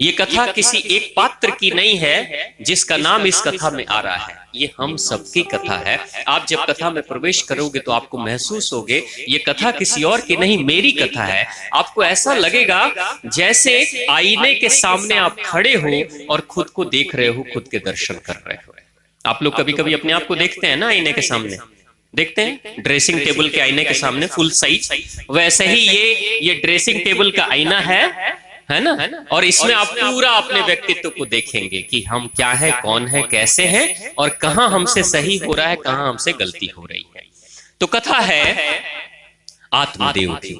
ये कथा किसी एक पात्र की नहीं है जिसका नाम इस कथा में आ रहा है, ये हम सबकी कथा है। आप जब कथा में प्रवेश करोगे तो आपको महसूस होगे ये कथा किसी और की नहीं, मेरी कथा है। आपको ऐसा लगेगा जैसे आईने के सामने आप खड़े हो और खुद को देख रहे हो, खुद के दर्शन कर रहे हो। आप लोग कभी कभी अपने आप को देखते हैं ना आईने के सामने, देखते हैं ड्रेसिंग टेबल के आईने के सामने फुल साइज, वैसे ही ये ड्रेसिंग टेबल का आईना है ना। और इसमें आप पूरा अपने व्यक्तित्व को देखेंगे कि हम क्या है, कौन है, कैसे हैं और कहां हमसे सही हो रहा है, कहां हमसे गलती हो रही है। तो कथा है आत्मदेव की।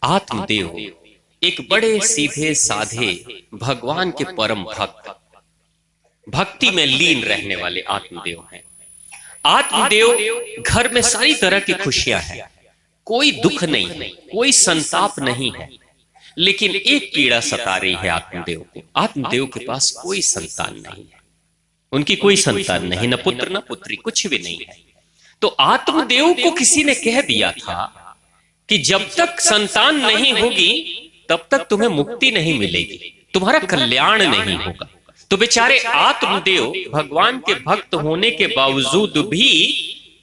आत्मदेव एक बड़े सीधे साधे भगवान के परम भक्त, भक्ति में लीन रहने वाले आत्मदेव हैं। आत्मदेव घर में सारी तरह की खुशियां हैं, कोई दुख नहीं है, कोई संताप नहीं है, लेकिन एक पीड़ा सता रही है आत्मदेव को। आत्मदेव के पास कोई संतान नहीं है, उनकी कोई संतान नहीं, न पुत्र न पुत्री, कुछ भी नहीं है। तो आत्मदेव को किसी ने कह दिया था कि जब तक संतान नहीं होगी तब तक तुम्हें मुक्ति नहीं मिलेगी, तुम्हारा कल्याण नहीं होगा। तो बेचारे आत्मदेव भगवान के भक्त होने के बावजूद भी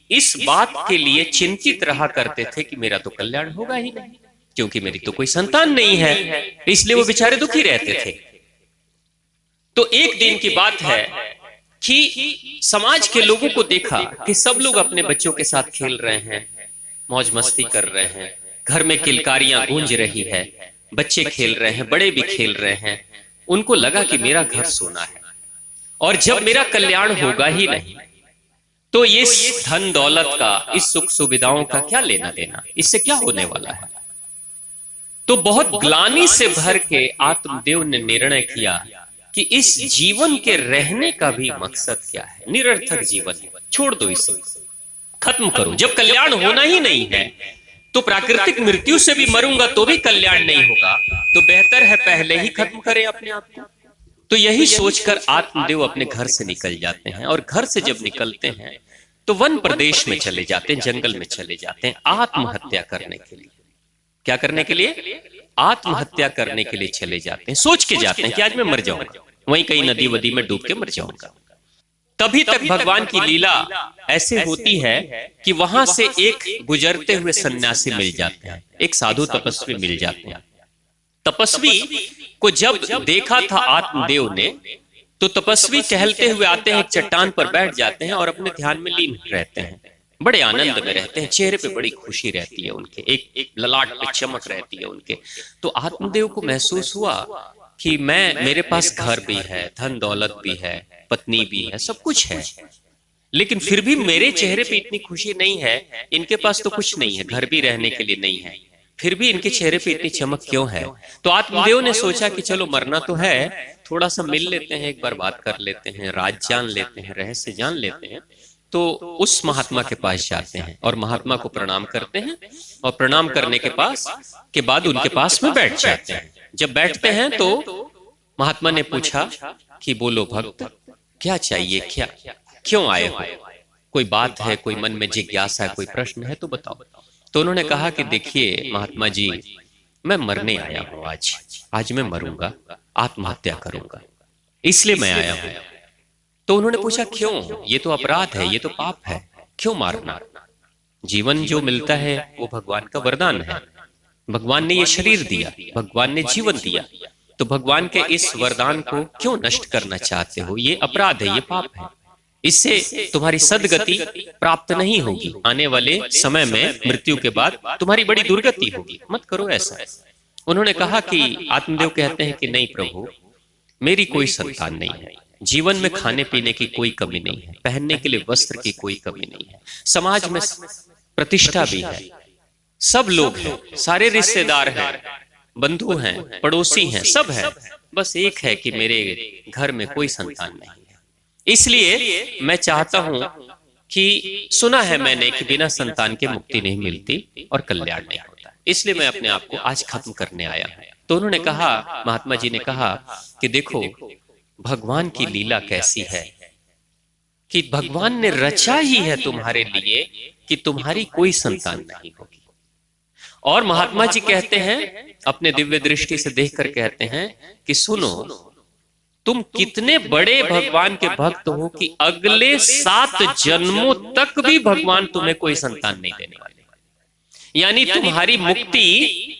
इस बात के लिए चिंतित रहा करते थे कि मेरा तो कल्याण होगा ही नहीं, क्योंकि मेरी तो कोई संतान नहीं है, इसलिए वो बेचारे दुखी रहते थे। तो एक दिन की बात है कि समाज के लोगों को देखा कि सब लोग अपने बच्चों के साथ खेल रहे हैं, मौज मस्ती कर रहे हैं, घर में किलकारियां गूंज रही है, बच्चे खेल रहे हैं, बड़े भी खेल रहे हैं। उनको लगा कि मेरा घर सोना है और जब मेरा कल्याण होगा ही नहीं तो ये धन दौलत का, इस सुख सुविधाओं का क्या लेना देना, इससे क्या होने वाला है। तो बहुत ग्लानि से भर के आत्मदेव ने निर्णय किया कि इस जीवन के रहने का भी मकसद क्या है, निरर्थक जीवन है, छोड़ दो, इसे खत्म करो। जब कल्याण होना ही नहीं है तो प्राकृतिक मृत्यु से भी मरूंगा तो भी कल्याण नहीं होगा, तो बेहतर है पहले ही खत्म करें अपने आप को। तो यही सोचकर आत्मदेव अपने घर से निकल जाते हैं, और घर से जब निकलते हैं तो वन प्रदेश में चले जाते हैं, जंगल में चले जाते हैं आत्महत्या करने के लिए। क्या करने के लिए? आत्महत्या करने के लिए चले जाते हैं। सोच के जाते हैं कि आज मैं मर जाऊंगा, वहीं कहीं नदी वदी में डूब के मर जाऊंगा। तभी तक भगवान की लीला ऐसे होती है कि वहां से एक गुजरते हुए सन्यासी मिल जाते हैं, एक साधु तपस्वी मिल जाते हैं। तपस्वी को जब देखा था आत्मदेव ने तो तपस्वी टहलते हुए आते हैं, एक चट्टान पर बैठ जाते हैं और अपने ध्यान में लीन रहते हैं, बड़े आनंद में रहते हैं, चेहरे पे बड़ी खुशी रहती है उनके, एक ललाट पे चमक रहती है उनके। तो आत्मदेव को महसूस हुआ कि मेरे पास घर भी है, धन दौलत भी है, पत्नी भी है, सब कुछ है, लेकिन फिर भी मेरे चेहरे पे इतनी खुशी नहीं है। इनके पास तो कुछ नहीं है, घर भी रहने के लिए नहीं है, फिर भी इनके चेहरे पे इतनी चमक क्यों है। तो आत्मदेव ने सोचा कि चलो मरना तो है, थोड़ा सा मिल लेते हैं, एक बार बात कर लेते हैं, राज जान लेते हैं, रहस्य जान लेते हैं। तो उस महात्मा के पास जाते हैं और महात्मा को प्रणाम करते हैं, और प्रणाम करने के बाद उनके पास में बैठ जाते हैं। जब बैठते हैं तो महात्मा ने पूछा कि बोलो भक्त, क्या चाहिए, क्या क्यों आए हो, कोई बात है, कोई मन में जिज्ञासा है, कोई प्रश्न है तो बताओ। तो उन्होंने कहा कि देखिए महात्मा जी, मैं मरने आया हूं, आज मैं मरूंगा, आत्महत्या करूंगा, इसलिए मैं आया हूं। तो उन्होंने पूछा क्यों? ये तो अपराध है, ये तो पाप है, क्यों मारना? जीवन जो मिलता है वो भगवान का वरदान है, भगवान ने ये शरीर दिया, भगवान ने जीवन दिया, तो भगवान के इस वरदान को क्यों नष्ट करना चाहते हो? ये अपराध है, ये पाप है, इससे तुम्हारी सदगति प्राप्त नहीं होगी, आने वाले समय में मृत्यु के बाद तुम्हारी बड़ी दुर्गति होगी, मत करो ऐसा। उन्होंने कहा कि आत्मदेव कहते हैं कि नहीं प्रभु, मेरी कोई संतान नहीं है, जीवन में खाने पीने की कोई कमी नहीं है, पहनने के लिए वस्त्र की कोई कमी नहीं है, समाज में प्रतिष्ठा भी है, सब लोग हैं, सारे रिश्तेदार हैं, बंधु हैं, पड़ोसी हैं, सब है, बस एक है कि मेरे घर में कोई संतान नहीं है। इसलिए मैं चाहता हूं कि सुना है मैंने कि बिना संतान के मुक्ति नहीं मिलती और कल्याण नहीं होता, इसलिए मैं अपने आप को आज खत्म करने आया हूं। तो उन्होंने कहा, महात्मा जी ने कहा कि देखो भगवान की लीला कैसी है कि भगवान ने रचा ही है तुम्हारे लिए कि तुम्हारी कोई संतान नहीं होगी, और महात्मा जी कहते हैं, अपने दिव्य दृष्टि से देखकर कहते हैं कि सुनो, तुम कितने बड़े भगवान के भक्त हो कि अगले 7 जन्मों तक भी भगवान तुम्हें कोई संतान नहीं देने वाले। यानी तुम्हारी मुक्ति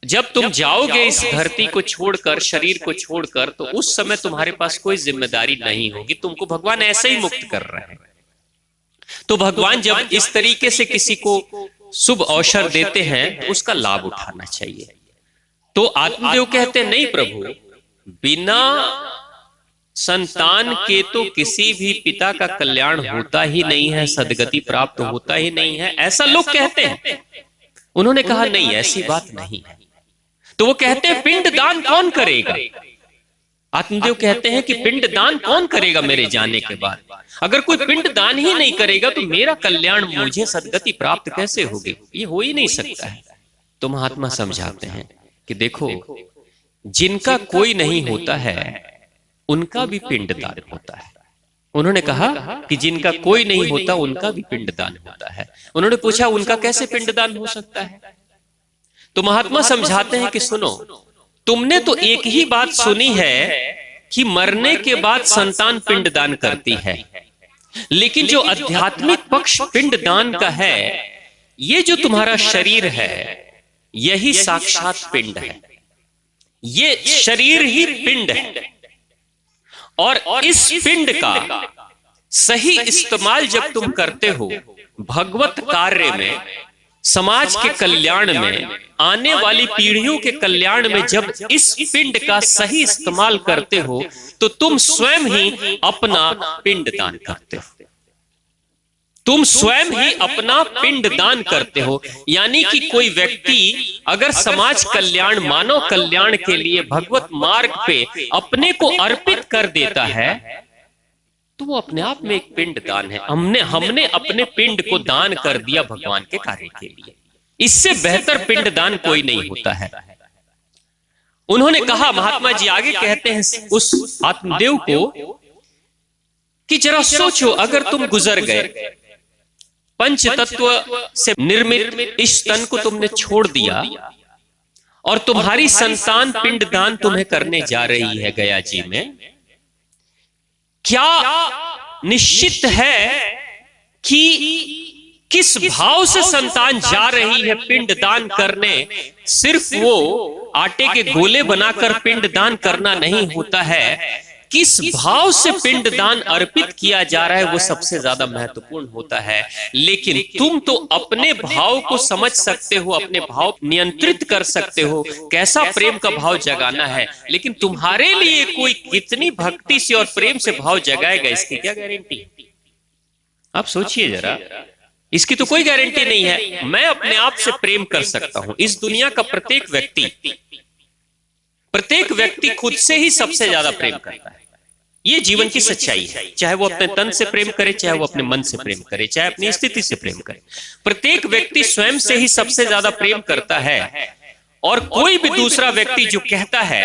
जब तुम जाओगे इस धरती को छोड़कर, शरीर को छोड़कर, तो उस समय तुम्हारे पास कोई जिम्मेदारी नहीं होगी, तुमको भगवान ऐसे ही मुक्त कर रहे हैं। तो भगवान जब इस तरीके से किसी को शुभ अवसर देते हैं तो उसका लाभ उठाना चाहिए। तो आत्मदेव कहते हैं, नहीं प्रभु, बिना संतान के तो किसी भी पिता का कल्याण होता ही नहीं है, सदगति प्राप्त होता ही नहीं है, ऐसा लोग कहते हैं। उन्होंने कहा नहीं, ऐसी बात नहीं है। तो वो कहते हैं, पिंड दान कौन करेगा? आत्मदेव कहते हैं कि पिंड दान कौन करेगा मेरे जाने के बाद? अगर कोई पिंड दान ही नहीं करेगा तो मेरा कल्याण, मुझे सदगति प्राप्त कैसे होगी? ये हो ही नहीं सकता है। तो महात्मा समझाते हैं कि देखो, जिनका कोई नहीं होता है उनका भी पिंड दान होता है। उन्होंने कहा कि जिनका कोई नहीं होता उनका भी पिंड दान होता है। उन्होंने पूछा, उनका कैसे पिंड दान हो सकता है? तो महात्मा समझाते हैं कि सुनो, तुमने तो एक ही बात सुनी है कि मरने के बाद संतान पिंड दान करती है, लेकिन जो आध्यात्मिक पक्ष पिंड दान का है, ये जो तुम्हारा शरीर है यही साक्षात पिंड है। ये शरीर ही पिंड है, और इस पिंड का सही इस्तेमाल जब तुम करते हो भगवत कार्य में, समाज के कल्याण में, आने वाली पीढ़ियों के कल्याण में, जब इस पिंड का सही इस्तेमाल करते हो तो तुम स्वयं ही अपना पिंड दान करते हो। तुम स्वयं ही अपना पिंड दान करते हो। यानी कि कोई व्यक्ति अगर समाज कल्याण, मानव कल्याण के लिए भगवत मार्ग पे अपने को अर्पित कर देता है तो वो अपने आप में एक पिंड दान है। हमने अपने पिंड को दान कर दिया भगवान के कार्य के लिए। इससे बेहतर पिंड दान कोई नहीं होता है। उन्होंने कहा, महात्मा जी आगे कहते हैं उस आत्मदेव को कि जरा सोचो, अगर तुम गुजर गए, पंच तत्व से निर्मित इस तन को तुमने छोड़ दिया और तुम्हारी संतान पिंड दान तुम्हें करने जा रही है गया जी में, क्या निश्चित है कि किस भाव से संतान जा रही है पिंड दान करने? सिर्फ वो आटे के गोले बनाकर पिंड दान करना नहीं होता है, किस भाव से पिंड दान अर्पित किया जा रहा है वो सबसे ज्यादा महत्वपूर्ण होता है। लेकिन तुम तो अपने भाव को समझ सकते हो, अपने भाव नियंत्रित कर सकते हो, कैसा प्रेम का भाव जगाना है, लेकिन तुम्हारे लिए कोई कितनी भक्ति से और प्रेम से भाव जगाएगा, इसकी क्या गारंटी? आप सोचिए जरा, इसकी तो कोई गारंटी नहीं है। मैं अपने आप से प्रेम कर सकता हूं। इस दुनिया का प्रत्येक व्यक्ति खुद से ही सबसे ज्यादा प्रेम करता है। ये जीवन की सच्चाई है। चाहे वो अपने तन से प्रेम करे, चाहे वो अपने मन से प्रेम करे, चाहे अपनी स्थिति से प्रेम करे, प्रत्येक व्यक्ति स्वयं से ही सबसे ज्यादा प्रेम करता है। और कोई भी दूसरा व्यक्ति जो कहता है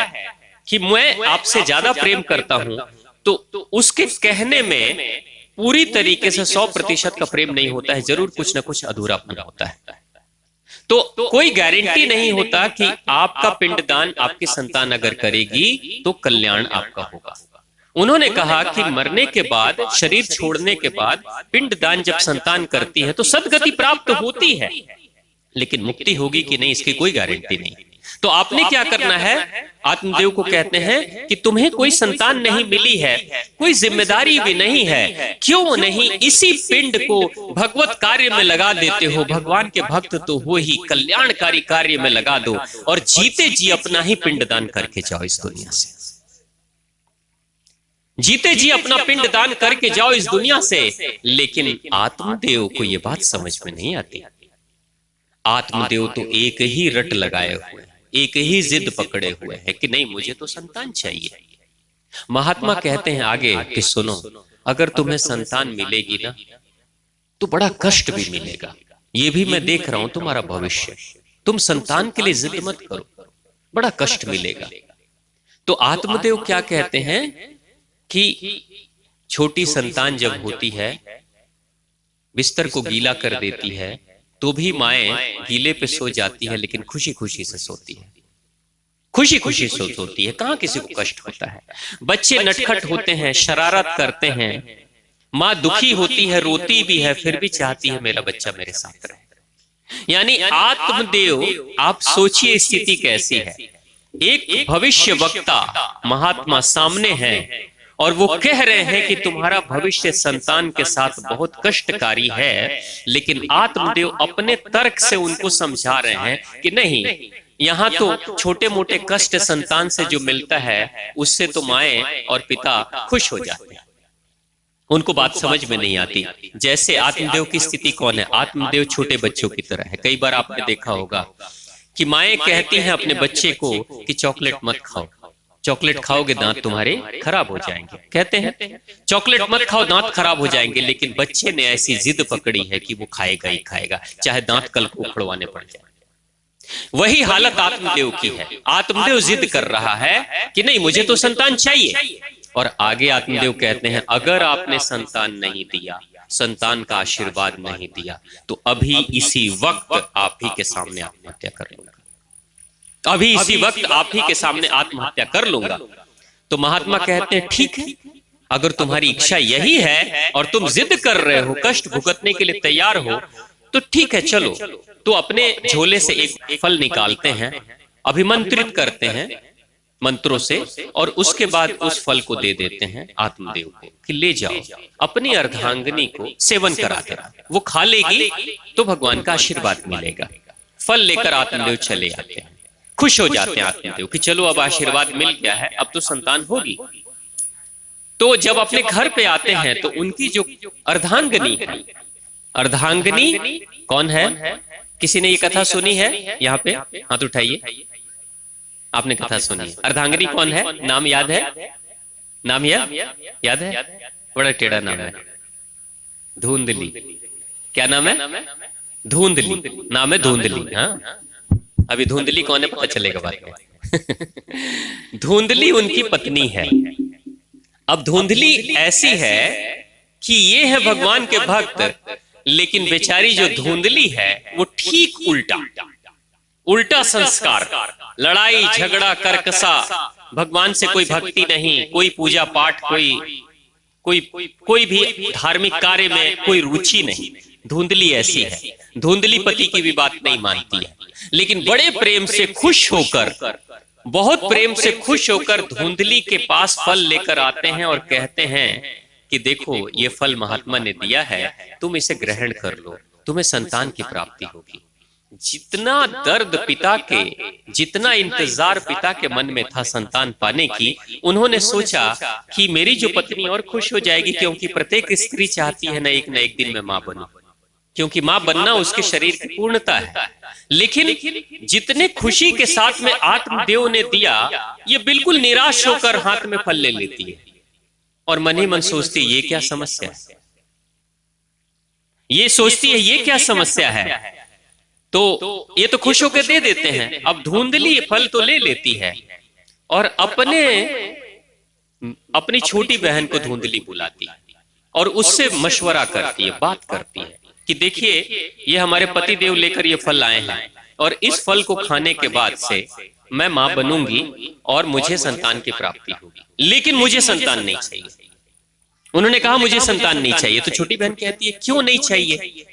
कि मैं आपसे ज्यादा प्रेम करता हूं, तो उसके कहने में पूरी तरीके से 100% का प्रेम नहीं होता है, जरूर कुछ ना कुछ अधूरापन होता है। तो कोई गारंटी नहीं होता कि आपका पिंडदान आपकी संतान अगर करेगी तो कल्याण आपका होगा। उन्होंने कहा कि मरने के बाद, शरीर छोड़ने के बाद पिंडदान जब संतान करती है तो सदगति प्राप्त होती है, लेकिन मुक्ति होगी कि नहीं इसकी कोई गारंटी नहीं। तो आपने क्या करना है? आत्मदेव को कहते हैं कि तुम्हें कोई संतान नहीं मिली है, कोई जिम्मेदारी भी नहीं है, क्यों नहीं इसी पिंड को भगवत कार्य में लगा देते हो? भगवान के भक्त तो हो ही, कल्याणकारी कार्य में लगा दो और जीते जी अपना ही पिंडदान करके जाओ इस दुनिया से। जीते जी अपना पिंड दान करके जाओ इस दुनिया से। लेकिन आत्मदेव को यह बात समझ में नहीं आती। आत्मदेव तो एक ही रट लगाए हुए, एक ही जिद पकड़े हुए हैं कि नहीं, मुझे तो संतान चाहिए। महात्मा कहते हैं आगे कि सुनो, अगर तुम्हें संतान मिलेगी ना तो बड़ा कष्ट भी मिलेगा। ये भी मैं देख रहा हूं तुम्हारा भविष्य। तुम संतान के लिए जिद मत करो, बड़ा कष्ट मिलेगा। तो आत्मदेव क्या कहते हैं कि छोटी संतान जब होती है, बिस्तर को गीला कर देती है, तो भी माएँ गीले पे सो जाती है, लेकिन खुशी खुशी से सोती है, खुशी खुशी से सोती है। कहाँ किसी को कष्ट होता है। बच्चे नटखट होते हैं, शरारत करते हैं, माँ दुखी होती है, रोती भी है, फिर भी चाहती है मेरा बच्चा मेरे साथ रहे। यानी आत्मदेव, आप सोचिए स्थिति कैसी है। एक भविष्य वक्ता महात्मा सामने हैं और वो कह रहे हैं कि तुम्हारा भविष्य संतान के साथ बहुत कष्टकारी है, लेकिन आत्मदेव अपने तर्क से उनको समझा रहे हैं कि नहीं, यहाँ तो छोटे मोटे कष्ट संतान से जो मिलता है उससे तो माएँ और पिता खुश हो जाते हैं। उनको बात समझ में नहीं आती। जैसे आत्मदेव की स्थिति कौन है, आत्मदेव छोटे बच्चों की तरह है। कई बार आपने देखा होगा कि माएँ कहती हैं अपने बच्चे को कि चॉकलेट मत खाओ, चॉकलेट खाओगे दांत तुम्हारे खराब हो जाएंगे। कहते हैं चॉकलेट मत खाओ, दांत खराब हो जाएंगे, लेकिन बच्चे ने ऐसी जिद पकड़ी है कि वो खाएगा ही खाएगा, चाहे दांत कल को उखड़वाने पड़ जाए। वही हालत आत्मदेव की है। आत्मदेव जिद कर रहा है कि नहीं, मुझे तो संतान चाहिए। और आगे आत्मदेव कहते हैं अगर आपने संतान नहीं दिया, संतान का आशीर्वाद नहीं दिया, तो अभी इसी वक्त आप ही के सामने आत्महत्या कर लूंगा, अभी इसी वक्त आप ही के सामने आत्महत्या कर लूंगा। तो महात्मा कहते हैं ठीक है, अगर तुम्हारी इच्छा यही है और तुम जिद कर रहे हो, कष्ट भुगतने के लिए तैयार हो, तो ठीक है, चलो। तो अपने झोले से एक फल निकालते हैं, अभिमंत्रित करते हैं मंत्रों से, और उसके बाद उस फल को दे देते हैं आत्मदेव को कि ले जाओ, अपनी अर्धांगिनी को सेवन करा देना, वो खा लेगी तो भगवान का आशीर्वाद मिलेगा। फल लेकर आत्मदेव चले आते हैं, खुश हो जाते हैं आत्मदेव कि चलो अब आशीर्वाद मिल गया है, अब तो संतान होगी। तो जब अपने घर पे आते हैं तो उनकी जो अर्धांगिनी है, अर्धांगिनी कौन है? किसी ने ये कथा सुनी है? यहाँ पे हाथ उठाइए, आपने कथा सुनी है। अर्धांगिनी कौन है? नाम याद है? नाम याद है? बड़ा टेढ़ा नाम है, धुंधली। क्या नाम है? धुंधली। नाम है धुंधली। हाँ, अभी धुंधली कौन है पता चलेगा बाद में। धुंधली उनकी पत्नी है। अब धुंधली ऐसी है कि ये है भगवान के भक्त, लेकिन बेचारी जो धुंधली है वो ठीक उल्टा संस्कार, लड़ाई झगड़ा करकसा, भगवान से कोई भक्ति नहीं, कोई पूजा पाठ, कोई भी धार्मिक कार्य में कोई रुचि नहीं। धुंधली ऐसी है। धुंधली पति की भी बात नहीं मानती है, लेकिन बड़े प्रेम से खुश होकर, बहुत प्रेम से खुश होकर धुंधली के पास फल लेकर आते हैं और कहते हैं कि देखो ये फल महात्मा ने दिया है, तुम इसे ग्रहण कर लो, तुम्हें संतान की प्राप्ति होगी। जितना दर्द पिता के, जितना इंतजार पिता के मन में था संतान पाने की, उन्होंने सोचा कि मेरी जो पत्नी और खुश हो जाएगी, क्योंकि प्रत्येक स्त्री चाहती है ना एक दिन में मां बनूं, क्योंकि मां बनना उसके शरीर की पूर्णता है। लेकिन जितने खुशी के साथ में आत्मदेव ने दिया, ये बिल्कुल निराश होकर हाथ में फल ले लेती है और मन ही मन सोचती है ये क्या समस्या है, ये सोचती है ये क्या समस्या है। तो ये तो खुश होकर दे देते हैं। अब धुंधली फल तो ले लेती है और अपनी छोटी बहन को धुंधली बुलाती है और उससे मशवरा करती है, बात करती है कि देखिए ये हमारे पति देव लेकर ये फल आए हैं और इस फल को खाने के बाद से मैं मां बनूंगी और मुझे संतान की प्राप्ति होगी, लेकिन मुझे संतान नहीं चाहिए। उन्होंने कहा मुझे संतान नहीं चाहिए। तो छोटी बहन कहती है क्यों नहीं चाहिए?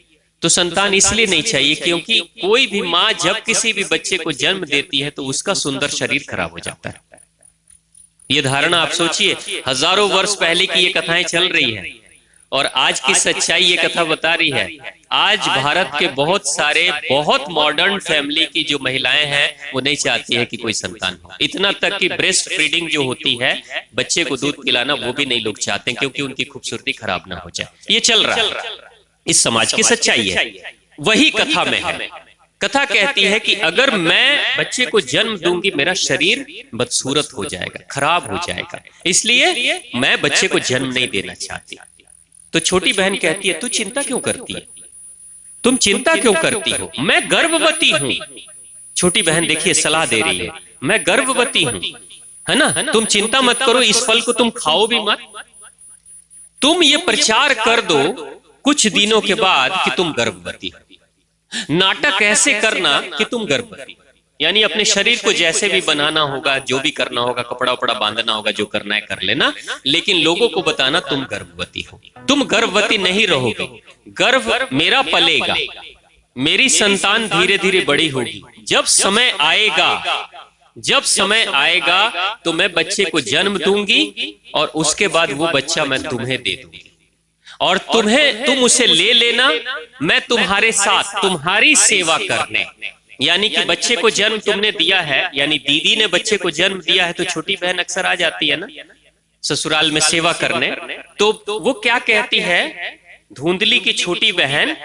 तो संतान इसलिए नहीं चाहिए क्योंकि कोई भी माँ जब किसी भी बच्चे को जन्म देती है तो उसका सुंदर शरीर खराब हो जाता है। ये धारणा आप सोचिए, हजारों वर्ष पहले की ये कथाएं चल रही है और आज की सच्चाई ये कथा बता रही है। आज भारत के बहुत सारे बहुत मॉडर्न फैमिली की जो महिलाएं हैं वो नहीं चाहती है कि कोई संतान हो। इतना तक कि ब्रेस्ट फीडिंग जो होती है, बच्चे को दूध पिलाना, वो भी नहीं लोग चाहते क्योंकि उनकी खूबसूरती खराब ना हो जाए। ये चल रहा है, इस समाज की सच्चाई है। वही कथा में है। कथा कहती है कि अगर मैं बच्चे को जन्म दूंगी मेरा शरीर बदसूरत हो जाएगा, खराब हो जाएगा, इसलिए मैं बच्चे को जन्म नहीं देना चाहती। तो छोटी बहन कहती है तू चिंता क्यों करती है, तुम चिंता क्यों करती हो, मैं गर्भवती हूं। छोटी बहन देखिए सलाह दे रही है, मैं गर्भवती हूं, है ना, तुम चिंता मत करो, इस फल को तुम खाओ भी मत, तुम ये प्रचार कर दो कुछ दिनों के बाद कि तुम गर्भवती हो। नाटक ऐसे करना कि तुम गर्भवती, यानी अपने शरीर को जैसे भी बनाना होगा, जो भी करना होगा, कपड़ा उपड़ा बांधना होगा, जो करना है कर लेना, लेकिन लोगों को बताना तुम गर्भवती हो। तुम गर्भवती नहीं रहोगे, गर्भ मेरा पलेगा, मेरी संतान धीरे धीरे बड़ी होगी। जब समय आएगा, जब समय आएगा तो मैं बच्चे को जन्म दूंगी और उसके बाद वो बच्चा मैं तुम्हें दे दूंगी और तुम उसे ले लेना, मैं तुम्हारे साथ तुम्हारी सेवा करने, यानी कि बच्चे को जन्म तुमने दिया है, यानी दीदी ने बच्चे को जन्म दिया है, तो छोटी बहन अक्सर आ जाती है ना ससुराल में सेवा करने। तो वो क्या कहती है धुंधली की छोटी बहन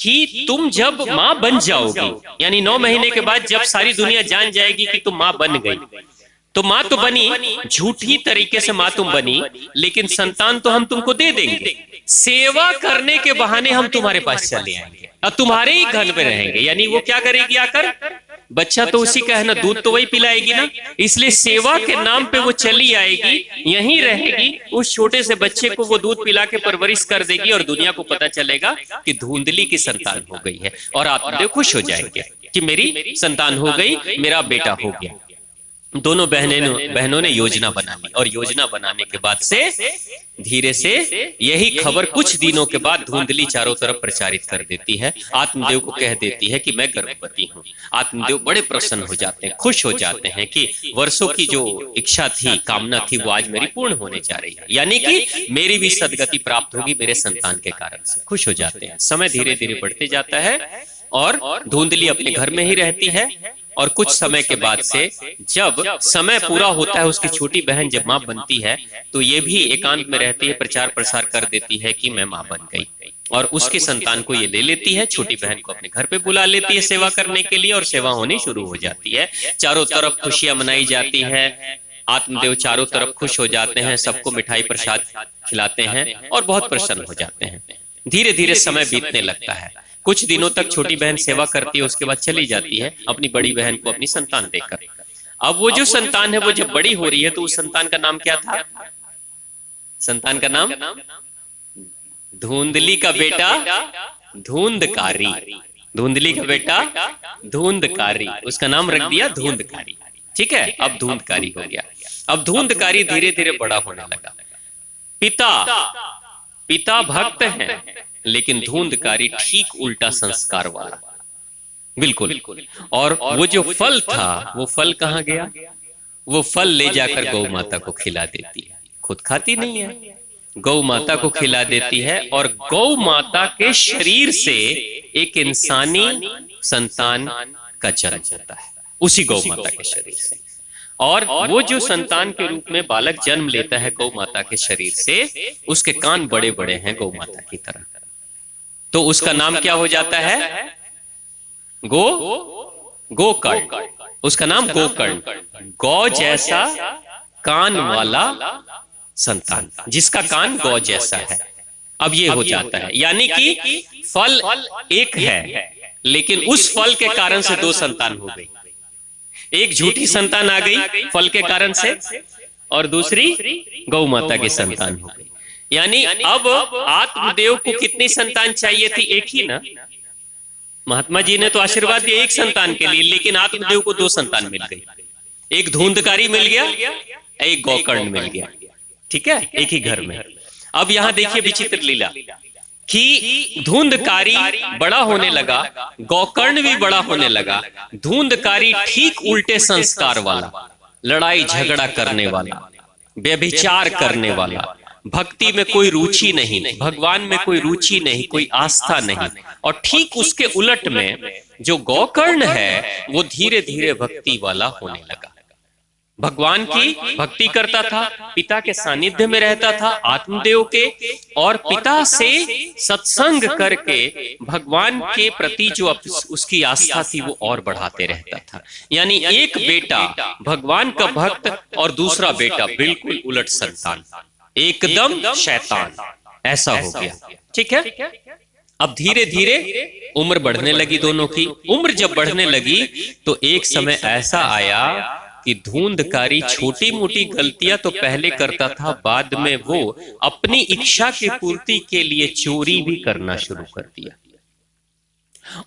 कि तुम जब मां बन जाओगी, यानी 9 महीने के बाद जब सारी दुनिया जान जाएगी कि तुम मां बन गई, तो मां तो बनी, झूठी तरीके से मां तुम बनी, लेकिन संतान तो हम तुमको दे देंगे, सेवा करने के बहाने हम तुम्हारे पास चले आएंगे और तुम्हारे ही घर में रहेंगे। यानी वो क्या करेगी आकर, बच्चा तो उसी का है ना, दूध तो वही पिलाएगी ना, इसलिए सेवा के नाम पे वो चली आएगी, यहीं रहेगी, उस छोटे से बच्चे को वो दूध पिला के परवरिश कर देगी और दुनिया को पता चलेगा कि धुंधली की संतान हो गई है और आप खुश हो जाएंगे कि मेरी संतान हो गई, मेरा बेटा हो गया। दोनों बहनों ने योजना बना ली और योजना बनाने के बाद से धीरे से यही खबर कुछ दिनों के बाद धुंधली चारों तरफ प्रचारित कर देती है, आत्मदेव को कह देती है कि मैं गर्भवती हूँ। आत्मदेव बड़े प्रसन्न हो जाते हैं, खुश हो जाते हैं कि वर्षों की जो इच्छा थी, कामना थी, वो आज मेरी पूर्ण होने जा रही है, यानी कि मेरी भी सदगति प्राप्त होगी मेरे संतान के कारण से। खुश हो जाते हैं। समय धीरे धीरे बढ़ते जाता है और धुंधली अपने घर में ही रहती है और कुछ समय के बाद से जब समय पूरा होता है, उसकी छोटी बहन जब मां बनती है तो ये भी एकांत में रहती है, प्रचार प्रसार कर देती है कि मैं मां बन गई और उसके संतान को ये ले लेती है, छोटी बहन को अपने घर पे बुला लेती है सेवा करने के लिए और सेवा होनी शुरू हो जाती है। चारों तरफ खुशियां मनाई जाती है, आत्मदेव चारों तरफ खुश हो जाते हैं, सबको मिठाई प्रसाद खिलाते हैं और बहुत प्रसन्न हो जाते हैं। धीरे धीरे समय बीतने लगता है, कुछ दिनों तक छोटी बहन सेवा करती है, उसके बाद चली जाती है अपनी बड़ी बहन को अपनी संतान देकर। अब वो जो संतान है वो जब बड़ी हो रही है तो उस संतान का नाम क्या था? संतान का नाम धुंधली का बेटा धुंधकारी, धुंधली का बेटा धुंधकारी, उसका नाम रख दिया धुंधकारी। ठीक है, अब धुंधकारी हो गया। अब धुंधकारी धीरे धीरे बड़ा होने लगा। पिता भक्त हैं, लेकिन धुंधकारी ठीक उल्टा संस्कार वाला, बिल्कुल। और वो जो फल था वो फल कहाँ गया? वो फल ले जाकर गौ माता को खिला देती है, खुद खाती नहीं है, गौ माता को खिला देती है और गौ माता के शरीर से एक इंसानी संतान का जन्म होता है, उसी गौ माता के शरीर से। और वो जो संतान के रूप में बालक जन्म लेता है गौ माता के शरीर से, उसके कान बड़े बड़े हैं गौ माता की तरह, तो उसका नाम क्या हो जाता है? गोकर्ण। उसका नाम गोकर्ण, गौ जैसा कान वाला संतान, जिसका कान गौ जैसा है। अब ये हो जाता है, यानी कि फल एक है, लेकिन उस फल के कारण से 2 संतान हो गई। एक झूठी संतान आ गई फल के कारण से और दूसरी गौ माता की संतान हो गई। यानी अब आत्मदेव को कितनी संतान चाहिए थी? एक ही ना। महात्मा जी ने तो आशीर्वाद दिया एक संतान के लिए, लेकिन आत्मदेव को 2 संतान मिल गई, एक धुंधकारी मिल गया, एक गोकर्ण मिल गया। ठीक है, एक ही घर में। अब यहां देखिए विचित्र लीला कि धुंधकारी बड़ा होने लगा, गोकर्ण भी बड़ा होने लगा। धुंधकारी ठीक उल्टे संस्कार वाला, लड़ाई झगड़ा करने वाला, व्यभिचार करने वाला, भक्ति में कोई रुचि नहीं, भगवान में कोई रुचि नहीं, कोई आस्था नहीं। और ठीक उसके उलट में जो गोकर्ण है वो धीरे धीरे भक्ति वाला होने लगा, भगवान की भक्ति करता था, पिता के सानिध्य में रहता था आत्मदेव के, और पिता से सत्संग करके भगवान के प्रति जो उसकी आस्था थी वो और बढ़ाते रहता था। यानी एक बेटा भगवान का भक्त और दूसरा बेटा बिल्कुल उलट संतान, एकदम शैतान, ऐसा हो गया। ठीक है, अब धीरे धीरे उम्र बढ़ने लगी दोनों की। उम्र जब बढ़ने लगी तो एक समय ऐसा आया कि धुंधकारी छोटी मोटी गलतियां तो पहले करता था, बाद में वो अपनी इच्छा की पूर्ति के लिए चोरी भी करना शुरू कर दिया।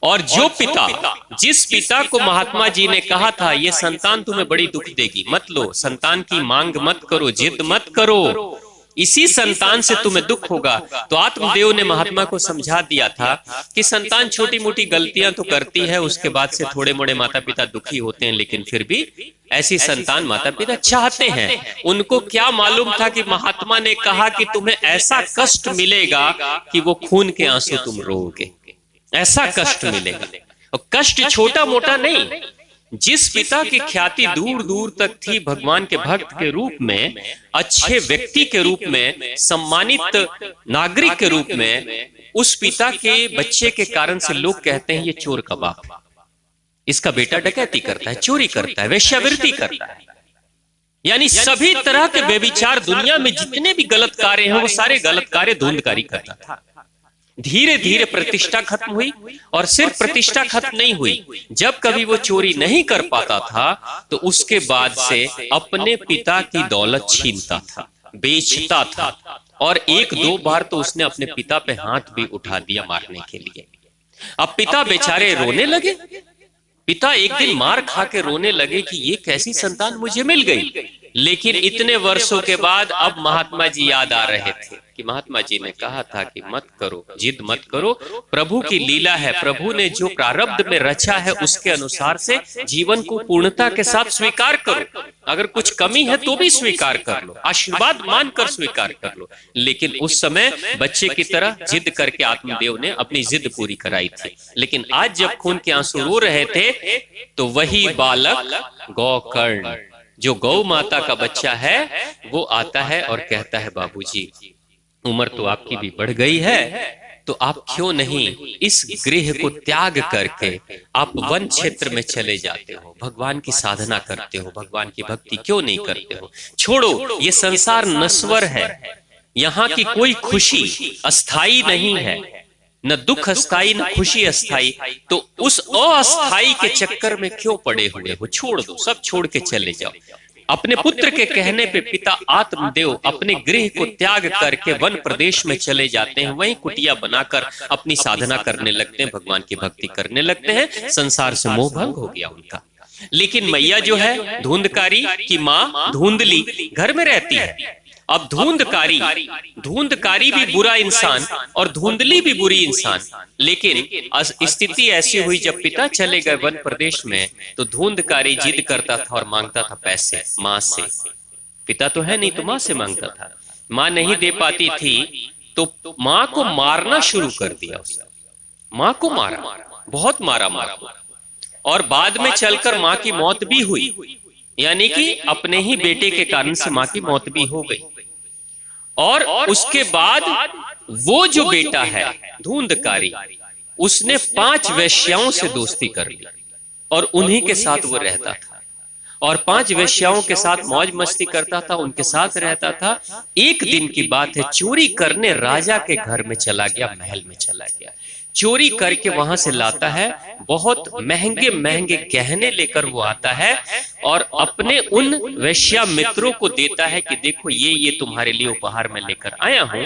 और जिस पिता को महात्मा जी ने कहा था ये संतान तुम्हें बड़ी दुख देगी, मत लो, संतान की मांग मत करो, जिद मत करो, इसी संतान से तुम्हें दुख होगा। तो आत्मदेव ने महात्मा को समझा दिया था कि संतान छोटी मोटी गलतियां तो करती है, उसके बाद से थोड़े मोड़े माता पिता दुखी होते हैं, लेकिन फिर भी ऐसी संतान माता पिता चाहते हैं। उनको क्या मालूम था कि महात्मा ने कहा कि तुम्हें ऐसा कष्ट मिलेगा कि वो खून के आंसू तुम रोओगे, ऐसा कष्ट मिलेगा। और कष्ट छोटा मोटा नहीं, जिस पिता की ख्याति दूर दूर तक थी भगवान के भक्त के रूप में, अच्छे व्यक्ति के रूप में, सम्मानित नागरिक के रूप में, उस पिता के बच्चे के कारण से लोग कहते हैं ये चोर का बाप, इसका बेटा डकैती करता है, चोरी करता है, वेश्यावृत्ति करता है। यानी सभी तरह के व्यभिचार, दुनिया में जितने भी गलत कार्य हैं वो सारे गलत कार्य धुंधकारी करता था। धीरे धीरे प्रतिष्ठा खत्म हुई, और सिर्फ प्रतिष्ठा खत्म नहीं हुई, जब कभी वो चोरी नहीं कर पाता था तो उसके बाद से अपने पिता की दौलत छीनता था, बेचता था, और एक दो बार तो उसने अपने पिता पे हाथ भी उठा दिया मारने के लिए। अब पिता बेचारे रोने लगे, पिता एक दिन मार खा के रोने लगे कि ये कैसी संतान मुझे मिल गई। लेकिन इतने वर्षों के बाद अब महात्मा जी याद आ रहे थे कि महात्मा जी ने कहा था कि मत करो, जिद मत करो, प्रभु की लीला है, प्रभु ने जो प्रारब्ध में रचा है उसके अनुसार से जीवन को पूर्णता के साथ स्वीकार करो। अगर कुछ कमी है तो भी स्वीकार कर लो, आशीर्वाद मानकर स्वीकार कर लो। लेकिन उस समय बच्चे की तरह जिद करके आत्मदेव ने अपनी जिद पूरी कराई थी। लेकिन आज जब खून के आंसू रो रहे थे तो वही बालक गौकर्ण, जो गौ माता का बच्चा है, वो आता है और कहता है बाबूजी उम्र तो आपकी भी बढ़ गई है, तो आप क्यों नहीं इस गृह को त्याग करके आप वन क्षेत्र में चले जाते हो, भगवान की साधना करते हो, भगवान की भक्ति क्यों नहीं करते हो? छोड़ो, ये संसार नश्वर है, यहाँ की कोई खुशी अस्थाई नहीं है, न दुख अस्थाई न खुशी अस्थाई, तो उस अस्थाई के चक्कर में क्यों पड़े हुए हो? छोड़ दो, सब छोड़ के चले जाओ। अपने पुत्र के कहने पे पिता आत्मदेव अपने गृह को त्याग करके वन प्रदेश में चले जाते हैं, वहीं कुटिया बनाकर अपनी साधना करने लगते हैं, भगवान की भक्ति करने लगते हैं। संसार से मोह भंग हो गया उनका। लेकिन मैया जो है, धुंधकारी की माँ धुंधली घर में रहती है। अब धुंधकारी भी बुरा इंसान और धुंधली भी बुरी इंसान। लेकिन स्थिति ऐसी हुई जब पिता चले गए वन प्रदेश में, तो धुंधकारी जिद करता था और मांगता था पैसे माँ से। पिता तो है नहीं तो माँ से मांगता था, माँ नहीं दे पाती थी तो माँ को मारना शुरू कर दिया उसने। माँ को मारा, बहुत मारा माँ को, और बाद में चलकर माँ की मौत भी हुई, यानी कि अपने ही बेटे के कारण से माँ की मौत भी हो गई। और उसके बाद वो जो बेटा है धुंधकारी, उसने 5 वेश्याओं से दोस्ती कर ली और उन्हीं के साथ वो रहता था, और 5 वेश्याओं के साथ मौज मस्ती करता था, उनके साथ रहता था। एक दिन की बात है, चोरी करने राजा के घर में चला गया, महल में चला गया, चोरी करके वहां से लाता है, बहुत महंगे महंगे गहने लेकर वो आता है और अपने उन वेश्या मित्रों को देता है कि देखो ये तुम्हारे लिए उपहार में लेकर आया हूं।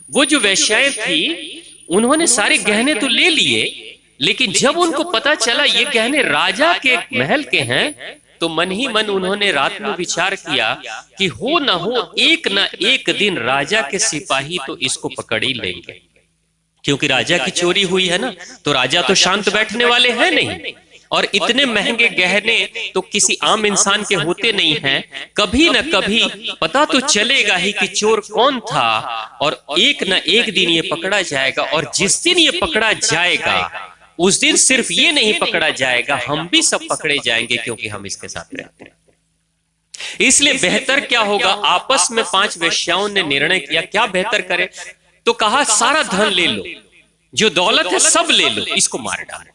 वो जो वेश्याएं थी उन्होंने सारे गहने तो ले लिए, लेकिन जब उनको पता चला ये गहने राजा के महल के हैं, तो मन ही मन उन्होंने रात में विचार किया कि हो ना हो एक दिन राजा के सिपाही तो इसको पकड़ ही लेंगे, क्योंकि राजा की चोरी हुई है ना, तो राजा तो शांत बैठने वाले हैं नहीं, और इतने महंगे गहने तो किसी आम इंसान के होते नहीं हैं। कभी न कभी पता तो चलेगा ही कि चोर कौन था, और एक न एक दिन ये पकड़ा जाएगा, और जिस दिन ये पकड़ा जाएगा उस दिन सिर्फ ये नहीं पकड़ा जाएगा, हम भी सब पकड़े जाएंगे, क्योंकि हम इसके साथ रहते हैं। इसलिए बेहतर क्या होगा, आपस में 5 वेश्याओं ने निर्णय किया क्या बेहतर करें, तो कहा सारा धन ले लो, जो दौलत है सब ले लो, इसको मार डालो।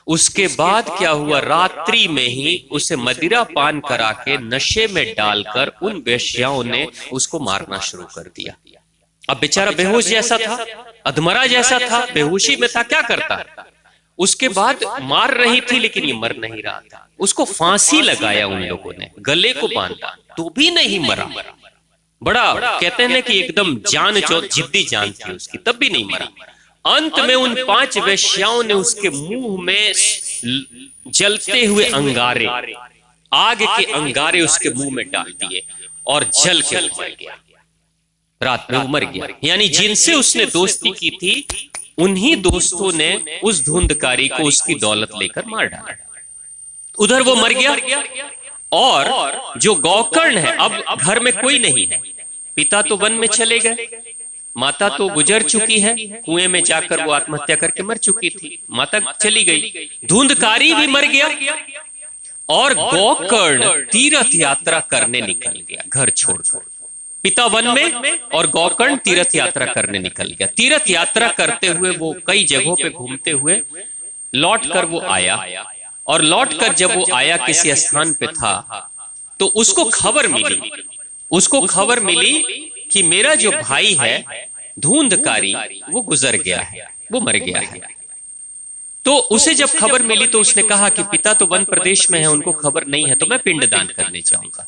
उसके बाद क्या हुआ, रात्रि में ही उसे मदिरा पान करा के नशे में डालकर उन वेश्याओं ने उसको मारना शुरू कर दिया। अब बेचारा बेहोश जैसा था, अधमरा जैसा था, बेहोशी में था, क्या करता। उसके बाद मार रही थी लेकिन ये मर नहीं रहा था। उसको फांसी लगाया उन लोगों ने, गले को बांधा, तो भी नहीं मरा। बड़ा कहते हैं कि एकदम जान जो जिद्दी जान थी उसकी, तब भी नहीं मरा। अंत में उन 5 वेश्याओं ने उसके मुंह में जलते हुए अंगारे, आग के अंगारे उसके मुंह में डाल दिए और जल के मर गया। रात में वो मर गया। यानी जिनसे उसने दोस्ती की थी उन्हीं दोस्तों ने उस धुंधकारी को उसकी दौलत लेकर मार डाला। उधर वो मर गया और जो गौकर्ण है, अब घर में कोई नहीं है। पिता तो वन में चले गए, माता तो गुजर चुकी है, कुएं में जाकर वो आत्महत्या करके मर चुकी थी, माता चली गई, धुंधकारी भी मर गया और गौकर्ण तीर्थ यात्रा करने निकल गया घर छोड़कर। पिता वन में और गौकर्ण तीर्थ यात्रा करने निकल गया। तीर्थ यात्रा करते हुए वो कई जगहों पे घूमते हुए लौट कर वो आया, और लौट कर जब वो आया किसी स्थान पे था तो उसको खबर मिली कि मेरा जो भाई है धुंधकारी वो गुजर गया है, वो मर गया है। तो उसे जब खबर मिली तो उसने कहा कि पिता तो वन प्रदेश में है, उनको खबर नहीं है, तो मैं पिंडदान करने जाऊंगा।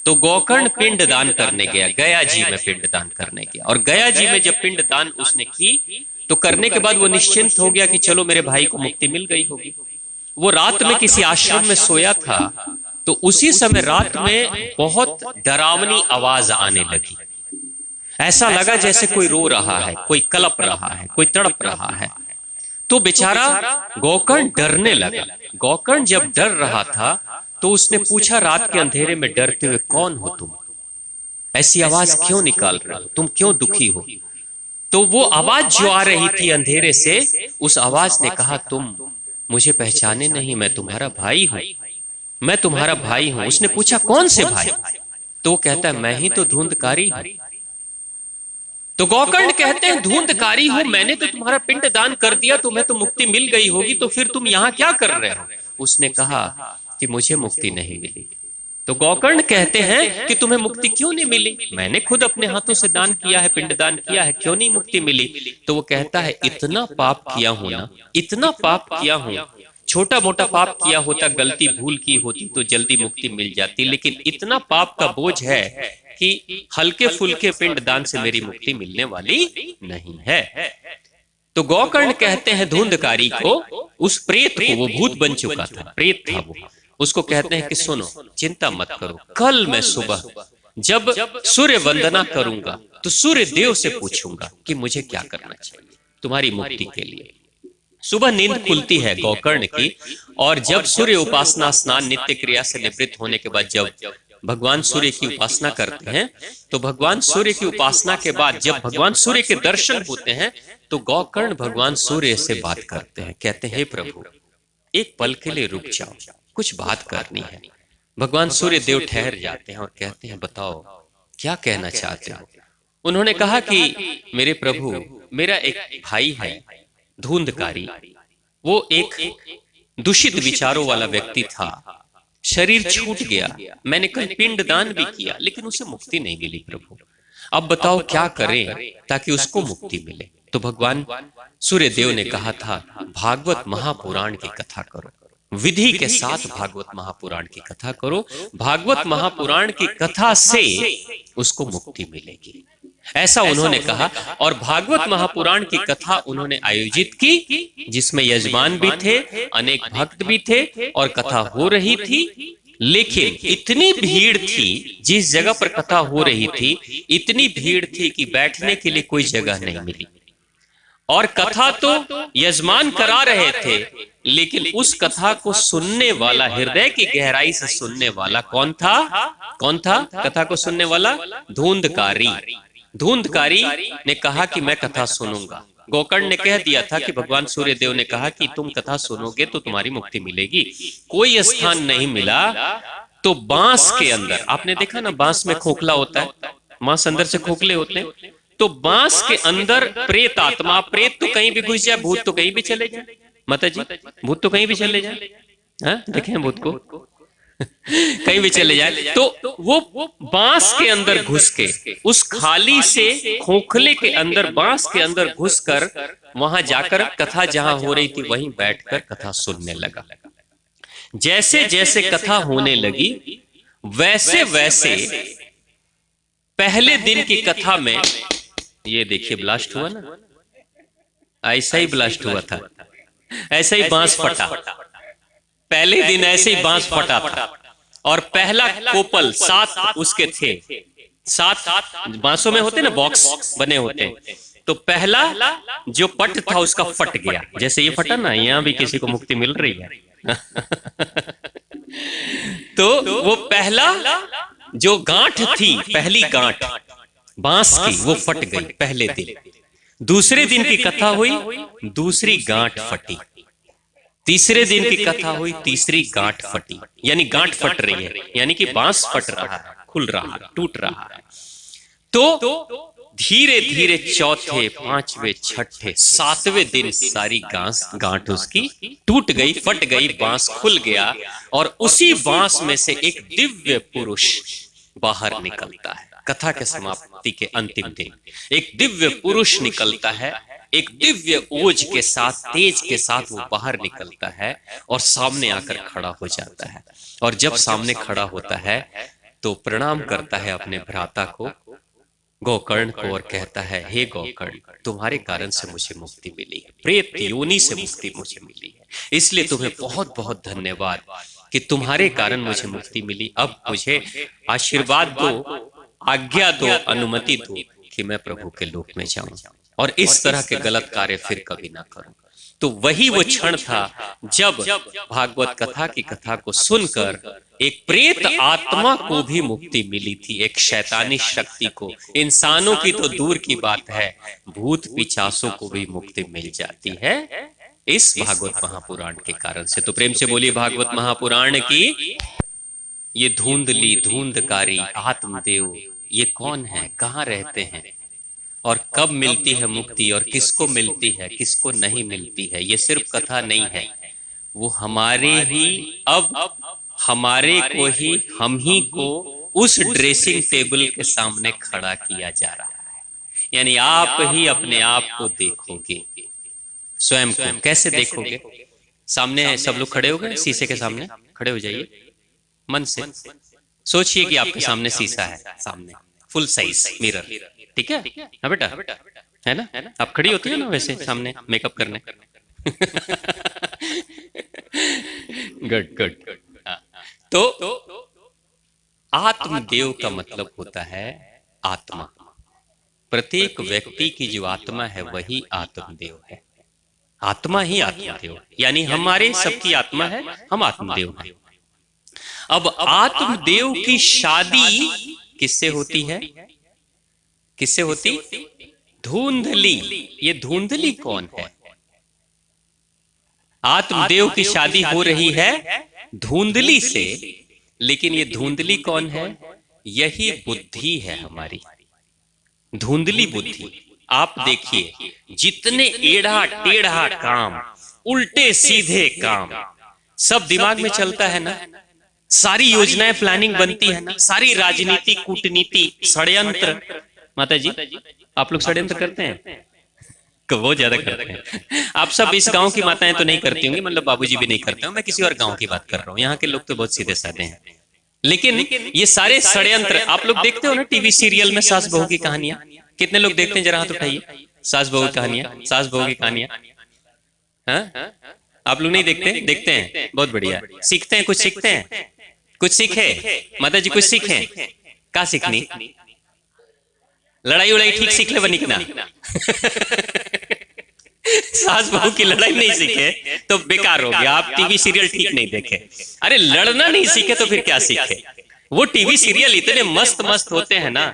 तो गौकर्ण पिंडदान करने गया, गया जी में पिंडदान करने गया, और गया जी में जब पिंडदान उसने की तो करने के बाद वो निश्चिंत हो गया कि चलो मेरे भाई को मुक्ति मिल गई होगी। वो रात में किसी आश्रम में सोया था, तो उसी समय रात में बहुत डरावनी आवाज आने लगी। ऐसा लगा जैसे कोई रो रहा है, कोई कलप रहा है, कोई तड़प रहा है। तो बेचारा गौकर्ण डरने लगा। गौकर्ण जब डर रहा था तो उसने पूछा, रात के अंधेरे में डरते हुए कौन हो तुम? ऐसी आवाज क्यों निकाल रहे हो? तुम क्यों दुखी हो? तो वो आवाज जो आ रही थी अंधेरे से, उस आवाज ने कहा, तुम मुझे पहचाने नहीं, मैं तुम्हारा भाई हूं, मैं तुम्हारा भाई हूं। उसने पूछा, कौन से भाई? तो वो कहता है, मैं ही तो धुंधकारी हूं। तो गौकर्ण कहते हैं, धुंधकारी हूं, मैंने तो तुम्हारा पिंड दान कर दिया, तुम्हें तो मुक्ति मिल गई होगी, तो फिर तुम यहां क्या कर रहे हो? उसने कहा कि मुझे मुक्ति नहीं मिली। तो गौकर्ण कहते हैं कि तुम्हें मुक्ति क्यों नहीं मिली? मैंने खुद अपने हाथों से दान किया है, पिंडदान किया है, क्यों नहीं मुक्ति मिली? तो वो कहता है, इतना पाप किया हूं ना, इतना पाप किया हूं, छोटा मोटा पाप किया होता, गलती भूल की होती तो जल्दी मुक्ति मिल जाती, लेकिन इतना पाप का बोझ है कि हल्के फुल्के पिंडदान से मेरी मुक्ति मिलने वाली नहीं है। तो गौकर्ण कहते हैं धुंधकारी को, उस प्रेत को, वो भूत बन चुका था, प्रेत था वो, उसको कहते हैं कि सुनो, चिंता मत करो, कल मैं सुबह जब सूर्य वंदना करूंगा तो सूर्य देव से पूछूंगा कि मुझे क्या करना चाहिए तुम्हारी मुक्ति के लिए। सुबह नींद खुलती है गौकर्ण की, और जब सूर्य उपासना, स्नान, नित्य क्रिया से निवृत्त होने के बाद जब भगवान सूर्य की उपासना करते हैं, तो भगवान सूर्य की उपासना के बाद जब भगवान सूर्य के दर्शन होते हैं तो गौकर्ण भगवान सूर्य से बात करते हैं, कहते हैं, हे प्रभु एक पल के लिए रुक जाओ, कुछ बात करनी है। भगवान सूर्य देव ठहर जाते हैं और कहते हैं, बताओ क्या कहना चाहते हो? उन्होंने कहा कि मेरे प्रभु, मेरा एक भाई है धुंधकारी, वो एक दूषित विचारों वाला व्यक्ति था, शरीर छूट गया, मैंने कल पिंडदान भी किया लेकिन उसे मुक्ति नहीं मिली प्रभु, अब बताओ क्या करें ताकि उसको मुक्ति मिले? तो भगवान सूर्य देव ने कहा था, भागवत महापुराण की कथा करो, विधि के साथ भागवत महापुराण की कथा करो, भागवत महापुराण की कथा से उसको मुक्ति मिलेगी, ऐसा उन्होंने कहा। और भागवत महापुराण की कथा उन्होंने आयोजित की, जिसमें यजमान भी थे, अनेक भक्त भी थे, और कथा हो रही थी। लेकिन इतनी भीड़ थी, जिस जगह पर कथा हो रही थी इतनी भीड़ थी कि बैठने के लिए कोई जगह नहीं मिली। और कथा तो यजमान करा रहे थे, लेकिन उस कथा को सुनने वाला, हृदय की गहराई से सुनने वाला कौन था? कौन था कथा को सुनने वाला? धुंधकारी। धुंधकारी ने कहा कि मैं कथा सुनूंगा। गौकर्ण ने कह दिया था कि भगवान सूर्य देव ने कहा कि तुम कथा सुनोगे तो तुम्हारी मुक्ति मिलेगी। कोई स्थान नहीं मिला तो बांस के अंदर, आपने देखा ना बांस में खोखला होता है, बांस अंदर से खोखले होते हैं, तो बांस के अंदर प्रेत आत्मा, प्रेत तो कहीं भी घुस जाए, भूत तो कहीं भी चले जाए, माता जी भूत तो कहीं भी चले जाए, देखें भूत को कहीं भी चले जाए, तो वो बांस के अंदर घुस के, उस खाली से खोखले के अंदर, बांस के अंदर घुसकर वहां जाकर कथा जहां हो रही थी वहीं बैठकर कथा सुनने लगा। जैसे जैसे कथा होने लगी वैसे वैसे पहले दिन की कथा में, ये देखिए ब्लास्ट हुआ ना, ऐसा ही ब्लास्ट हुआ था, ऐसा ही बांस फटा, पहले दिन ऐसे ही बांस फटा था। और पहला कोपल 7 उसके थे, 7 बांसों में होते ना बॉक्स बने होते, तो पहला जो पट था उसका फट गया, जैसे ये फटा ना, यहां भी किसी को मुक्ति मिल रही है। तो वो पहला जो गांठ थी, पहली गांठ बांस की, वो फट गई पहले दिन। दूसरे दिन की कथा हुई, दूसरी गांठ फटी। तीसरे दिन की कथा हुई, तीसरी गांठ फटी। यानी गांठ फट रही है, यानी कि बांस फट रहा है, खुल रहा है, टूट रहा है। तो धीरे धीरे चौथे, पांचवें, छठे, 7वें दिन सारी गांठ उसकी टूट गई, फट गई, बांस खुल गया। और उसी बांस में से एक दिव्य पुरुष बाहर निकलता है। कथा के समाप्ति के अंतिम दिन एक दिव्य पुरुष निकलता है, एक दिव्य ओज के साथ, तेज के साथ वो बाहर निकलता है और सामने आकर खड़ा हो जाता है। और जब सामने खड़ा होता है तो प्रणाम करता है अपने भ्राता को, गोकर्ण को, और कहता है, हे गोकर्ण, तुम्हारे कारण से मुझे मुक्ति मिली है, प्रेत योनि से मुक्ति मुझे मिली है, इसलिए तुम्हें बहुत बहुत धन्यवाद कि तुम्हारे कारण मुझे मुक्ति मिली। अब मुझे आशीर्वाद दो, आज्ञा दो, अनुमति दो कि मैं प्रभु के लोक में जाऊं और इस तरह के गलत कार्य फिर कभी ना करूं। तो वही वो क्षण था जब भागवत कथा की कथा को सुनकर एक प्रेत आत्मा को भी मुक्ति मिली थी, एक शैतानी शक्ति को। इंसानों की तो दूर की बात है, भूत पिशाचों को भी मुक्ति मिल जाती है इस भागवत महापुराण के कारण से। तो प्रेम से बोलिए भागवत महापुराण की। ये धुंधली धुंधकारी आत्मदेव ये कौन है, कहाँ रहते हैं और कब मिलती है मुक्ति, और किसको मिलती है, किसको नहीं मिलती है, ये सिर्फ कथा नहीं है, वो हमारे ही, अब हमारे को ही, हम ही को उस ड्रेसिंग टेबल के सामने खड़ा किया जा रहा है। यानी आप ही अपने आप को देखोगे, स्वयं को कैसे देखोगे? सामने सब लोग खड़े हो गए, शीशे के सामने खड़े हो जाइए, मन से सोचिए कि आपके सामने शीशा है, सामने फुल साइज मिरर, ठीक है? हाँ बेटा, है ना? आप खड़ी होती है ना वैसे सामने मेकअप करने। Good good. तो आत्मदेव का मतलब होता है आत्मा। प्रत्येक व्यक्ति की जो आत्मा है वही आत्मदेव है। आत्मा ही आत्मदेव, यानी हमारे सबकी आत्मा है, हम आत्मदेव हैं। अब आत्मदेव की शादी किससे होती है? किससे होती? धुंधली। ये धुंधली कौन है? आत्मदेव की शादी हो रही है धुंधली से, लेकिन ये धुंधली कौन है? यही बुद्धि है हमारी, धुंधली बुद्धि। आप देखिए, जितने एड़ा टेढ़ा काम, उल्टे सीधे काम सब दिमाग में चलता है ना, सारी योजनाएं प्लानिंग बनती है ना, सारी राजनीति, कूटनीति, षड्यंत्र। माता जी, आप लोग षड्यंत्र करते हैं? बहुत ज्यादा करते हैं। आप सब इस गांव की माताएं तो नहीं करती होंगी, मतलब बाबूजी भी नहीं करते होंगे, मैं किसी और गांव की बात कर रहा हूँ। यहाँ के लोग तो बहुत सीधे साधे हैं, लेकिन ये सारे षड्यंत्र आप लोग देखते हो ना टीवी सीरियल में, सास बहू की कहानियां। कितने लोग देखते हैं? जरा हाथ उठाइए। सास बहू की कहानियां, सास बहू की कहानियां। हाँ, आप लोग नहीं देखते? देखते हैं, बहुत बढ़िया। सीखते हैं, कुछ सीखते हैं, कुछ सीखे माता जी, कुछ सीखे। क्या सीखनी? लड़ाई उड़ाई ठीक सीख ले बनी ना। सास बहू की लड़ाई नहीं सीखे तो बेकार हो गया, आप टीवी सीरियल ठीक नहीं देखे। अरे लड़ना नहीं सीखे तो फिर क्या सीखे? वो टीवी सीरियल इतने मस्त मस्त होते हैं ना,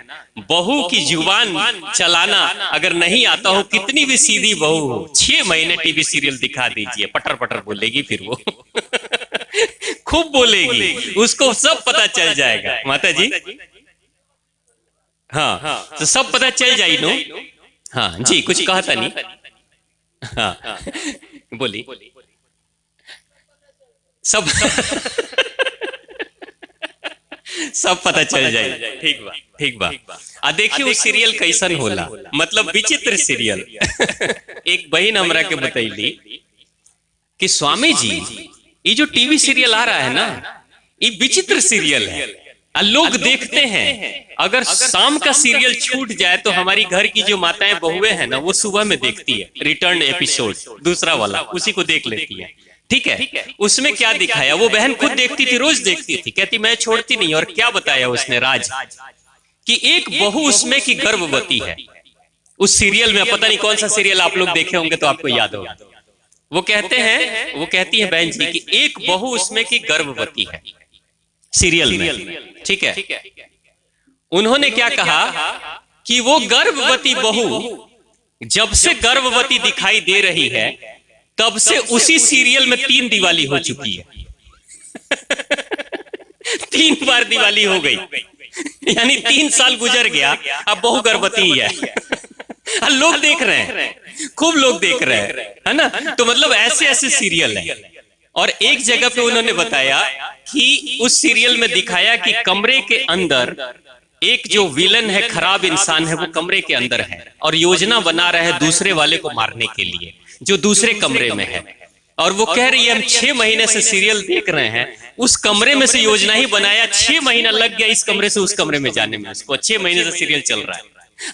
बहू की जुबान चलाना अगर नहीं आता हो, कितनी भी सीधी बहू हो, 6 महीने टीवी सीरियल दिखा दीजिए, पटर पटर बोलेगी फिर वो। खूब बोलेगी, उसको सब पता चल जाएगा माता जी। हाँ, तो सब पता चल जाए नो। हाँ जी, कुछ कहा था नहीं? हाँ बोली। सब सब पता चल जाए। ठीक बा, ठीक बा। आ देखिए वो सीरियल कैसन होला, मतलब विचित्र सीरियल। एक बहन हमरा के बतैली कि स्वामी जी, ये जो टीवी सीरियल आ रहा है ना, ये विचित्र सीरियल है। लोग देखते हैं, अगर शाम का सीरियल छूट जाए तो हमारी घर की जो माताएं बहुएं हैं ना, वो सुबह में देखती है रिटर्न एपिसोड, दूसरा वाला, उसी को देख लेती है। ठीक है, उसमें क्या दिखाया, वो बहन खुद देखती थी, रोज देखती थी, कहती मैं छोड़ती नहीं। और क्या बताया उसने राज, कि एक बहू उसमें की गर्भवती है। उस सीरियल में, पता नहीं कौन सा सीरियल आप लोग देखे होंगे तो आपको याद होगा, वो कहते हैं, वो कहती है बहन जी कि एक बहू उसमें की गर्भवती है सीरियल में। ठीक है, उन्होंने क्या कहा कि वो गर्भवती बहू जब से गर्भवती दिखाई दे रही है तब से उसी सीरियल में 3 दिवाली हो चुकी है। 3 बार दिवाली हो गई, यानी 3 साल गुजर गया, अब बहू गर्भवती ही है। लोग देख रहे हैं, खूब लोग देख रहे हैं, है ना। तो मतलब ऐसे ऐसे सीरियल है। और एक जगह पे उन्होंने बताया कि उस सीरियल में दिखाया कि कमरे के अंदर एक जो विलन है, खराब इंसान है, वो कमरे के अंदर है और योजना बना रहा है दूसरे वाले को मारने के लिए, जो दूसरे कमरे में है। और वो कह रही है हम 6 महीने से सीरियल देख रहे हैं, उस कमरे में से योजना ही बनाया, 6 महीना लग गया इस कमरे से उस कमरे में जाने में, उसको 6 महीने से सीरियल चल रहा है,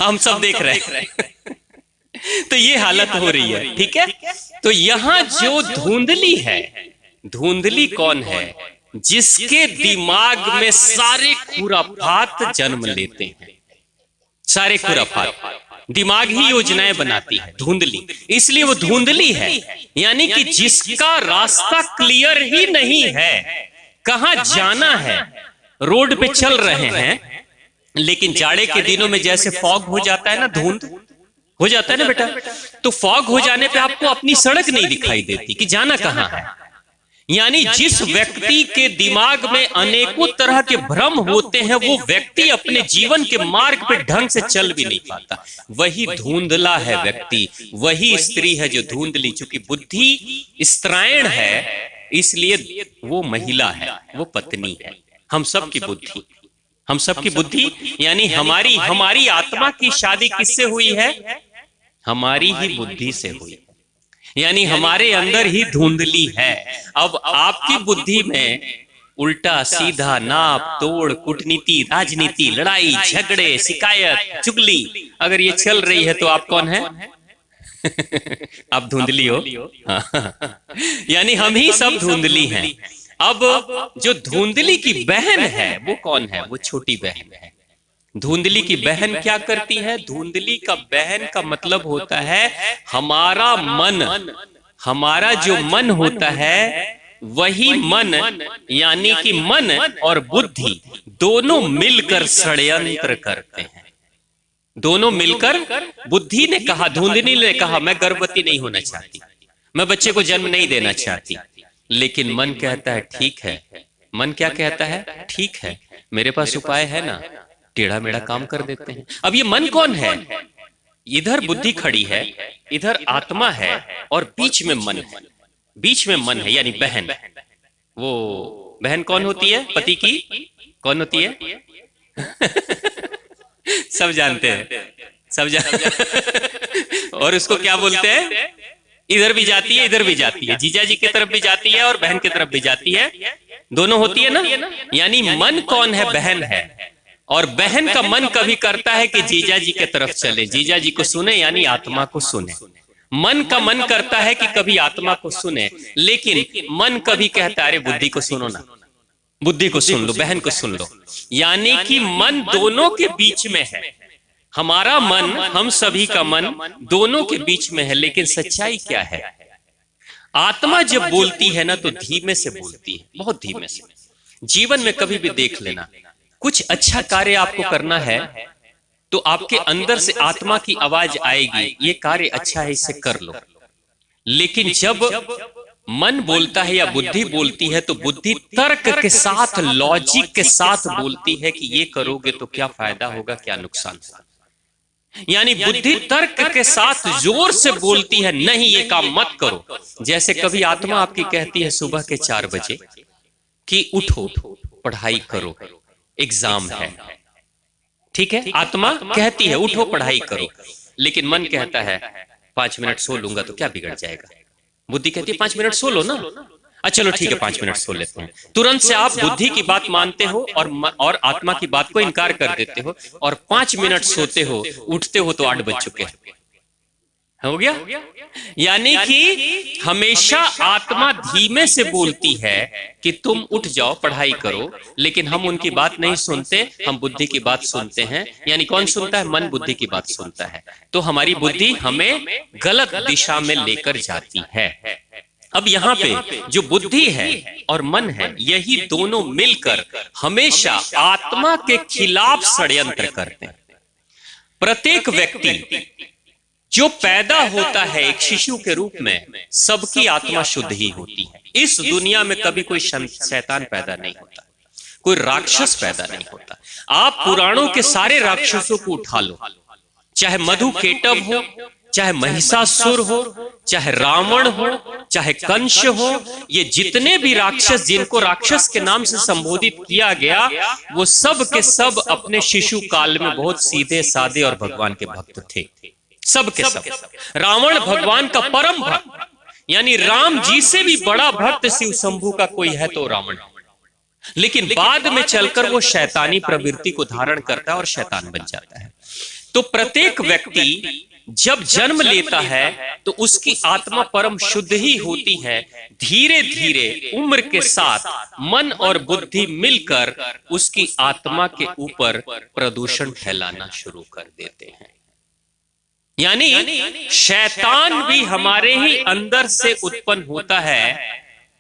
हम सब देख रहे हैं। तो ये हालत हो रही है। ठीक है, तो यहां जो धुंधली है, धुंधली कौन है, जिसके दिमाग में सारे खुराफात जन्म लेते हैं, सारे खुराफात, दिमाग ही योजनाएं बनाती है, धुंधली। इसलिए वो धुंधली है, यानी कि जिसका रास्ता क्लियर ही नहीं है, कहां जाना है, रोड पे चल रहे हैं, लेकिन जाड़े के दिनों में जैसे फॉग हो जाता है ना, धुंध हो जाता है ना बेटा, तो फॉग हो जाने पे आपको अपनी सड़क नहीं दिखाई देती कि जाना कहां है। यानी जिस व्यक्ति के दिमाग में अनेकों तरह के भ्रम होते हैं, वो व्यक्ति अपने जीवन के मार्ग पे ढंग से चल भी नहीं पाता, वही धुंधला है व्यक्ति, वही स्त्री है जो धुंधली। चूंकि बुद्धि स्त्रायण है, इसलिए वो महिला है, वो पत्नी है। हम सब की बुद्धि, हम सब की बुद्धि, यानी हमारी आत्मा की शादी किससे हुई है, हमारी ही बुद्धि से हुई, यानी हमारे अंदर ही धुंधली है। अब आपकी बुद्धि में उल्टा सीधा, नाप तोड़, कूटनीति, राजनीति, लड़ाई झगड़े, शिकायत, चुगली अगर ये चल रही है तो आप कौन है? आप धुंधली हो। यानी हम ही सब धुंधली हैं। अब जो धुंधली की बहन है वो कौन है? वो छोटी बहन है। धुंधली की बहन क्या करती है? धुंधली का बहन का मतलब होता है हमारा मन, हमारा जो मन होता है वही मन, यानी कि मन और बुद्धि दोनों मिलकर षड्यंत्र करते हैं। दोनों मिलकर, बुद्धि ने कहा, धुंधली ने कहा मैं गर्भवती नहीं होना चाहती, मैं बच्चे को जन्म नहीं देना चाहती, लेकिन मन कहता है ठीक है। मन क्या कहता है? ठीक है, मेरे पास उपाय है ना, टेढ़ा मेढ़ा काम कर देते हैं। अब ये मन कौन है? इधर बुद्धि खड़ी है, इधर आत्मा है और बीच में मन है। बीच में मन है यानी बहन। वो बहन कौन होती है? पति की कौन होती है? सब जानते हैं, सब जानते। और उसको क्या बोलते हैं? इधर भी जाती है, इधर भी जाती है, जीजा जी की तरफ भी जाती है और बहन की तरफ भी जाती है, दोनों होती है ना। यानी मन कौन है? बहन है। और बहन का मन कभी करता है कि जीजा जी की तरफ चले, जीजा जी को सुने, यानी आत्मा को सुने। मन का मन करता है कि कभी आत्मा को सुने, लेकिन मन कभी कहता है अरे बुद्धि को सुनो ना, बुद्धि को सुन लो, बहन को सुन लो। यानी कि मन दोनों के बीच में है। हमारा मन, हम सभी का मन दोनों के बीच में है। लेकिन सच्चाई क्या है? आत्मा जब बोलती है ना तो धीमे से बोलती है, बहुत धीमे से। जीवन में कभी भी देख लेना, कुछ अच्छा कार्य आपको करना है तो आपके अंदर से आत्मा की आवाज आएगी, ये कार्य अच्छा है, इसे कर लो। लेकिन जब मन बोलता है या बुद्धि बोलती है तो बुद्धि तर्क के साथ, लॉजिक के साथ बोलती है कि ये करोगे तो क्या फायदा होगा, क्या नुकसान होगा। यानी बुद्धि तर्क के साथ जोर से बोलती है नहीं ये काम मत करो। जैसे कभी आत्मा आपकी कहती है सुबह के 4 बजे कि उठो पढ़ाई करो, एग्जाम है, ठीक है, आत्मा कहती है उठो पढ़ाई करो, लेकिन मन कहता है 5 मिनट सो लूंगा तो क्या बिगड़ जाएगा। बुद्धि कहती है 5 मिनट सो लो ना। अच्छा चलो ठीक है, 5 मिनट सो लेते हैं। तुरंत से आप बुद्धि की बात मानते हो और आत्मा की बात को इनकार कर देते हो, और 5 मिनट सोते हो, उठते हो तो 8 बज चुके हैं। हो गया? यानी कि हमेशा आत्मा धीमे से बोलती है कि तुम उठ जाओ, पढ़ाई करो, लेकिन हम उनकी बात नहीं सुनते, हम बुद्धि की बात सुनते हैं। यानी कौन सुनता है? मन बुद्धि की बात सुनता है। तो हमारी बुद्धि हमें गलत दिशा में लेकर जाती है। अब यहां पे जो बुद्धि है और मन है, यही दोनों मिलकर हमेशा आत्मा के खिलाफ षड्यंत्र करते हैं। प्रत्येक व्यक्ति जो पैदा होता है एक शिशु के रूप में, सबकी आत्मा शुद्ध ही होती है। इस दुनिया में कभी कोई शैतान पैदा नहीं होता, कोई राक्षस पैदा नहीं होता। आप पुराणों के सारे राक्षसों को उठा लो, चाहे मधुकेटव हो, चाहे महिषासुर हो, चाहे रावण हो, चाहे कंस हो, ये जितने भी राक्षस जिनको राक्षस के नाम से संबोधित किया गया, वो सब के सब अपने शिशु काल में बहुत सीधे साधे और भगवान के भक्त थे। सब के सब। रावण भगवान का परम भक्त, यानी राम जी से भी बड़ा भक्त शिव शंभू का कोई है तो रावण। लेकिन बाद में चलकर वो शैतानी प्रवृत्ति को धारण करता है और शैतान बन जाता है। तो प्रत्येक व्यक्ति जब जन्म लेता है तो उसकी आत्मा परम शुद्ध ही होती है। धीरे धीरे उम्र के साथ मन और बुद्धि मिलकर उसकी आत्मा के ऊपर प्रदूषण फैलाना शुरू कर देते हैं। यानी शैतान भी हमारे ही अंदर से उत्पन्न होता है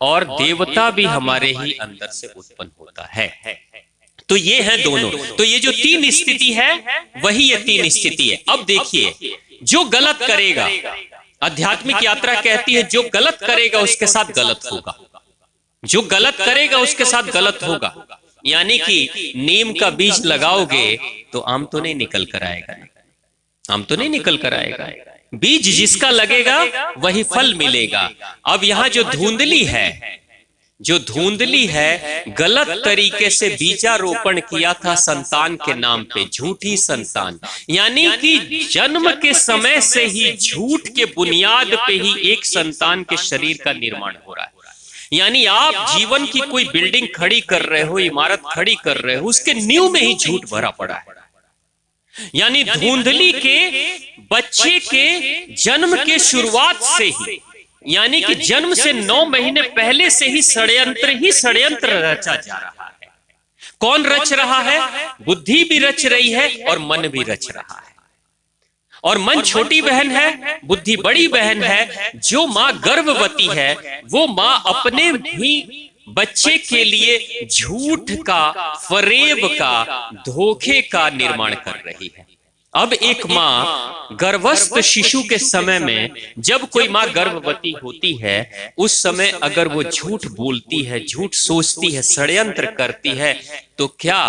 और देवता भी हमारे ही अंदर से उत्पन्न होता है। तो ये है दोनों। तो ये जो 3 स्थिति है, वही ये 3 स्थिति है। अब देखिए, जो गलत करेगा, आध्यात्मिक यात्रा कहती है जो गलत करेगा उसके साथ गलत होगा, जो गलत करेगा उसके साथ गलत होगा। यानी कि नीम का बीज लगाओगे तो आम तो नहीं निकल कर आएगा, आम तो नहीं निकल कर आएगा। बीज जिसका लगेगा वही फल मिलेगा। अब यहां जो धुंधली है, जो धुंधली है, गलत तरीके से बीजारोपण किया था संतान के नाम पे, झूठी संतान। यानी कि जन्म के समय से ही झूठ के बुनियाद पे ही एक संतान के शरीर का निर्माण हो रहा है। यानी आप जीवन की कोई बिल्डिंग खड़ी कर रहे हो, इमारत खड़ी कर रहे हो, उसके नींव में ही झूठ भरा पड़ा है। यानी धुंधली के बच्चे के जन्म के शुरुआत से ही, यानी कि जन्म से 9 महीने पहले से ही षड्यंत्र रचा जा रहा है। कौन रच रहा है? बुद्धि भी रच रही है और मन भी रच रहा है। और मन छोटी बहन है, बुद्धि बड़ी बहन है। जो मां गर्भवती है वो मां अपने भी बच्चे के लिए झूठ का, फरेब का, धोखे का निर्माण कर रही है। अब एक मां गर्भस्थ शिशु के समय में, जब कोई मां गर्भवती होती है, उस समय अगर वो झूठ बोलती है, झूठ सोचती है, षड्यंत्र करती है, तो क्या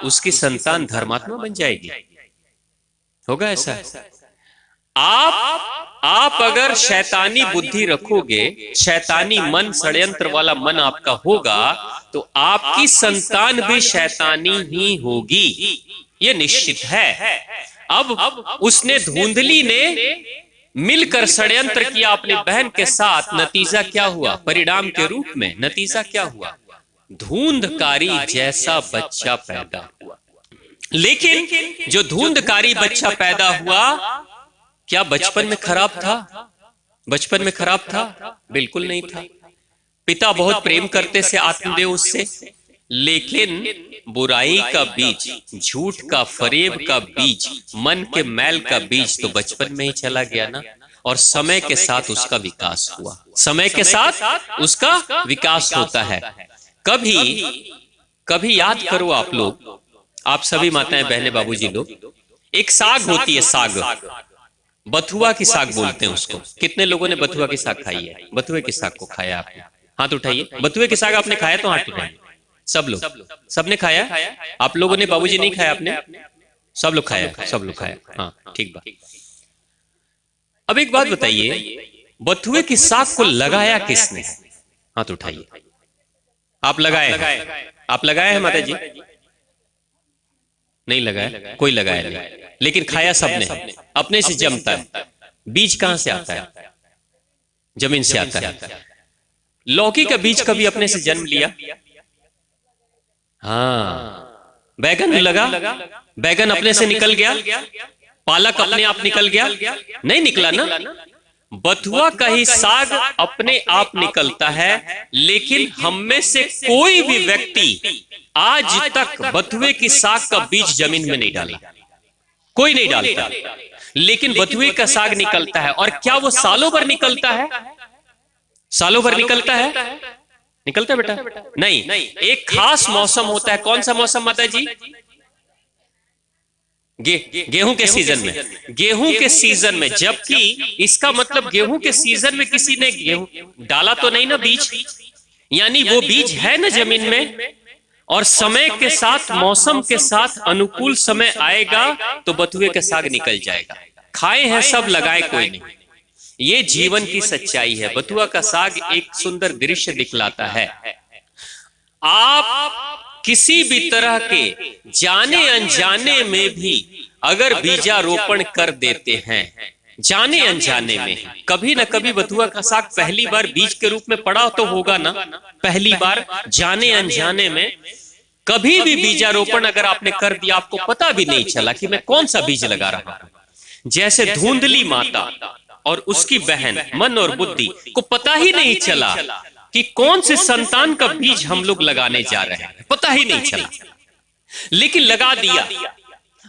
उसकी संतान धर्मात्मा बन जाएगी? होगा ऐसा? आप अगर शैतानी बुद्धि रखोगे, शैतानी मन, षड्यंत्र वाला मन आपका होगा, तो आपकी संतान भी शैतानी ही होगी, ये निश्चित है। अब उसने, धुंधली ने मिलकर षड्यंत्र किया अपने बहन के साथ। नतीजा क्या हुआ? परिणाम के रूप में नतीजा क्या हुआ? धुंधकारी जैसा बच्चा पैदा हुआ। लेकिन जो धुंधकारी बच्चा पैदा हुआ, क्या बचपन में खराब था? बचपन में खराब था? बिल्कुल नहीं था। पिता बहुत प्रेम करते से आत्मदेव उससे, लेकिन बुराई का बीज, झूठ का, फरेब का बीज, मन के मैल का बीज तो बचपन में ही चला गया ना। और समय के साथ उसका विकास हुआ, समय के साथ उसका विकास होता है। कभी याद करो आप लोग, आप सभी माताएं, बहनें, बाबूजी लोग, एक साग होती है, साग, बथुआ की साग बोलते हैं उसको। कितने लोगों ने बथुआ की साग खाई है? बथुए की साग को खाया आपने? हाथ उठाइए। बथुए की साग आपने खाया तो हाथ उठाइए। सब लोग, सबने खाया? आप लोगों ने, बाबूजी नहीं खाया आपने? सब लोग खाया, सब लोग खाया। हाँ ठीक बात। अब एक बात बताइए, बथुए की साग को लगाया किसने? हाथ उठाइए। आप लगाए? आप लगाए हैं माता जी? नहीं लगाया, कोई लगाया नहीं, लेकिन खाया सबने, अपने से जमता है। बीज कहां से आता है? जमीन से आता है। लौकी का बीज कभी अपने से जन्म लिया? हाँ। बैगन लगा, बैगन अपने से निकल गया? पालक अपने आप निकल गया? नहीं निकला ना। बथुआ का ही साग अपने आप निकलता है, लेकिन हम में से कोई भी व्यक्ति आज तक बथुए की साग का बीज जमीन में नहीं डाला, कोई नहीं डालता, लेकिन बथुए का साग निकलता है। और क्या वो सालों भर निकलता है? सालों भर निकलता है? निकलता है बेटा? नहीं, एक खास मौसम होता है। कौन सा मौसम माता जी? गेहूं के सीजन में। गेहूं के सीजन में, जबकि इसका मतलब गेहूं के सीजन में किसी ने गेहूं डाला तो नहीं ना बीज, यानी वो बीज है ना जमीन में, और समय के साथ, मौसम के साथ अनुकूल समय आएगा तो बथुए का साग निकल जाएगा। खाए हैं सब, लगाए कोई नहीं। ये जीवन की सच्चाई है। बथुआ का साग एक सुंदर दृश्य दिखलाता है। आप किसी भी तरह के जाने अनजाने में भी अगर बीजारोपण कर देते हैं, जाने अनजाने में, कभी ना कभी बथुआ का साग पहली बार बीज के रूप में पड़ा तो होगा ना। पहली बार जाने अनजाने में कभी भी बीजारोपण अगर आपने कर दिया, आपको पता भी नहीं चला कि मैं कौन सा बीज लगा रहा हूं। जैसे धुंधली माता और उसकी बहन मन और बुद्धि को पता ही नहीं चला कि कौन से संतान का बीज हम लोग लगाने जा रहे हैं, पता ही नहीं चला, लेकिन लगा दिया।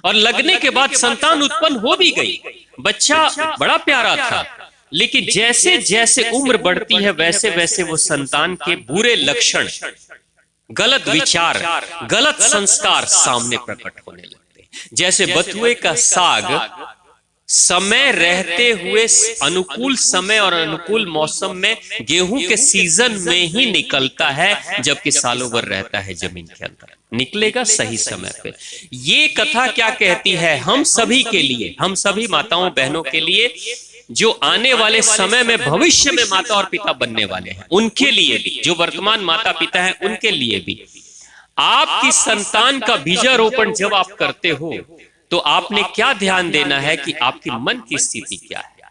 और लगने के बाद संतान उत्पन्न हो भी गई, बच्चा बड़ा प्यारा था, लेकिन जैसे जैसे उम्र बढ़ती है वैसे वैसे वो संतान के बुरे लक्षण, गलत विचार, गलत संस्कार सामने प्रकट होने लगते। जैसे बथुए का साग समय रहते हुए अनुकूल समय और अनुकूल मौसम में गेहूं के सीजन में ही निकलता है, जबकि सालों भर रहता है जमीन के अंदर, निकलेगा सही समय पे। ये कथा क्या कहती है हम सभी के लिए, हम सभी माताओं बहनों के लिए जो आने वाले समय में भविष्य में माता और पिता बनने वाले हैं, उनके लिए भी, जो वर्तमान माता पिता हैं उनके लिए भी। आपकी संतान का बीजारोपण जब आप करते हो तो आपने क्या ध्यान देना है कि आपकी मन की स्थिति क्या है।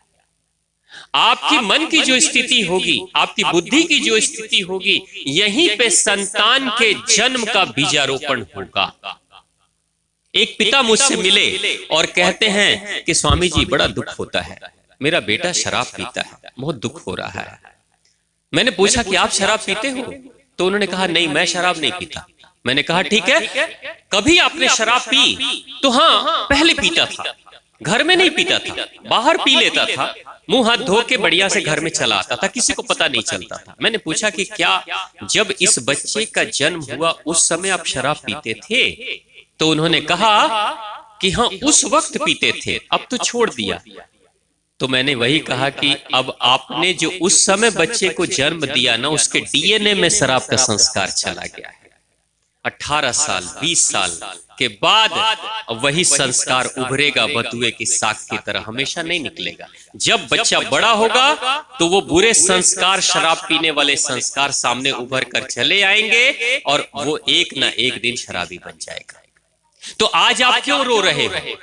आपकी मन की जो स्थिति होगी, आपकी बुद्धि की जो स्थिति होगी, यहीं पे संतान के जन्म का बीजारोपण होगा। एक पिता मुझसे मिले और कहते हैं कि स्वामी जी बड़ा दुख होता है, मेरा बेटा शराब पीता है, बहुत दुख हो रहा है। मैंने पूछा कि आप शराब पीते हो? तो उन्होंने कहा नहीं, मैं शराब नहीं पीता। मैंने कहा ठीक है, कभी आपने शराब पी? तो हाँ, पहले पीता था, घर में नहीं पीता था, बाहर पी लेता था, मुंह हाथ धो के बढ़िया से घर में चला आता था, किसी को पता नहीं चलता था। मैंने पूछा कि क्या जब इस बच्चे का जन्म हुआ उस समय आप शराब पीते थे? तो उन्होंने कहा कि हाँ उस वक्त पीते थे, अब तो छोड़ दिया। तो मैंने वही कहा कि अब आपने जो उस समय बच्चे को जन्म दिया ना, उसके डीएनए में शराब का संस्कार चला गया है। 18 साल 20 साल के बाद वही संस्कार उभरेगा बथुए की साग की तरह, हमेशा नहीं निकलेगा। जब बच्चा बड़ा होगा तो वो बुरे संस्कार, शराब पीने वाले संस्कार सामने उभर कर चले आएंगे और वो एक ना एक दिन शराबी बन जाएगा। तो आज आप क्यों रो रहे हो?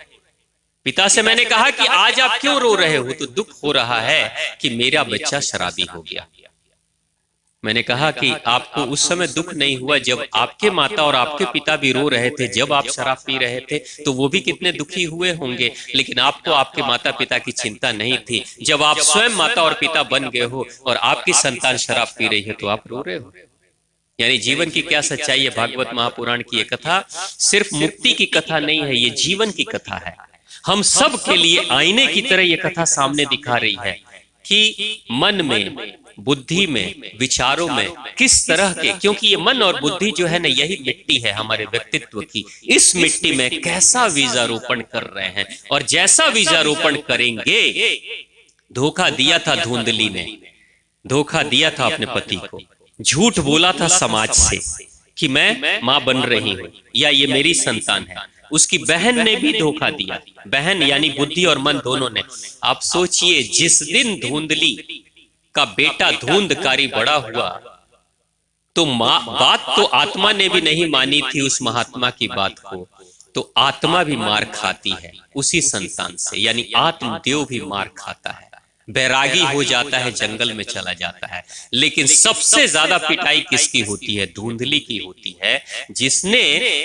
पिता से मैंने कहा कि आज आप क्यों रो रहे हो? तो दुख हो रहा है कि मेरा बच्चा शराबी हो गया। मैंने कहा कि आपको उस समय दुख नहीं हुआ जब आपके माता और आपके पिता भी रो रहे थे, जब आप शराब पी रहे थे तो वो भी कितने दुखी हुए होंगे, लेकिन आपको आपके माता पिता की चिंता नहीं थी। जब आप स्वयं माता और पिता बन गए हो और आपकी संतान शराब पी रही है तो आप रो रहे हो। यानी जीवन की क्या सच्चाई है। भागवत महापुराण की ये कथा सिर्फ मुक्ति की कथा नहीं है, ये जीवन की कथा है। हम सब के लिए आईने की तरह ये कथा सामने दिखा रही है कि मन में, बुद्धि में, विचारों में किस तरह के, क्योंकि ये मन और बुद्धि जो है ना, यही मिट्टी है हमारे व्यक्तित्व की। इस मिट्टी में कैसा बीजारोपण कर रहे हैं और जैसा बीजारोपण करेंगे। धोखा दिया था धुंधली ने, धोखा दिया था अपने पति को, झूठ बोला था समाज से कि मैं मां बन रही हूं या ये मेरी संतान है। उसकी बहन ने भी धोखा दिया, बहन यानी बुद्धि और मन दोनों ने। आप सोचिए, जिस दिन धुंधली का बेटा धुंधकारी बड़ा हुआ तो बात तो आत्मा ने भी नहीं मानी थी उस महात्मा की बात को, तो आत्मा भी मार खाती है उसी संतान से, यानी आत्मदेव भी मार खाता है। बैरागी हो जाता है, जंगल में चला जाता है। लेकिन सबसे ज्यादा पिटाई किसकी होती है? धुंधली की होती है, जिसने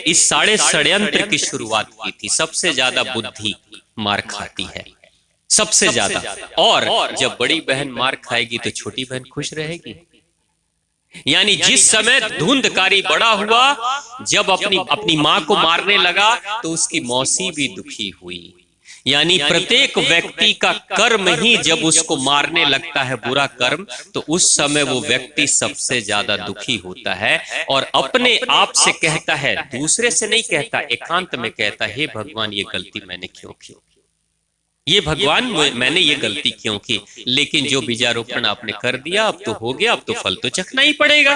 इस सारे षड्यंत्र की शुरुआत की थी। सबसे ज्यादा बुद्धि मार खाती है, सबसे ज्यादा। और जब बड़ी बहन मार खाएगी तो छोटी बहन खुश रहेगी। यानी जिस समय धुंधकारी बड़ा हुआ, जब अपनी मां को मारने लगा, तो उसकी मौसी भी दुखी हुई। यानी प्रत्येक व्यक्ति का कर्म ही जब उसको मारने लगता है, बुरा कर्म, तो उस समय वो व्यक्ति सबसे ज्यादा दुखी होता है और अपने आप से कहता है, दूसरे से नहीं कहता, एकांत में कहता है, हे भगवान ये गलती मैंने क्यों की, ये भगवान मैंने ये गलती क्यों की। लेकिन जो बीजारोपण आपने कर दिया, अब तो हो गया, अब तो फल तो चखना ही पड़ेगा।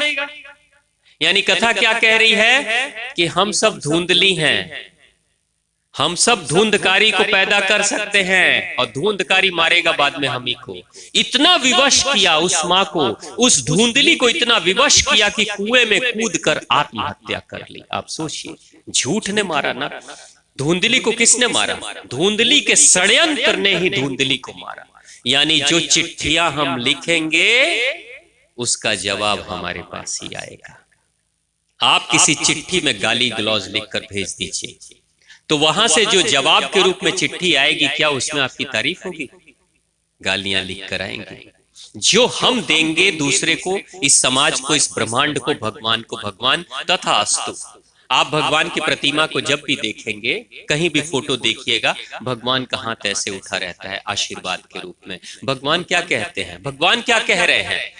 यानी कथा क्या कह रही है कि हम सब धुंधली हैं, हम सब धुंधकारी को पैदा कर सकते हैं और धुंधकारी मारेगा बाद में हम ही को। इतना विवश किया उस मां को, उस धुंधली को इतना विवश किया कि कुएं में कूद कर आत्महत्या कर ली। आप सोचिए, झूठ ने मारा ना, धुंधली को किसने मारा? धुंधली के षड्यंत्र ने ही धुंधली को मारा। यानी जो चिट्ठियां हम लिखेंगे उसका जवाब हमारे पास ही आएगा। आप किसी चिट्ठी में गाली गलौज लिखकर भेज दीजिए, तो वहां से जो जवाब के रूप में चिट्ठी आएगी, क्या उसमें आपकी तारीफ होगी? गालियां लिख कर आएंगे। जो हम देंगे दूसरे को, इस समाज को, इस ब्रह्मांड को, भगवान को, भगवान तथास्तु। आप भगवान की प्रतिमा को जब भी देखेंगे, कहीं भी फोटो देखिएगा, भगवान का हाथ ऐसे उठा रहता है आशीर्वाद के रूप में। भगवान क्या कहते हैं? भगवान क्या कह रहे हैं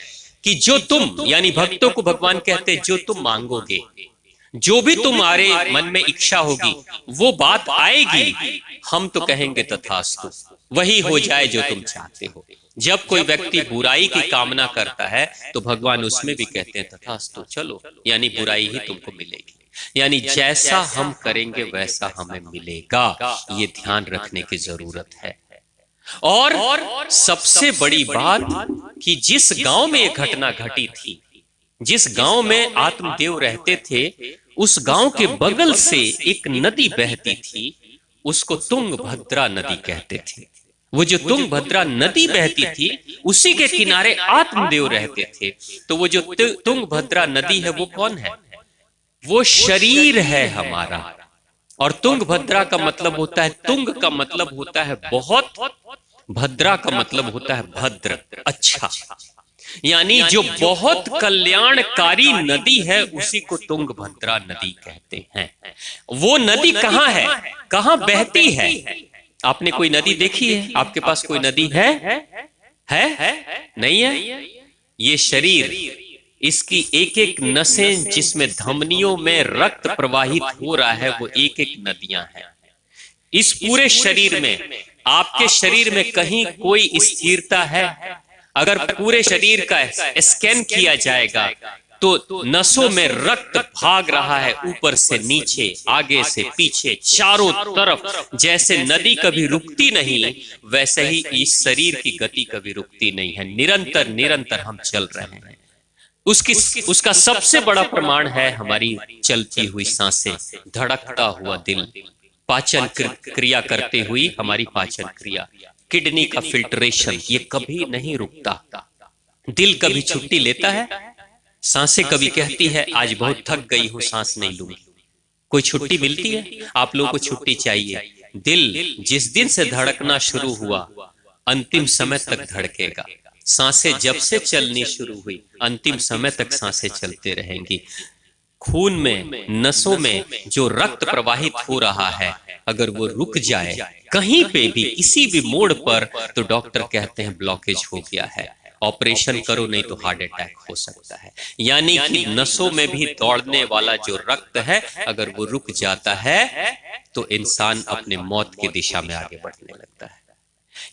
कि जो तुम, यानी भक्तों को भगवान कहते हैं, जो तुम मांगोगे, जो भी तुम्हारे मन में इच्छा होगी, वो बात आएगी, हम तो कहेंगे तथास्तु, वही हो जाए जो तुम चाहते हो। जब कोई व्यक्ति बुराई की कामना करता है, तो भगवान उसमें भी कहते हैं तथास्तु, चलो, यानी बुराई ही तुमको मिलेगी। यानी जैसा हम करेंगे वैसा हमें मिलेगा, ये ध्यान रखने की जरूरत है। और सबसे बड़ी बात कि जिस गांव में ये घटना घटी थी, जिस गांव में आत्मदेव रहते थे, उस गांव के बगल से एक नदी बहती थी, उसको तुंगभद्रा नदी कहते थे। वो जो तुंगभद्रा नदी बहती थी, उसी के किनारे आत्मदेव रहते थे। तो वो जो तुंगभद्रा नदी है, वो कौन है? वो शरीर है हमारा। और तुंगभद्रा का मतलब होता है, तुंग का मतलब होता है बहुत, भद्रा का मतलब होता है भद्र, अच्छा। यानी जो बहुत कल्याणकारी नदी है, उसी को तुंगभद्रा नदी कहते हैं। वो नदी कहां है, कहां बहती है? आपने कोई नदी देखी है? आपके पास कोई नदी है? नहीं है। ये शरीर, इसकी एक एक नसें, जिसमें धमनियों में रक्त प्रवाहित हो रहा है, वो एक एक नदियां हैं। इस पूरे शरीर में, आपके शरीर में कहीं कोई स्थिरता है? अगर पूरे शरीर का स्कैन किया जाएगा, तो नसों में रक्त भाग रहा है, ऊपर से नीचे, आगे से पीछे, चारों तरफ। जैसे नदी कभी रुकती नहीं, वैसे ही इस शरीर की गति कभी रुकती नहीं है। निरंतर निरंतर हम चल रहे हैं। उसका सबसे बड़ा प्रमाण है हमारी चलती हुई सांसें, धड़कता हुआ दिल, पाचन क्रिया करते हुई हमारी पाचन क्रिया, किडनी का फिल्ट्रेशन, ये कभी नहीं रुकता। दिल कभी छुट्टी लेता है? सांसें कभी कहती है आज बहुत थक गई हूं, सांस नहीं लूंगी। कोई छुट्टी मिलती है? आप लोगों को छुट्टी चाहिए। दिल जिस दिन से धड़कना शुरू हुआ, अंतिम समय तक धड़केगा। सांसें जब से चलनी शुरू हुई, अंतिम समय तक सांसें चलते रहेंगी। खून में, नसों में जो रक्त प्रवाहित हो रहा है, अगर वो रुक जाए कहीं पे भी, किसी भी मोड़ पर, तो डॉक्टर कहते हैं ब्लॉकेज हो गया है, ऑपरेशन करो, नहीं तो हार्ट अटैक हो सकता है। यानी कि नसों में भी दौड़ने वाला जो रक्त है, अगर वो रुक जाता है, तो इंसान अपने मौत की दिशा में आगे बढ़ने लगता है।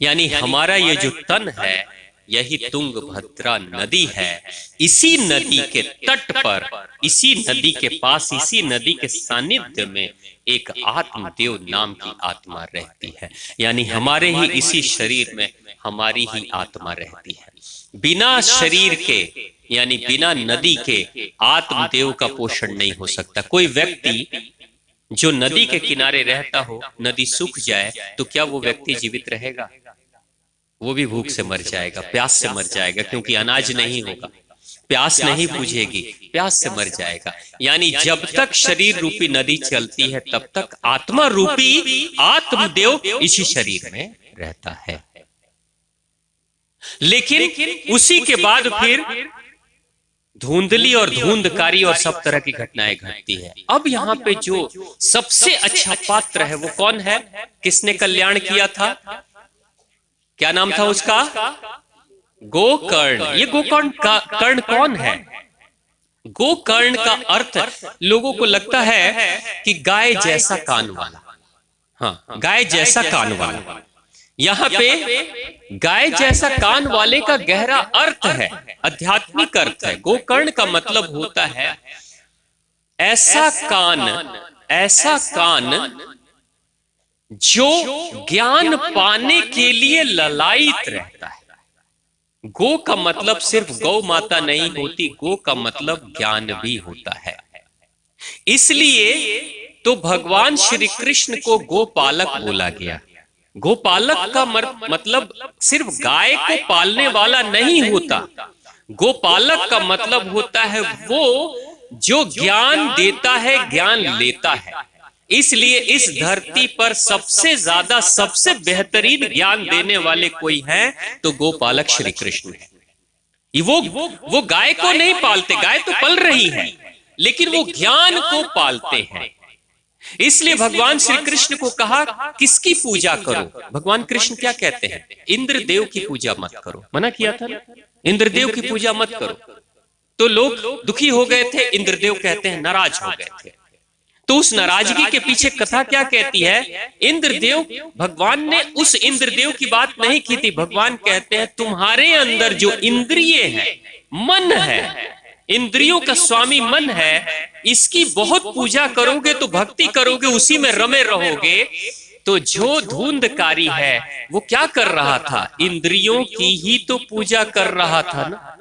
यानी हमारा ये जो तन है, यही तुंगभद्रा नदी है। इसी नदी के तट पर, इसी नदी के पास, इसी नदी के सानिध्य में एक आत्मदेव नाम की आत्मा रहती है। यानी हमारे ही इसी शरीर में हमारी ही आत्मा रहती है। बिना शरीर के, यानी बिना नदी के, आत्मदेव का पोषण नहीं हो सकता। कोई व्यक्ति जो नदी के किनारे रहता हो, नदी सूख जाए, तो क्या वो व्यक्ति जीवित रहेगा? वो भी भूख से मर जाएगा, प्यास से मर जाएगा, क्योंकि अनाज नहीं होगा, प्यास नहीं बुझेगी, प्यास से मर जाएगा। यानी जब तक शरीर रूपी नदी चलती है तब तक आत्मा रूपी आत्मदेव इसी शरीर में रहता है। लेकिन उसी के बाद फिर धुंधली और धुंधकारी और सब तरह की घटनाएं घटती है। अब यहाँ पे जो सबसे अच्छा पात्र है वो कौन है? किसने कल्याण किया था? क्या नाम था उसका? गोकर्ण। ये गोकर्ण का कर्ण कौन है? गोकर्ण का अर्थ लोगों को लगता है कि गाय जैसा कान वाला। हाँ, गाय जैसा कान वाला। यहाँ पे गाय जैसा कान वाले का गहरा अर्थ है, आध्यात्मिक अर्थ है। गोकर्ण का मतलब होता है ऐसा कान जो ज्ञान पाने के लिए ललायित रहता है। गो का मतलब सिर्फ गौ माता नहीं होती, गो का मतलब ज्ञान भी होता है। इसलिए तो भगवान श्री कृष्ण को गोपालक बोला गया। गोपालक का मतलब सिर्फ गाय को पालने वाला नहीं होता। गोपालक का मतलब होता है वो जो ज्ञान देता है, ज्ञान लेता है। इसलिए इस धरती पर सबसे ज्यादा, सबसे बेहतरीन ज्ञान देने वाले कोई हैं तो गोपालक श्री कृष्ण है। वो गाय को नहीं पालते, गाय तो पल रही है, लेकिन वो ज्ञान को पालते हैं। इसलिए भगवान श्री कृष्ण को कहा किसकी पूजा करो? भगवान कृष्ण क्या कहते हैं? इंद्रदेव की पूजा मत करो। मना किया था ना, इंद्रदेव की पूजा मत करो। तो लोग दुखी हो गए थे, इंद्रदेव कहते हैं नाराज हो गए थे। तो उस नाराजगी के पीछे कथा क्या कहती है? इंद्रदेव, भगवान ने उस इंद्रदेव की बात नहीं की थी। भगवान कहते हैं तुम्हारे अंदर जो इंद्रिय है, मन है, इंद्रियों का स्वामी मन है, इसकी बहुत पूजा करोगे तो भक्ति करोगे, उसी में रमे रहोगे। तो जो धुंधकारी है वो क्या कर रहा था? इंद्रियों की ही तो पूजा कर रहा था ना।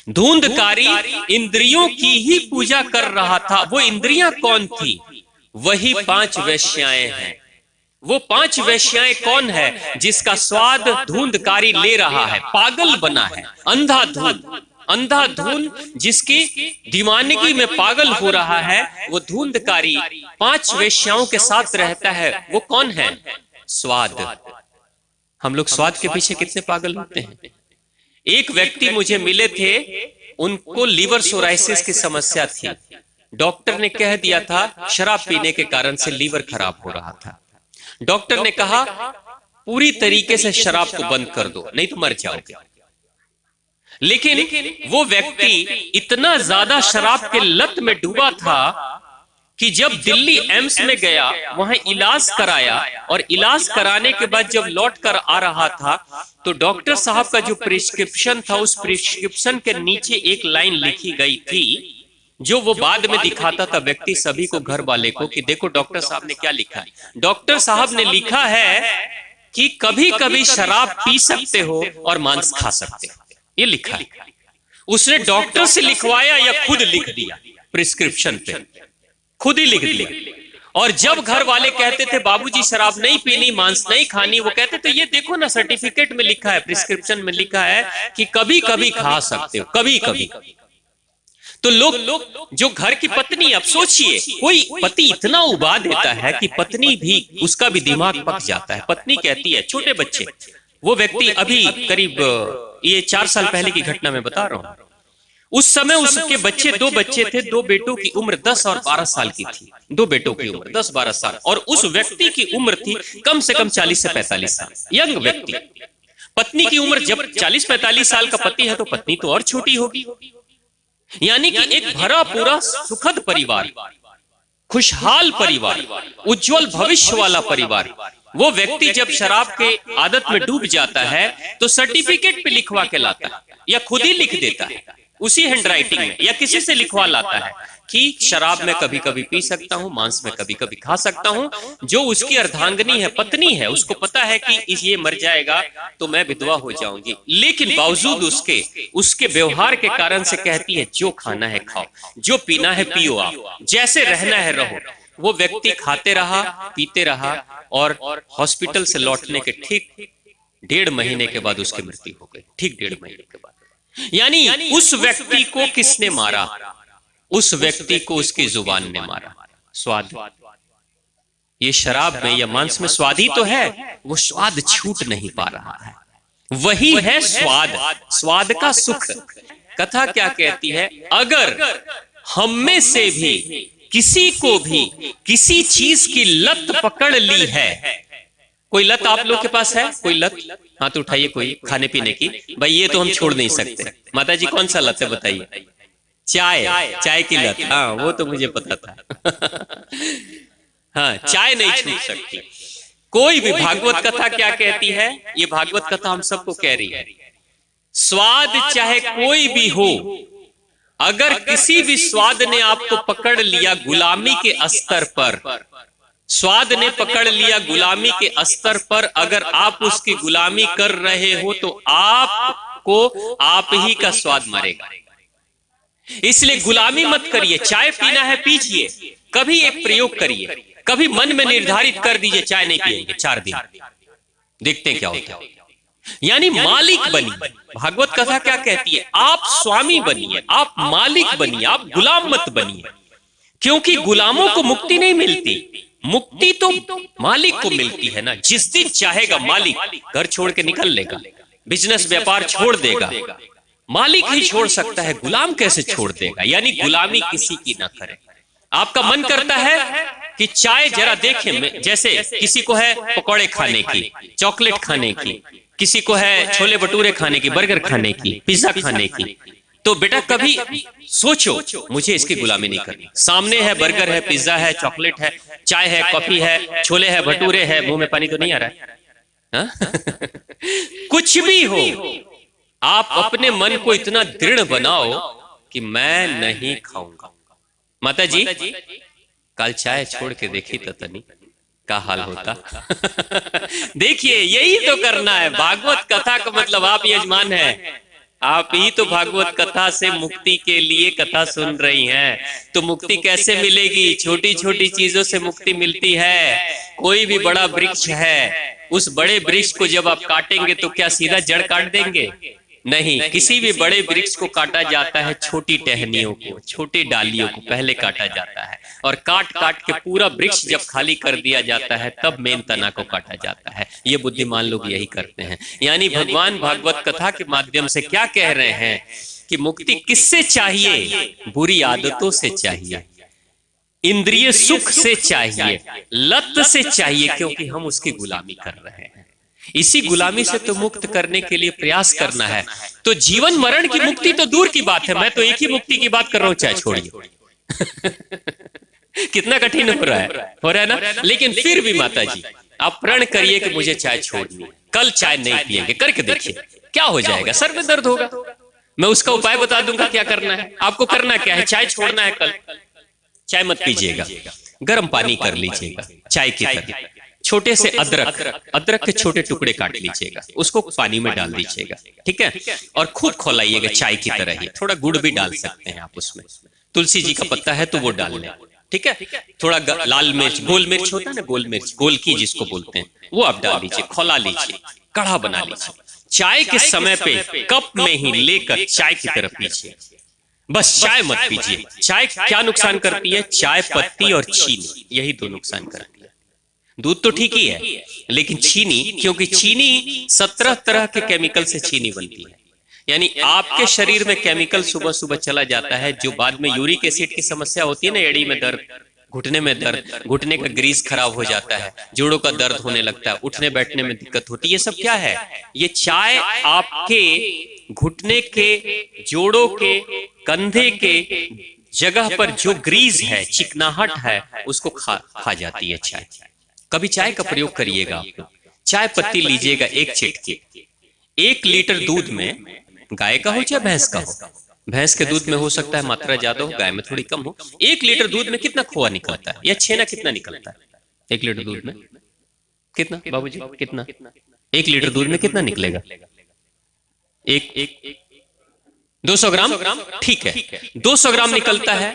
धुंधकारी इंद्रियों की ही पूजा कर रहा था। वो इंद्रियां कौन थी? वही 5 वेश्याएं हैं। वो 5 वेश्याएं कौन है? जिसका स्वाद धुंधकारी ले रहा है, पागल बना है, अंधाधुन जिसकी दीवानगी में पागल हो रहा है, वो धुंधकारी 5 वेश्याओं के साथ रहता है। वो कौन है? स्वाद। हम लोग स्वाद के पीछे कितने पागल होते हैं। एक व्यक्ति मुझे मिले थे, उनको लीवर सोराइसिस की समस्या थी। डॉक्टर ने कह दिया था शराब पीने के कारण से लीवर खराब हो रहा था। डॉक्टर ने कहा पूरी तरीके से शराब को बंद कर दो, नहीं तो मर जाओगे। लेकिन वो व्यक्ति इतना ज्यादा शराब के लत में डूबा था कि जब दिल्ली एम्स में गया, वहां इलाज कराया, और इलाज कराने के बाद जब लौट कर आ रहा था तो डॉक्टर साहब का जो प्रिस्क्रिप्शन था, उस प्रिस्क्रिप्शन के नीचे एक लाइन लिखी गई थी जो वो बाद में दिखाता था व्यक्ति सभी को, घर वाले को, कि देखो डॉक्टर साहब ने क्या लिखा है। डॉक्टर साहब ने लिखा है कि कभी कभी शराब पी सकते हो और मांस खा सकते हो, ये लिखा है। उसने डॉक्टर से लिखवाया या खुद लिख दिया? प्रिस्क्रिप्शन पे खुद ही लिख दिया। और जब घर वाले कहते थे बाबूजी शराब नहीं पीनी, मांस नहीं खानी, वो कहते थे ये देखो ना सर्टिफिकेट में लिखा है, प्रिस्क्रिप्शन में लिखा है कि कभी कभी खा सकते हो, कभी कभी। तो लोग जो घर की पत्नी, अब सोचिए कोई पति इतना उबा देता है कि पत्नी भी, उसका भी दिमाग पक जाता है। पत्नी कहती है, छोटे बच्चे, वो व्यक्ति अभी करीब ये 4 साल पहले की घटना मैं बता रहा हूं। उस समय उसके बच्चे, 2 बच्चे थे, 2 बेटों की उम्र 10 और 12 साल की थी। 2 बेटों की उम्र 10-12 साल, और उस व्यक्ति की उम्र थी कम से कम 40 से 45 साल, यंग व्यक्ति। पत्नी की उम्र, जब 40-45 साल का पति है तो पत्नी तो और छोटी होगी। यानी कि एक भरा पूरा सुखद परिवार, खुशहाल परिवार, उज्जवल भविष्य वाला परिवार। वो व्यक्ति जब शराब के आदत में डूब जाता है तो सर्टिफिकेट पे लिखवा के लाता है या खुद ही लिख देता है उसी हैंडराइटिंग में, या किसी से लिखवा लाता है कि शराब में कभी कभी पी सकता हूं, मांस में कभी कभी खा सकता हूं। जो उसकी अर्धांगिनी है, पत्नी है, उसको पता है कि ये मर जाएगा तो मैं विधवा हो जाऊंगी, लेकिन बावजूद उसके व्यवहार के कारण से कहती है जो खाना है खाओ, जो पीना है पियो, आप जैसे रहना है रहो। वो व्यक्ति खाते रहा, पीते रहा, और हॉस्पिटल से लौटने के ठीक 1.5 महीने के बाद उसकी मृत्यु हो गई, ठीक 1.5 महीने के बाद। यानी उस व्यक्ति को किसने मारा? उस व्यक्ति को उसकी जुबान ने मारा। स्वाद, ये शराब में या मांस में स्वाद ही तो है, वो स्वाद छूट नहीं पा रहा है। वही है स्वाद, स्वाद का सुख। कथा क्या कहती है? अगर हम में से भी किसी को भी किसी चीज की लत पकड़ ली है, कोई लत आप लोग के पास है? कोई लत? हाथ उठाइए कोई, खाने पीने की। भाई ये तो हम छोड़ नहीं सकते। माता जी कौन सा लत है बताइए? चाय, चाय की लत। हाँ वो तो मुझे पता था। हाँ, चाय नहीं छूट सकती। कोई भी भागवत कथा क्या कहती है? ये भागवत कथा हम सबको कह रही है, स्वाद चाहे कोई भी हो, अगर किसी भी स्वाद ने आपको पकड़ लिया गुलामी के स्तर पर, स्वाद ने पकड़ लिया गुलामी के स्तर पर, अगर आप उसकी गुलामी कर रहे हो तो आपको आप ही का स्वाद मारेगा। इसलिए गुलामी मत करिए। चाय पीना है पीजिए, कभी एक प्रयोग करिए, कभी मन में निर्धारित कर दीजिए चाय नहीं पिएंगे 4 दिन, देखते हैं क्या होता है। यानी मालिक बनिए। भागवत कथा क्या कहती है? आप स्वामी बनिए, आप मालिक बनिए, आप गुलाम मत बनिए। क्योंकि गुलामों को मुक्ति नहीं मिलती, मुक्ति तो मालिक को मिलती है ना। जिस दिन चाहेगा मालिक घर छोड़ के निकल लेगा, बिजनेस व्यापार छोड़ देगा, मालिक ही छोड़ सकता है, गुलाम कैसे छोड़ देगा? यानी गुलामी किसी की ना करे। आपका मन करता है कि चाय जरा देखें, जैसे किसी को है पकौड़े खाने की, चॉकलेट खाने की, किसी को है छोले भटूरे खाने की, बर्गर खाने की, पिज्जा खाने की, तो बेटा कभी सोचो मुझे इसकी गुलामी नहीं करनी। सामने है बर्गर है, पिज्जा है, चॉकलेट है, चाय है, कॉफी है, छोले है, भटूरे है, मुंह में पानी तो नहीं आ रहा है? कुछ भी हो, आप अपने मन को इतना दृढ़ बनाओ कि मैं नहीं खाऊंगा। माता जी कल चाय छोड़ के देखी तो तनी का हाल होता। देखिए यही तो करना है। भागवत कथा का मतलब आप यजमान हैं, आप ही तो भागवत कथा से मुक्ति के लिए कथा सुन रही हैं। तो मुक्ति कैसे मिलेगी? छोटी छोटी चीजों से मुक्ति मिलती है। कोई भी बड़ा वृक्ष है, उस बड़े वृक्ष को जब आप काटेंगे तो क्या सीधा जड़ काट देंगे? नहीं, किसी भी बड़े वृक्ष को काटा जाता है छोटी टहनियों को, छोटी डालियों को पहले काटा जाता है, और काट काट के पूरा वृक्ष जब खाली कर दिया जाता है तब मेन तना को काटा जाता है। ये बुद्धिमान लोग यही करते हैं। यानी भगवान भागवत कथा के माध्यम से क्या कह रहे हैं कि मुक्ति किससे चाहिए? बुरी आदतों से चाहिए, इंद्रिय सुख से चाहिए, लत से चाहिए, क्योंकि हम उसकी गुलामी कर रहे हैं। इसी गुलामी से तो मुक्त करने के लिए प्रयास करना है। तो जीवन मरण की मुक्ति तो दूर की बात है, मैं तो एक ही मुक्ति की बात कर रहा हूं, चाय छोड़िए। कितना कठिन हो रहा है ना? लेकिन फिर भी माता जी आप प्रण करिए कि मुझे चाय छोड़नी है, कल चाय नहीं पिएंगे, करके देखिए क्या हो जाएगा। सर में दर्द होगा, मैं उसका उपाय बता दूंगा क्या करना है। आपको करना क्या है? चाय छोड़ना है कल, चाय मत पीजिएगा, गर्म पानी कर लीजिएगा चाय की तरह। छोटे से अदरक के छोटे टुकड़े काट लीजिएगा, उसको पानी में डाल दीजिएगा, ठीक है, और खूब खौलाइएगा चाय की तरह ही। थोड़ा गुड़ भी डाल सकते हैं आप उसमें, तुलसी जी का पत्ता है तो वो डाल लें, ठीक है। थोड़ा लाल मिर्च, गोल मिर्च होता है ना, गोल मिर्च, गोल की जिसको बोलते हैं, वो आप डाल लीजिए, खौला लीजिए, कढ़ा बना लीजिए। चाय के समय पे कप में ही लेकर चाय की तरफ पीजिए, बस चाय मत पीजिए। चाय क्या नुकसान करती है? चाय पत्ती और चीनी, यही दो नुकसान करती है। दूध तो ठीक ही है, लेकिन चीनी, क्योंकि चीनी 17 तरह के केमिकल से चीनी बनती है। यानी आपके शरीर में केमिकल सुबह सुबह चला जाता है, जो बाद में यूरिक एसिड की समस्या होती है ना, एड़ी में दर्द, घुटने में दर्द, घुटने का ग्रीस खराब हो जाता है, जोड़ों का दर्द होने लगता है, उठने बैठने में दिक्कत होती है। ये सब क्या है? ये चाय आपके घुटने के, जोड़ों के, कंधे के जगह पर जो ग्रीस है, चिकनाहट है, उसको खा जाती है चाय। कभी चाय का प्रयोग करिएगा। आप चाय पत्ती लीजिएगा, एक चिटकी, 1 लीटर दूध में, गाय का हो चाहे भैंस का हो, भैंस के दूध में हो सकता है मात्रा ज्यादा हो, गाय में थोड़ी कम हो। 1 लीटर दूध में कितना खोआ निकलता है या छेना कितना निकलता है? 1 लीटर दूध में कितना बाबूजी, कितना? 1 लीटर दूध में कितना निकलेगा? 200 ग्राम, ठीक है, 200 ग्राम निकलता है।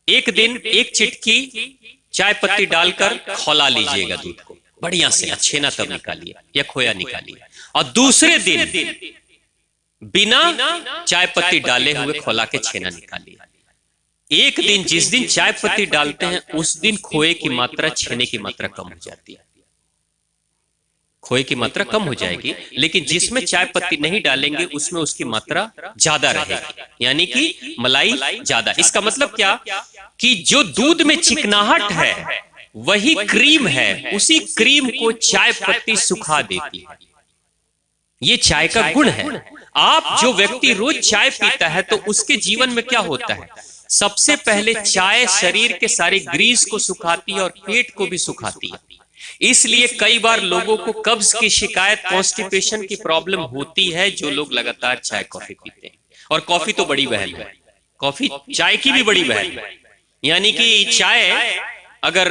एक दिन 1 चिटकी चाय पत्ती डालकर खौला लीजिएगा दूध को, बढ़िया से छेना तब निकालिए या खोया निकालिए, और दूसरे दिन बिना चाय पत्ती डाले हुए खौला के छेना निकालिए। एक दिन जिस दिन चाय पत्ती डालते हैं उस दिन खोए की मात्रा, छेने की मात्रा कम हो जाती है, खोए की मात्रा कम हो जाएगी। लेकिन जिसमें चाय पत्ती नहीं डालेंगे उसमें उसकी मात्रा ज्यादा रहेगी, यानी कि मलाई ज्यादा। इसका मतलब क्या कि जो दूध में चिकनाहट है वही क्रीम है, उसी क्रीम को चाय पत्ती सुखा देती है। ये चाय का गुण है। आप जो व्यक्ति रोज चाय पीता है तो उसके जीवन में क्या होता है, सबसे पहले चाय शरीर के सारे ग्रीस को सुखाती है और पेट को भी सुखाती है। इसलिए कई बार लोगों को कब्ज की शिकायत, कॉन्स्टिपेशन की प्रॉब्लम होती है जो लोग लगातार चाय कॉफी पीते हैं। और कॉफी तो बड़ी बहन है, कॉफी चाय की भी बड़ी बहन है, यानी कि चाय अगर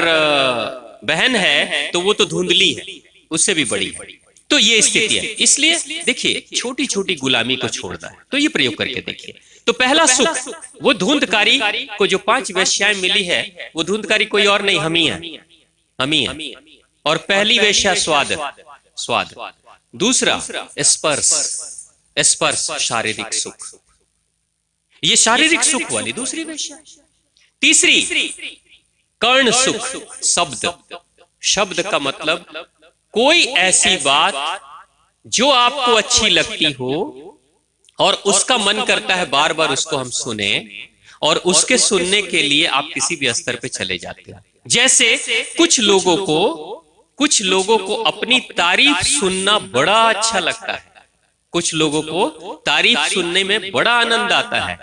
बहन है तो वो तो धुंधली है, उससे भी बड़ी है। तो ये स्थिति है। इसलिए देखिए, छोटी छोटी गुलामी को छोड़ना है, तो ये प्रयोग करके देखिए। तो पहला सुख, वो धुंधकारी को जो 5 वेश्याएं मिली है, वो धुंधकारी कोई और नहीं, हम ही है, हम ही है। और पहली वेश्या स्वाद, स्वाद। दूसरा स्पर्श, स्पर्श शारीरिक सुख, ये शारीरिक सुख वाली दूसरी वेश्या। तीसरी कर्ण सुख, शब्द। शब्द का मतलब कोई ऐसी बात जो आपको अच्छी लगती हो और उसका मन करता है बार बार उसको हम सुने, और उसके सुनने के लिए आप किसी भी स्तर पे चले जाते हैं। जैसे कुछ लोगों को अपनी तारीफ सुनना बड़ा अच्छा लगता है, कुछ लोगों को तारीफ सुनने में बड़ा आनंद आता है।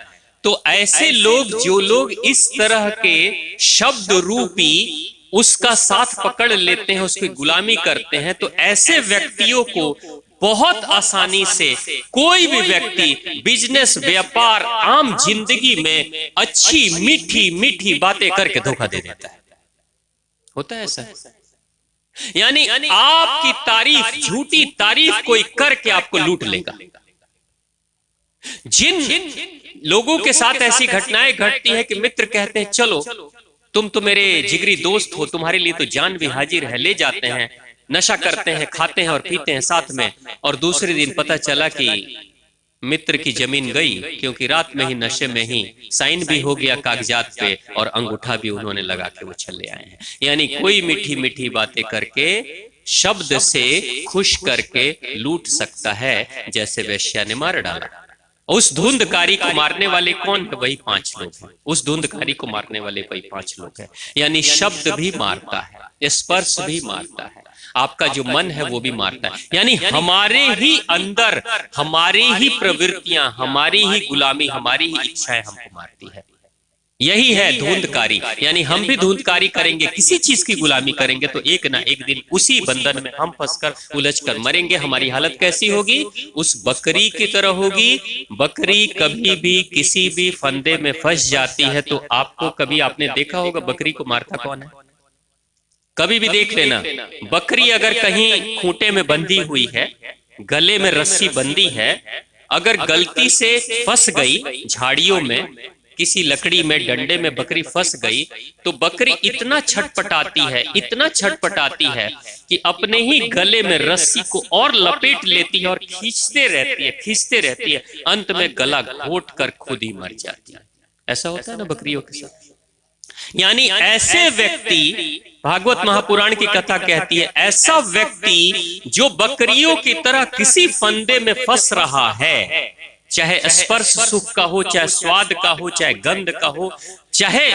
तो ऐसे लोग, जो लोग इस तरह के शब्द रूपी उसका साथ पकड़ लेते हैं, उसकी गुलामी करते हैं, तो ऐसे व्यक्तियों को बहुत आसानी से कोई भी व्यक्ति बिजनेस, व्यापार, आम जिंदगी में अच्छी मीठी मीठी बातें करके धोखा दे देता है। होता है ऐसा। यानी आपकी तारीफ, झूठी तारीफ कोई करके आपको लूट लेगा। जिन लोगों के साथ ऐसी घटनाएं घटती है कि मित्र कहते हैं चलो तुम तो मेरे जिगरी दोस्त हो, तुम्हारे लिए तो जान भी हाजिर है, ले जाते हैं, नशा करते हैं, खाते हैं और पीते हैं साथ में, और दूसरे दिन पता चला कि मित्र की जमीन गई, क्योंकि रात में ही नशे में ही साइन भी हो गया कागजात पे और अंगूठा भी उन्होंने लगा के वो चले आए हैं। यानी कोई मीठी मीठी बातें करके, शब्द से खुश करके लूट सकता है, जैसे वेश्या ने मार डाला। उस धुंधकारी को मारने वाले कौन है? वही 5 लोग हैं। उस धुंधकारी को मारने वाले वही 5 लोग हैं। यानी शब्द भी मारता है, स्पर्श भी मारता है, आपका जो मन है वो भी मारता है। यानी हमारे ही अंदर हमारी ही प्रवृत्तियां, हमारी ही गुलामी, हमारी ही इच्छाएं हमको मारती है। यही है धुंधकारी। यानी हम भी धुंधकारी करेंगे, किसी चीज की गुलामी करेंगे, तो एक ना एक दिन उसी बंधन में हम फंसकर उलझकर मरेंगे। हमारी हालत कैसी होगी? उस बकरी की तरह होगी। बकरी कभी भी किसी भी फंदे में फंस जाती है तो आपको, कभी आपने देखा होगा बकरी को मारता कौन है? कभी भी देख लेना, बकरी अगर कहीं खूंटे में बंधी हुई है, गले में रस्सी बंधी है, अगर गलती से फंस गई झाड़ियों में, किसी लकड़ी में, डंडे में बकरी फंस गई, तो बकरी इतना छटपटाती है, इतना छटपटाती है कि अपने ही गले में रस्सी को और लपेट लेती है और खींचते रहती है, खींचते रहती है, अंत में गला घोट कर खुद ही मर जाती है। ऐसा होता है ना बकरियों के साथ। यानी ऐसे व्यक्ति, भागवत महापुराण की कथा कहती है, ऐसा व्यक्ति जो बकरियों की तरह किसी फंदे में फंस रहा है, चाहे स्पर्श सुख का हो, चाहे स्वाद का हो, चाहे गंध का हो, चाहे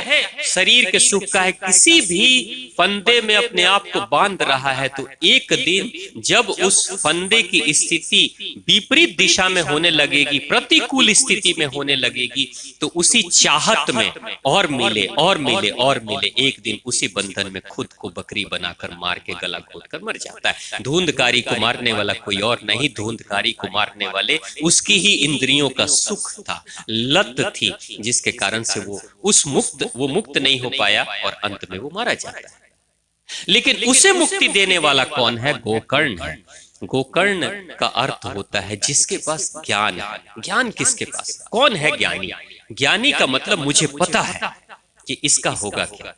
शरीर के सुख का है, किसी भी फंदे में अपने आप को बांध रहा है, तो एक दिन जब उस फंदे की स्थिति विपरीत दिशा में होने लगेगी, प्रतिकूल स्थिति में होने लगेगी, तो उसी चाहत में और मिले और मिले और मिले, एक दिन उसी बंधन में खुद को बकरी बनाकर मार के गला घोटकर मर जाता है। धुंधकारी को मारने वाला कोई और नहीं, धुंधकारी को मारने वाले उसकी ही इंद्रियों का सुख था, लत थी, जिसके कारण से वो मुक्त नहीं हो पाया और अंत में वो मारा जाता है। लेकिन उसे मुक्ति देने वाला कौन है? गोकर्ण है। गोकर्ण का अर्थ होता है जिसके पास ज्ञान है। ज्ञान किसके पास? कौन है ज्ञानी? ज्ञानी का मतलब मुझे पता है कि इसका होगा क्या,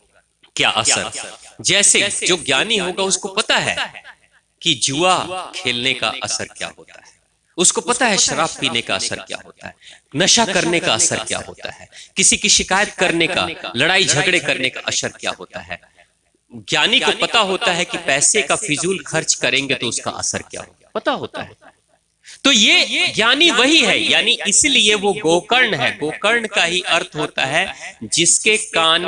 क्या असर। जैसे जो ज्ञानी होगा उसको पता है कि जुआ खेलने का असर क्या होता है, उसको पता है शराब पीने का असर क्या होता है, नशा करने का असर क्या होता है, किसी की शिकायत करने का, लड़ाई झगड़े करने का असर क्या होता है। ज्ञानी को पता होता है कि पैसे का फिजूल खर्च करेंगे तो उसका असर क्या होगा, पता होता है। तो ये ज्ञानी वही है, यानी इसलिए वो गोकर्ण है। गोकर्ण का ही अर्थ होता है जिसके कान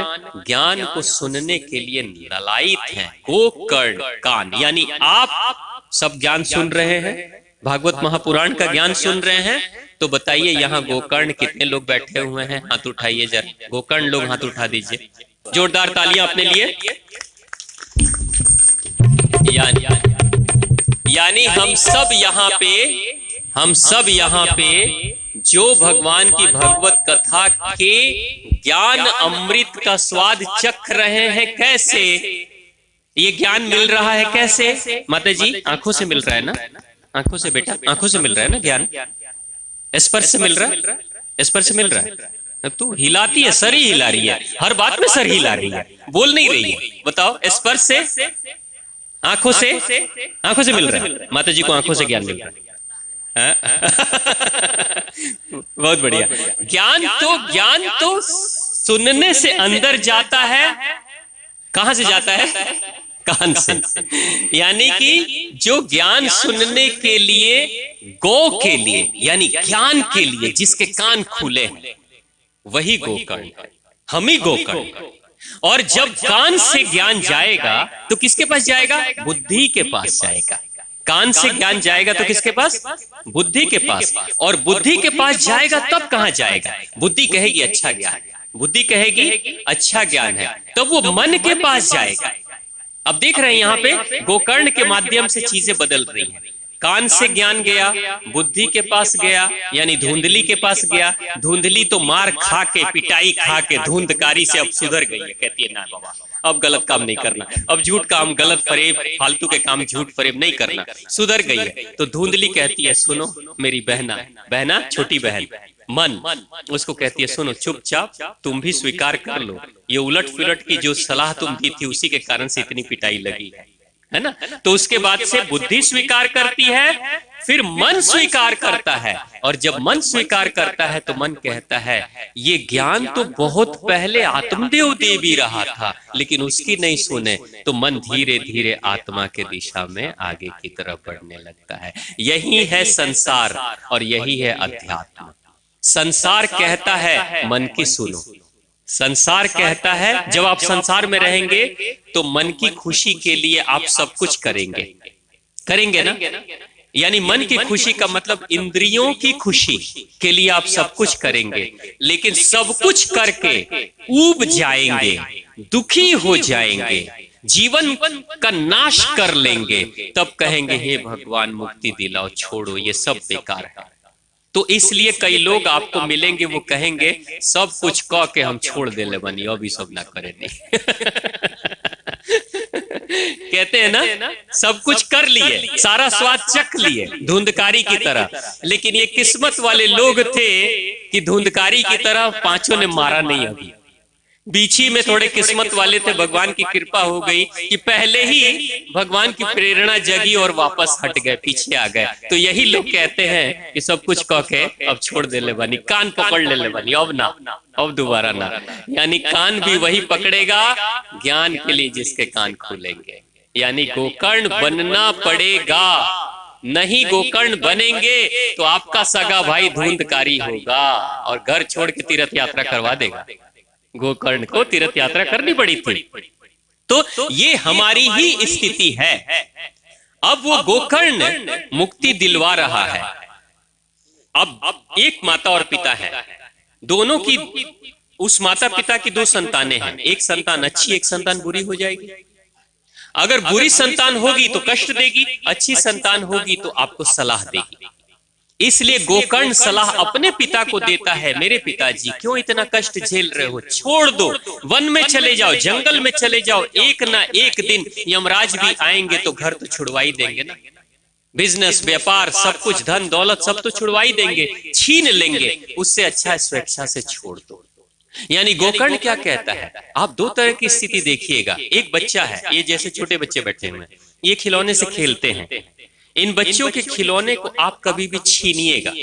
ज्ञान को सुनने के लिए ललायित हैं। गोकर्ण कान, यानी आप सब ज्ञान सुन रहे हैं, भागवत महापुराण का ज्ञान सुन रहे हैं, तो बताइए यहाँ गोकर्ण कितने लोग बैठे हुए हैं? हाथ उठाइए जरा, गोकर्ण लोग हाथ उठा दीजिए, जोरदार तालियां अपने लिए। यानी हम सब यहाँ पे जो भगवान की भगवत कथा के ज्ञान अमृत का स्वाद चख रहे हैं। कैसे ये ज्ञान मिल रहा है? कैसे माता जी? आंखों से मिल रहा है ना, आंखों से बेटा, आंखों से मिल रहा है ना ज्ञान, स्पर्श से मिल रहा है, स्पर्श से मिल रहा है। तू हिलाती है, सर ही हिला रही है, हर बात में सर हिला रही है, बोल नहीं रही है। बताओ, स्पर्श से, आंखों से, आंखों से मिल रहा है। माता जी को आंखों से ज्ञान मिल रहा है। बहुत बढ़िया। ज्ञान तो सुनने से अंदर जाता है। कहां से जाता है? कान से। यानी कि जो ज्ञान सुनने के लिए, गो के लिए, यानी ज्ञान के लिए जिसके कान खुले हैं, वही गोकर्ण है, हम ही गोकर्ण। और जब कान से ज्ञान जाएगा तो किसके पास जाएगा? बुद्धि के पास जाएगा। कान से ज्ञान जाएगा तो किसके पास? बुद्धि के पास। और बुद्धि के पास जाएगा तब कहां जाएगा? बुद्धि कहेगी अच्छा ज्ञान, बुद्धि कहेगी अच्छा ज्ञान है, तब वो मन के पास जाएगा। अब देख रहे हैं यहाँ पे गोकर्ण के माध्यम से चीजें बदल रही हैं। कान से ज्ञान गया, बुद्धि के पास गया, यानी धुंधली के पास गया। धुंधली तो मार खा के, पिटाई खा के, धुंधकारी से अब सुधर गई है। कहती है ना बाबा, अब गलत काम नहीं करना, अब झूठ काम, गलत फरेब, फालतू के काम, झूठ फरेब नहीं करना, सुधर गई है। तो धुंधली कहती है सुनो मेरी बहना, बहना छोटी बहन, मन उसको कहती है सुनो चुपचाप तुम भी स्वीकार कर लो, ये उलट पुलट की जो सलाह तुम दी थी उसी के कारण से इतनी पिटाई लगी है ना। तो उसके बाद से बुद्धि स्वीकार करती है, फिर मन स्वीकार करता है। और जब मन स्वीकार करता है तो मन कहता है ये ज्ञान तो बहुत पहले आत्मदेव दे भी रहा था, लेकिन उसकी नहीं सुने, तो मन धीरे धीरे आत्मा के दिशा में आगे की तरफ बढ़ने लगता है। यही है संसार और यही है अध्यात्म। संसार कहता है मन की सुनो, संसार कहता है जब आप संसार में रहेंगे तो मन की खुशी के लिए आप सब कुछ करेंगे, करेंगे ना। यानी मन की खुशी का मतलब इंद्रियों की खुशी के लिए आप सब कुछ करेंगे, लेकिन सब कुछ करके ऊब जाएंगे, दुखी हो जाएंगे, जीवन का नाश कर लेंगे, तब कहेंगे हे भगवान मुक्ति दिलाओ, छोड़ो ये सब बेकार है। तो इसलिए कई लोग आपको मिलेंगे, वो कहेंगे सब कुछ कह के हम छोड़ दे ले बनी, अभी सब ना करे नहीं। कहते हैं ना सब कुछ कर लिए, सारा स्वाद चख लिए धुंधकारी की तरह, लेकिन ये किस्मत वाले लोग थे कि धुंधकारी की तरह पांचों ने मारा नहीं। अभी बीची में थोड़े किस्मत वाले थे, भगवान की कृपा हो गई कि पहले ही भगवान की प्रेरणा जगी और वापस हट गए, पीछे आ गए। तो यही लोग कहते हैं कि सब कुछ कह के अब छोड़ दे ले बनी, कान पकड़ ले बनी, अब ना, अब दोबारा ना। यानी कान भी वही पकड़ेगा ज्ञान के लिए जिसके कान खुलेंगे। यानी गोकर्ण बनना पड़ेगा, नहीं गोकर्ण बनेंगे तो आपका सगा भाई धुंधकारी होगा और घर छोड़ के तीर्थ यात्रा करवा देगा। गोकर्ण को तीर्थ यात्रा करनी पड़ी थी। तो ये हमारी ही स्थिति है। अब वो गोकर्ण मुक्ति दिलवा रहा है। अब एक माता और पिता है, दोनों की, उस माता पिता की दो संतानें हैं, एक संतान अच्छी, एक संतान बुरी हो जाएगी। अगर बुरी संतान होगी तो कष्ट देगी, अच्छी संतान होगी तो आपको सलाह देगी। इसलिए गोकर्ण सलाह अपने पिता को देता है, मेरे पिताजी क्यों इतना कष्ट झेल रहे हो, छोड़ दो, वन में चले जाओ, जंगल में चले जाओ, एक ना एक दिन यमराज भी आएंगे तो घर तो छुड़वा ही देंगे ना, बिजनेस व्यापार सब कुछ, धन दौलत सब तो छुड़वा ही देंगे, छीन लेंगे, उससे अच्छा स्वेच्छा से छोड़ दो। यानी गोकर्ण क्या कहता है, आप दो तरह की स्थिति देखिएगा। एक बच्चा है, ये जैसे छोटे बच्चे बैठे हुए हैं, ये खिलौने से खेलते हैं। इन बच्चों के खिलौने को आप कभी भी छीनिएगा,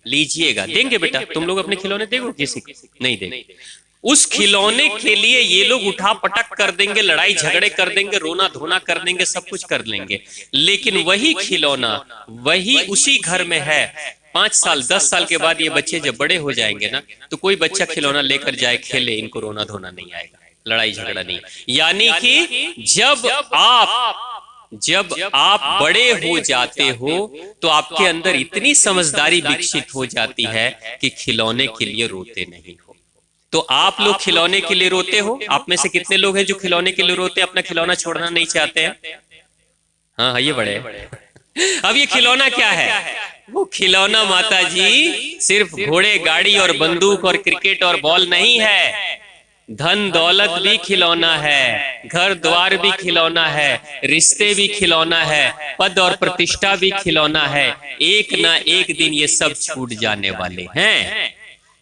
लीजिएगा, देंगे बेटा, तुम लोग अपने खिलौने देंगे किसी को? नहीं देंगे। उस खिलौने के लिए ये लोग उठा पटक कर देंगे, लड़ाई झगड़े कर देंगे, रोना धोना कर देंगे, सब कुछ कर लेंगे। लेकिन वही खिलौना वही उसी घर में है, 5 साल 10 साल के बाद ये बच्चे जब बड़े हो जाएंगे ना, तो कोई बच्चा खिलौना लेकर जाए खेले, इनको रोना धोना नहीं आएगा, लड़ाई झगड़ा नहीं। यानी कि जब आप बड़े हो जाते हो तो आपके अंदर इतनी समझदारी विकसित हो जाती है कि खिलौने के लिए रोते नहीं हो। तो आप लोग खिलौने के लिए रोते हो? आप में से कितने लोग हैं जो खिलौने के लिए रोते हैं, अपना खिलौना छोड़ना नहीं चाहते हैं? हाँ, ये बड़े। अब ये खिलौना क्या है? वो खिलौना माता जी सिर्फ घोड़े, गाड़ी और बंदूक और क्रिकेट और बॉल नहीं है। धन दौलत भी खिलौना है, घर द्वार भी खिलौना है, रिश्ते भी खिलौना है, पद और प्रतिष्ठा भी खिलौना है। एक ना एक दिन ये सब छूट जाने वाले हैं।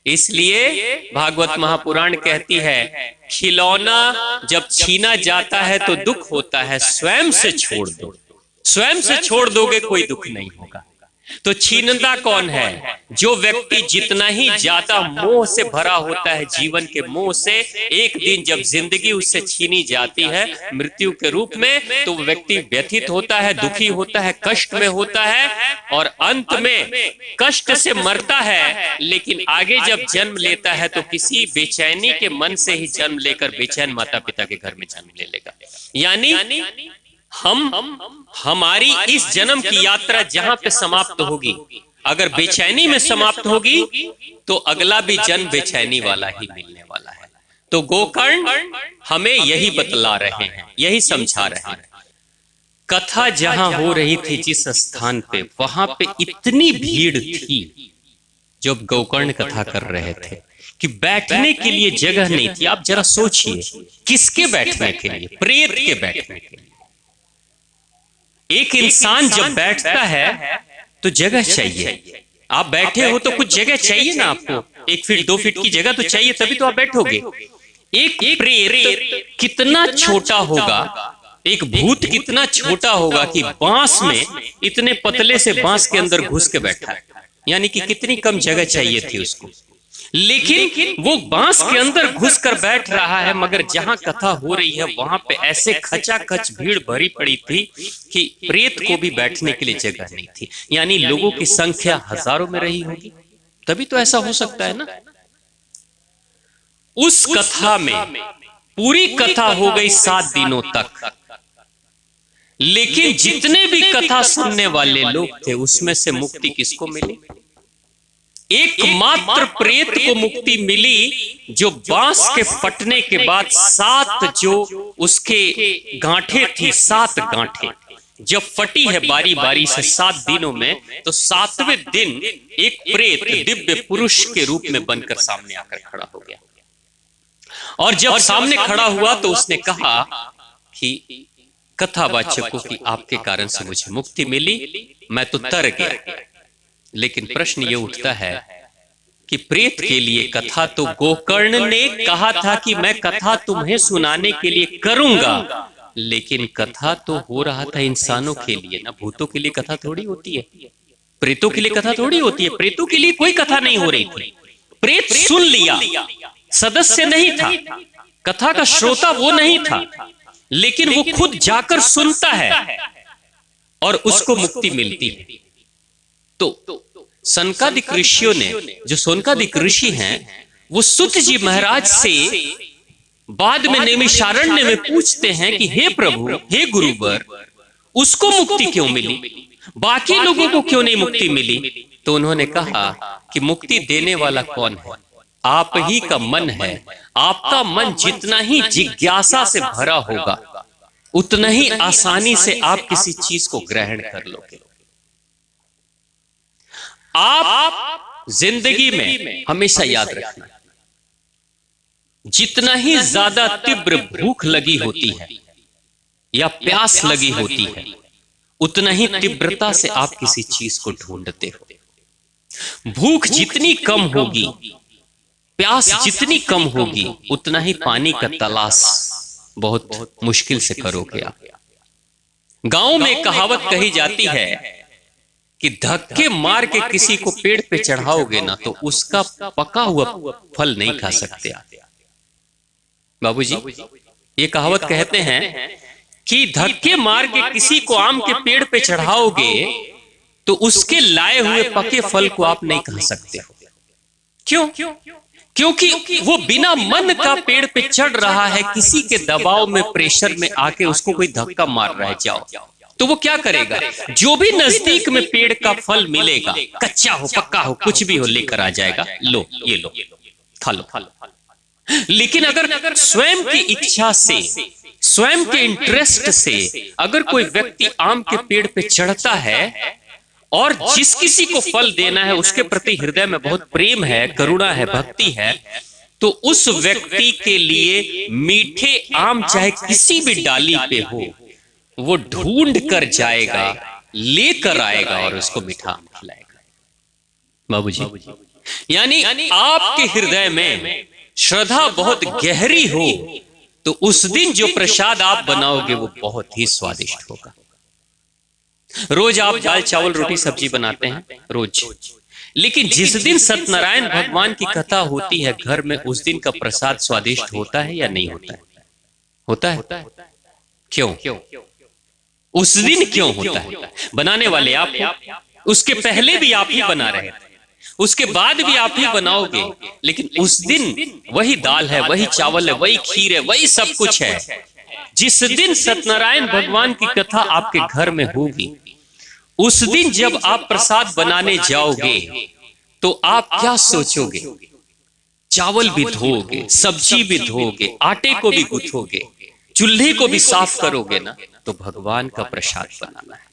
इसलिए भागवत महापुराण कहती है, खिलौना जब छीना जाता है तो दुख होता है, स्वयं से छोड़ दो। स्वयं से छोड़ दोगे कोई दुख नहीं होगा। तो छीनता कौन है? जो व्यक्ति जितना ही ज्यादा मोह से भरा होता है, जीवन के मोह से, एक दिन जब जिंदगी उससे छीनी जाती है मृत्यु के रूप में, तो व्यक्ति व्यथित होता है, दुखी होता है, कष्ट में होता है और अंत में कष्ट से मरता है। लेकिन आगे जब जन्म लेता है तो किसी बेचैनी के मन से ही जन्म लेकर बेचैन माता पिता के घर में जन्म ले लेगा। यानी हमारी इस जन्म की यात्रा जहां पे समाप्त होगी, अगर बेचैनी में समाप्त होगी तो अगला भी जन्म बेचैनी वाला ही मिलने वाला है। तो गोकर्ण हमें यही बतला रहे हैं, यही समझा रहे हैं। कथा जहां हो रही थी जिस स्थान पे, वहां पे इतनी भीड़ थी जब गोकर्ण कथा कर रहे थे कि बैठने के लिए जगह नहीं थी। आप जरा सोचिए, किसके बैठने के लिए? प्रेत के बैठने के लिए। एक इंसान जब बैठता है तो जगह चाहिए। आप बैठे हो तो कुछ जगह चाहिए ना आपको, 1 फीट 2 फीट की जगह तो चाहिए, तभी तो आप बैठोगे। एक प्रेत कितना छोटा होगा, एक भूत कितना छोटा होगा कि बांस में, इतने पतले से बांस के अंदर घुस के बैठा है। यानी कि कितनी कम जगह चाहिए थी उसको, लेकिन वो बांस के अंदर घुसकर बैठ रहा है। मगर जहां कथा हो रही है वहां पे ऐसे खचाखच भीड़ भरी पड़ी थी कि प्रेत को भी बैठने के लिए जगह नहीं थी। यानी लोगों की संख्या हजारों में रही होगी, तभी तो ऐसा हो सकता है ना। उस कथा में पूरी कथा हो गई 7 दिनों तक, लेकिन जितने भी कथा सुनने वाले लोग थे उसमें से मुक्ति किसको मिली? एकमात्र प्रेत को मुक्ति मिली जो बांस के फटने के बाद 7 जो उसके गांठें थी, 7 गांठें जब फटी है बारी बारी से 7 दिनों में, तो 7वें दिन एक प्रेत दिव्य पुरुष के रूप में बनकर सामने आकर खड़ा हो गया। और जब सामने खड़ा हुआ तो उसने कहा कि कथावाचकों की आपके कारण से मुझे मुक्ति मिली, मैं तो तर गया। लेकिन प्रश्न ये उठता है कि प्रेत के लिए कथा तो गोकर्ण ने कहा था कि मैं कथा तुम्हें सुनाने के लिए करूंगा, लेकिन कथा तो हो रहा था इंसानों के लिए ना, भूतों के लिए कथा थोड़ी होती है, प्रेतों के लिए कथा थोड़ी होती है। प्रेतों के लिए कोई कथा नहीं हो रही थी। प्रेत सुन लिया, सदस्य नहीं था, कथा का श्रोता वो नहीं था, लेकिन वो खुद जाकर सुनता है और उसको मुक्ति मिलती है। तो सनकादिक ऋषियों ने, जो सोनकादिक ऋषि हैं, वो सुत जी महाराज से बाद में नैमिषारण्य में पूछते हैं कि हे प्रभु, हे गुरुवर, उसको मुक्ति क्यों मिली, बाकी लोगों को क्यों नहीं मुक्ति मिली? तो उन्होंने कहा कि मुक्ति देने वाला कौन है? आप ही का मन है। आपका मन जितना ही जिज्ञासा से भरा होगा, उतना ही आसानी से आप किसी चीज को ग्रहण कर लोगे। आप जिंदगी में हमेशा याद रखना, जितना ही ज्यादा तीव्र भूख लगी होती है या प्यास लगी होती है, उतना ही तीव्रता से आप किसी चीज को ढूंढते हो। भूख जितनी कम होगी प्यास जितनी कम होगी उतना ही पानी का तलाश बहुत मुश्किल से करोगे आप। गांव में कहावत कही जाती है कि धक्के मार के किसी को पेड़ पे चढ़ाओगे ना तो उसका पका हुआ फल नहीं खा सकते आप। बाबूजी, ये कहावत कहते हैं कि धक्के मार के किसी को आम के पेड़ पे चढ़ाओगे तो उसके लाए हुए पके फल को आप नहीं खा सकते। क्यों? क्योंकि वो बिना मन का पेड़ पे चढ़ रहा है, किसी के दबाव में, प्रेशर में आके उसको कोई धक्का मार रहा है जाओ, तो वो क्या करेगा? जो भी नजदीक में पेड़ का फल मिलेगा, कच्चा हो पक्का हो कुछ भी हो, लेकर आ जाएगा, लो ये लो खा लो। लेकिन अगर स्वयं की इच्छा से, स्वयं के इंटरेस्ट से अगर कोई व्यक्ति आम के पेड़ पे चढ़ता है और जिस किसी को फल देना है उसके प्रति हृदय में बहुत प्रेम है, करुणा है, भक्ति है, तो उस व्यक्ति के लिए मीठे आम चाहे किसी भी डाली पे हो, वो ढूंढ कर जाएगा, लेकर आएगा और उसको मीठा आम खिलाएगा। बाबूजी, यानी आपके हृदय में श्रद्धा बहुत गहरी हो तो उस दिन जो प्रसाद आप बनाओगे वो बहुत ही स्वादिष्ट होगा। रोज आप दाल चावल रोटी सब्जी बनाते हैं रोज, लेकिन जिस दिन सत्यनारायण भगवान की कथा होती है घर में, उस दिन का प्रसाद स्वादिष्ट होता है या नहीं होता है? होता है। क्यों? उस दिन क्यों होता है? बनाने वाले आप हो, उसके पहले भी आप ही बना रहे थे, उसके बाद भी आप ही बनाओगे, लेकिन उस दिन वही दाल है, वही चावल है, वही खीर है, वही सब कुछ है। जिस दिन सत्यनारायण भगवान की कथा आपके घर में होगी, उस दिन जब आप प्रसाद बनाने जाओगे तो आप क्या सोचोगे? चावल भी धोओगे, सब्जी भी धोओगे, आटे को भी गूंथोगे, चूल्हे को भी साफ करोगे ना, तो भगवान का प्रसाद बनाना है।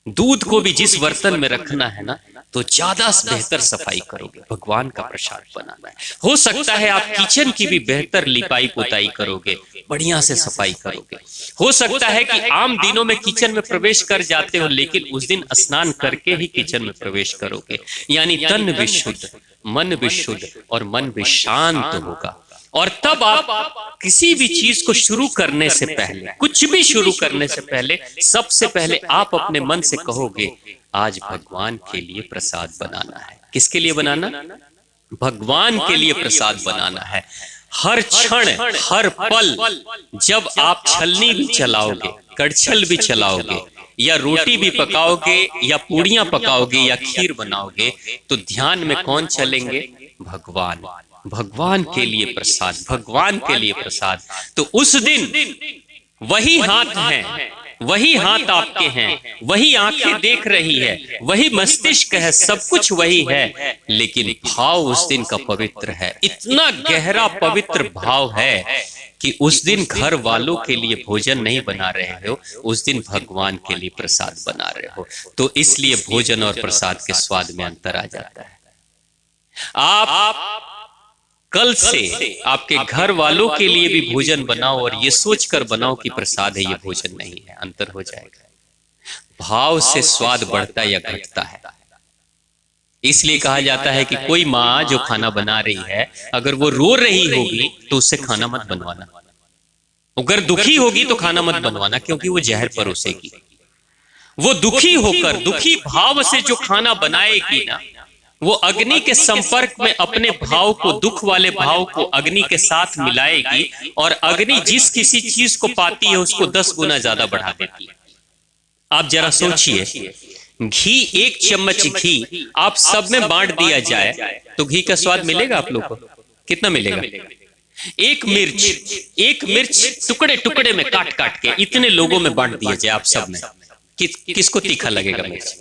दूध को भी जिस बर्तन में रखना है ना, तो ज्यादा बेहतर सफाई करोगे, भगवान का प्रसाद बनाना है। हो सकता है आप किचन की भी बेहतर लिपाई पुताई करोगे, बढ़िया से सफाई करोगे। हो सकता है कि आम दिनों में किचन में प्रवेश कर जाते हो, लेकिन उस दिन स्नान करके ही किचन में प्रवेश करोगे, यानी तन भी शुद्ध, मन भी शुद्ध और मन भी शांत होगा। और तब आप किसी भी चीज को शुरू करने से पहले, कुछ भी शुरू करने से पहले, सबसे पहले आप अपने मन से कहोगे आज भगवान के लिए प्रसाद बनाना है। किसके लिए बनाना? भगवान के लिए प्रसाद बनाना है। हर क्षण, हर पल जब आप छलनी भी चलाओगे, कड़छल भी चलाओगे, या रोटी भी पकाओगे, या पूड़ियां पकाओगे, या खीर बनाओगे, तो ध्यान में कौन चलेंगे? भगवान। भगवान के लिए प्रसाद, भगवान के लिए प्रसाद। तो उस दिन वही हाथ हैं, वही हाथ आपके हैं, वही आंखें देख रही है, वही मस्तिष्क है, सब कुछ वही है, लेकिन भाव उस दिन का पवित्र है। इतना गहरा पवित्र भाव है कि उस दिन घर वालों के लिए भोजन नहीं बना रहे हो, उस दिन भगवान के लिए प्रसाद बना रहे हो। तो इसलिए भोजन और प्रसाद के स्वाद में अंतर आ जाता है। आप कल से आपके घर वालों के लिए भी भोजन बनाओ और ये सोचकर बनाओ कि प्रसाद है, ये भोजन नहीं है, अंतर हो जाएगा। भाव से स्वाद बढ़ता या घटता है। इसलिए कहा जाता है कि कोई माँ जो खाना बना रही है, अगर वो रो रही होगी तो उससे खाना मत बनवाना। अगर दुखी होगी तो खाना मत बनवाना, क्योंकि वो जहर परोसेगी। वो दुखी होकर, दुखी भाव से जो खाना बनाएगी ना, वो अग्नि के संपर्क में अपने भाव को, दुख वाले भाव को अग्नि के साथ मिलाएगी, और अग्नि जिस किसी चीज को पाती है उसको 10 गुना ज्यादा बढ़ा देती है। आप जरा सोचिए, घी, 1 चम्मच घी आप सब में बांट दिया जाए तो घी का स्वाद मिलेगा आप लोग को? कितना मिलेगा? एक मिर्च टुकड़े टुकड़े में काट काट के इतने लोगों में बांट दिया जाए आप सब में, किसको तीखा लगेगा? मिर्च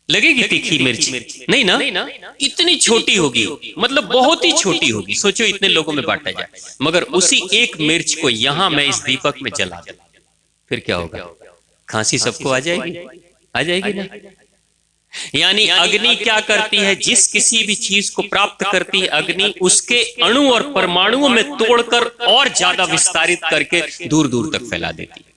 लगेगी? तीखी मिर्च नहीं ना, इतनी छोटी होगी, मतलब बहुत ही छोटी होगी। सोचो इतने लोगों में बांटा जाए, मगर उसी एक मिर्च को यहां मैं इस दीपक में जला दूं, फिर क्या होगा? खांसी सबको आ जाएगी? आ जाएगी ना? यानी अग्नि क्या करती है? जिस किसी भी चीज को प्राप्त करती है अग्नि, उसके अणु और परमाणुओं में तोड़कर और ज्यादा विस्तारित करके दूर दूर तक फैला देती है।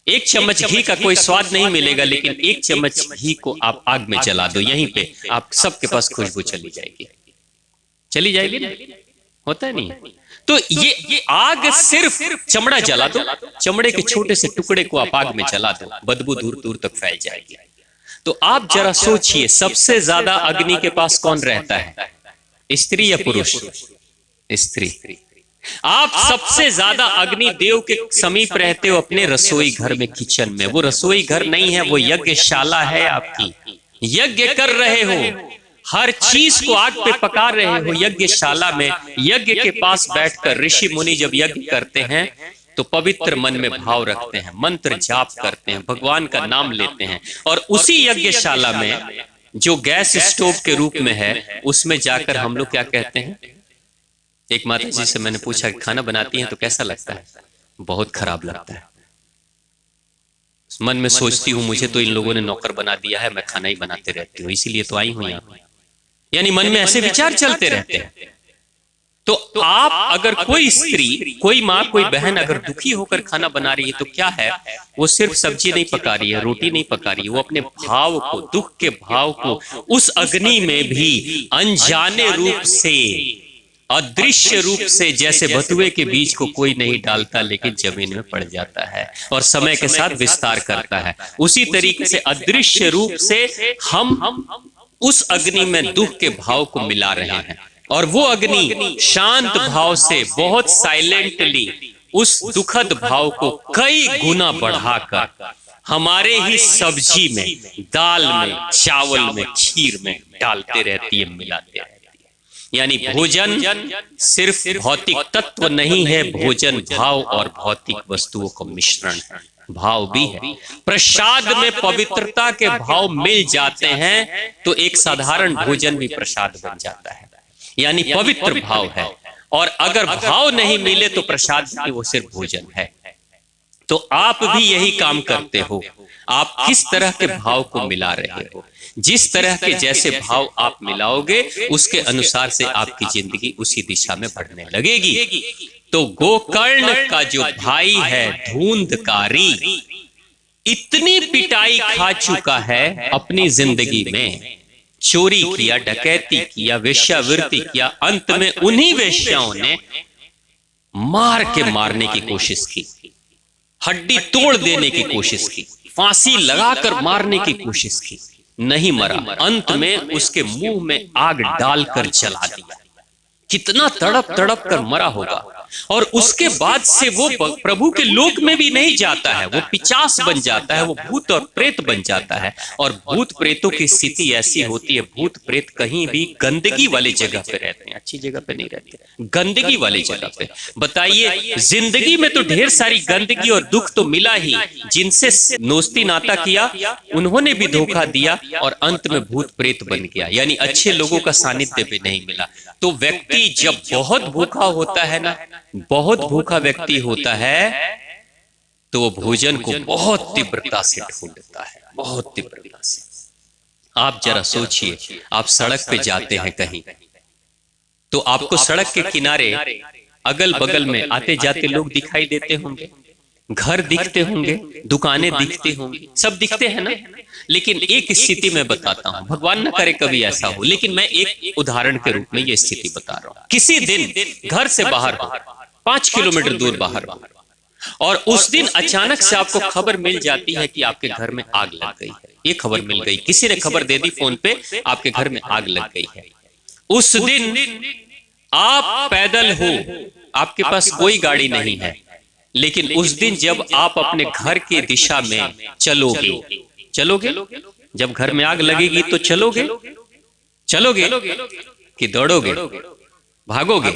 1 चम्मच घी का कोई स्वाद नहीं मिलेगा, लेकिन 1 चम्मच घी को आप आग में जला दो, यहीं पे आप सबके पास खुशबू चली जाएगी। चली जाएगी ना, होता है नहीं। तो ये आग सिर्फ चमड़ा जला दो, चमड़े के छोटे से टुकड़े को आप आग में जला दो, बदबू दूर दूर तक फैल जाएगी। तो आप जरा सोचिए, सबसे ज्यादा अग्नि के पास कौन रहता है, स्त्री या पुरुष? स्त्री। आप सबसे ज्यादा अग्नि देव के समीप रहते हो अपने रसोई घर में, किचन में। वो रसोई घर नहीं है, वो यज्ञशाला है आपकी। यज्ञ कर रहे हो, हर चीज को आग पे पका रहे हो यज्ञशाला में। यज्ञ के पास बैठकर ऋषि मुनि जब यज्ञ करते हैं तो पवित्र मन में भाव रखते हैं, मंत्र जाप करते हैं, भगवान का नाम लेते हैं। और उसी यज्ञशाला में जो गैस स्टोव के रूप में है, उसमें जाकर हम लोग क्या कहते हैं? एक माता जी से मैंने पूछा कि खाना बनाती हैं तो कैसा लगता है? बहुत खराब लगता है। मन में सोचती हूं मुझे तो इन लोगों ने नौकर बना दिया है, मैं खाना ही बनाते रहती हूँ, इसीलिए तो आई हूं यहाँ। यानी मन में ऐसे विचार चलते रहते हैं। तो आप अगर कोई स्त्री, कोई माँ, कोई बहन अगर दुखी होकर खाना बना रही है तो क्या है, वो सिर्फ सब्जी नहीं पका रही है, रोटी नहीं पका रही है, वो अपने भाव को, दुख के भाव को उस अग्नि में भी अनजाने रूप से, अदृश्य रूप से, जैसे बथुए के बीज को कोई नहीं डालता लेकिन जमीन में पड़ जाता है और समय के साथ विस्तार करता है, उसी तरीके से अदृश्य रूप से हम उस अग्नि में दुख के भाव को मिला रहे हैं। और वो अग्नि शांत भाव से बहुत साइलेंटली उस दुखद भाव को कई गुना बढ़ाकर हमारे ही सब्जी में, दाल में, चावल में, खीर में डालते रहती है, मिलाते रहती है। यानी भोजन सिर्फ भौतिक तत्व नहीं है, भोजन भाव और भौतिक वस्तुओं का मिश्रण है, भाव भी है। प्रसाद में पवित्रता के भाव मिल जाते हैं तो एक साधारण भोजन भी प्रसाद बन जाता है, यानी पवित्र भाव है। और अगर भाव नहीं मिले तो प्रसाद भी वो सिर्फ भोजन है। तो आप भी यही काम करते हो, आप किस तरह के भाव को मिला रहे हो। जिस तरह के जैसे भाव आप मिलाओगे उसके अनुसार से आपकी जिंदगी उसी दिशा में बढ़ने लगेगी। तो गोकर्ण का जो भाई है धुंधकारी, इतनी पिटाई खा चुका है अपनी जिंदगी में, चोरी किया, डकैती किया, वेश्यावृत्ति किया, अंत में उन्हीं वेश्याओं ने मार के मारने की कोशिश की, हड्डी तोड़ देने की कोशिश की, फांसी लगाकर मारने की कोशिश की, नहीं मरा। अंत में उसके मुंह में आग डालकर जला दिया। कितना तड़प तड़प कर मरा होगा। और उसके बाद से वो प्रभु के लोक में भी नहीं जाता है, वो पिचास बन जाता है, वो भूत और प्रेत बन जाता है। और भूत प्रेतों की स्थिति ऐसी होती है, भूत प्रेत कहीं भी गंदगी वाली जगह पे रहते हैं, अच्छी जगह पे नहीं रहते, गंदगी वाली जगह पे। बताइए, जिंदगी में तो ढेर सारी गंदगी और दुख तो मिला ही, जिनसे दोस्ती नाता किया उन्होंने भी धोखा दिया और अंत में भूत प्रेत बन गया, यानी अच्छे लोगों का सानिध्य भी नहीं मिला। तो व्यक्ति जब बहुत भूखा होता है ना, बहुत भूखा व्यक्ति होता है, तो वो भोजन को बहुत तीव्रता से ढूंढता है, बहुत तीव्रता से। आप जरा सोचिए, आप सड़क पे जाते हैं कहीं, तो आपको सड़क के किनारे अगल बगल में आते जाते लोग दिखाई देते होंगे, घर दिखते होंगे, दुकानें दिखती होंगी, सब दिखते हैं ना। लेकिन एक स्थिति मैं बताता हूं, भगवान न करे कभी ऐसा हो, लेकिन मैं एक उदाहरण के रूप में ये स्थिति बता रहा हूं। किसी दिन घर से बाहर हो, 5 किलोमीटर दूर बाहर हो, और उस दिन अचानक से आपको खबर मिल जाती है कि आपके घर में आग लग गई है। ये खबर मिल गई, किसी ने खबर दे दी फोन पे, आपके घर में आग लग गई है। उस दिन आप पैदल हो, आपके पास कोई गाड़ी नहीं है, लेकिन उस दिन जब आप अपने घर की दिशा में चलोगे, जब घर में आग लगेगी तो चलोगे कि दौड़ोगे, भागोगे?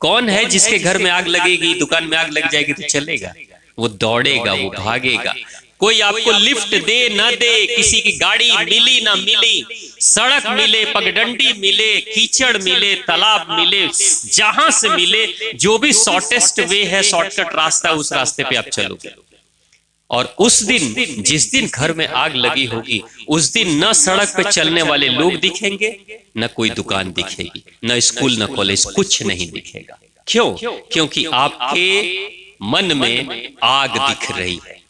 कौन है जिसके घर में आग लगेगी, दुकान में आग लग जाएगी तो चलेगा? वो दौड़ेगा, वो भागेगा। कोई आपको लिफ्ट दे ना दे, किसी की गाड़ी मिली ना मिली, सड़क मिले, पगडंडी मिले, कीचड़ मिले, तालाब मिले, जहां से मिले, जो भी शॉर्टेस्ट वे है, शॉर्टकट रास्ता, उस रास्ते पे आप चलोगे। और उस दिन, जिस दिन घर में आग लगी होगी, उस दिन न सड़क पे चलने वाले लोग दिखेंगे, न कोई दुकान दिखेगी, न स्कूल, न कॉलेज, कुछ नहीं दिखेगा। क्यों? क्योंकि आपके मन में आग दिख रही है।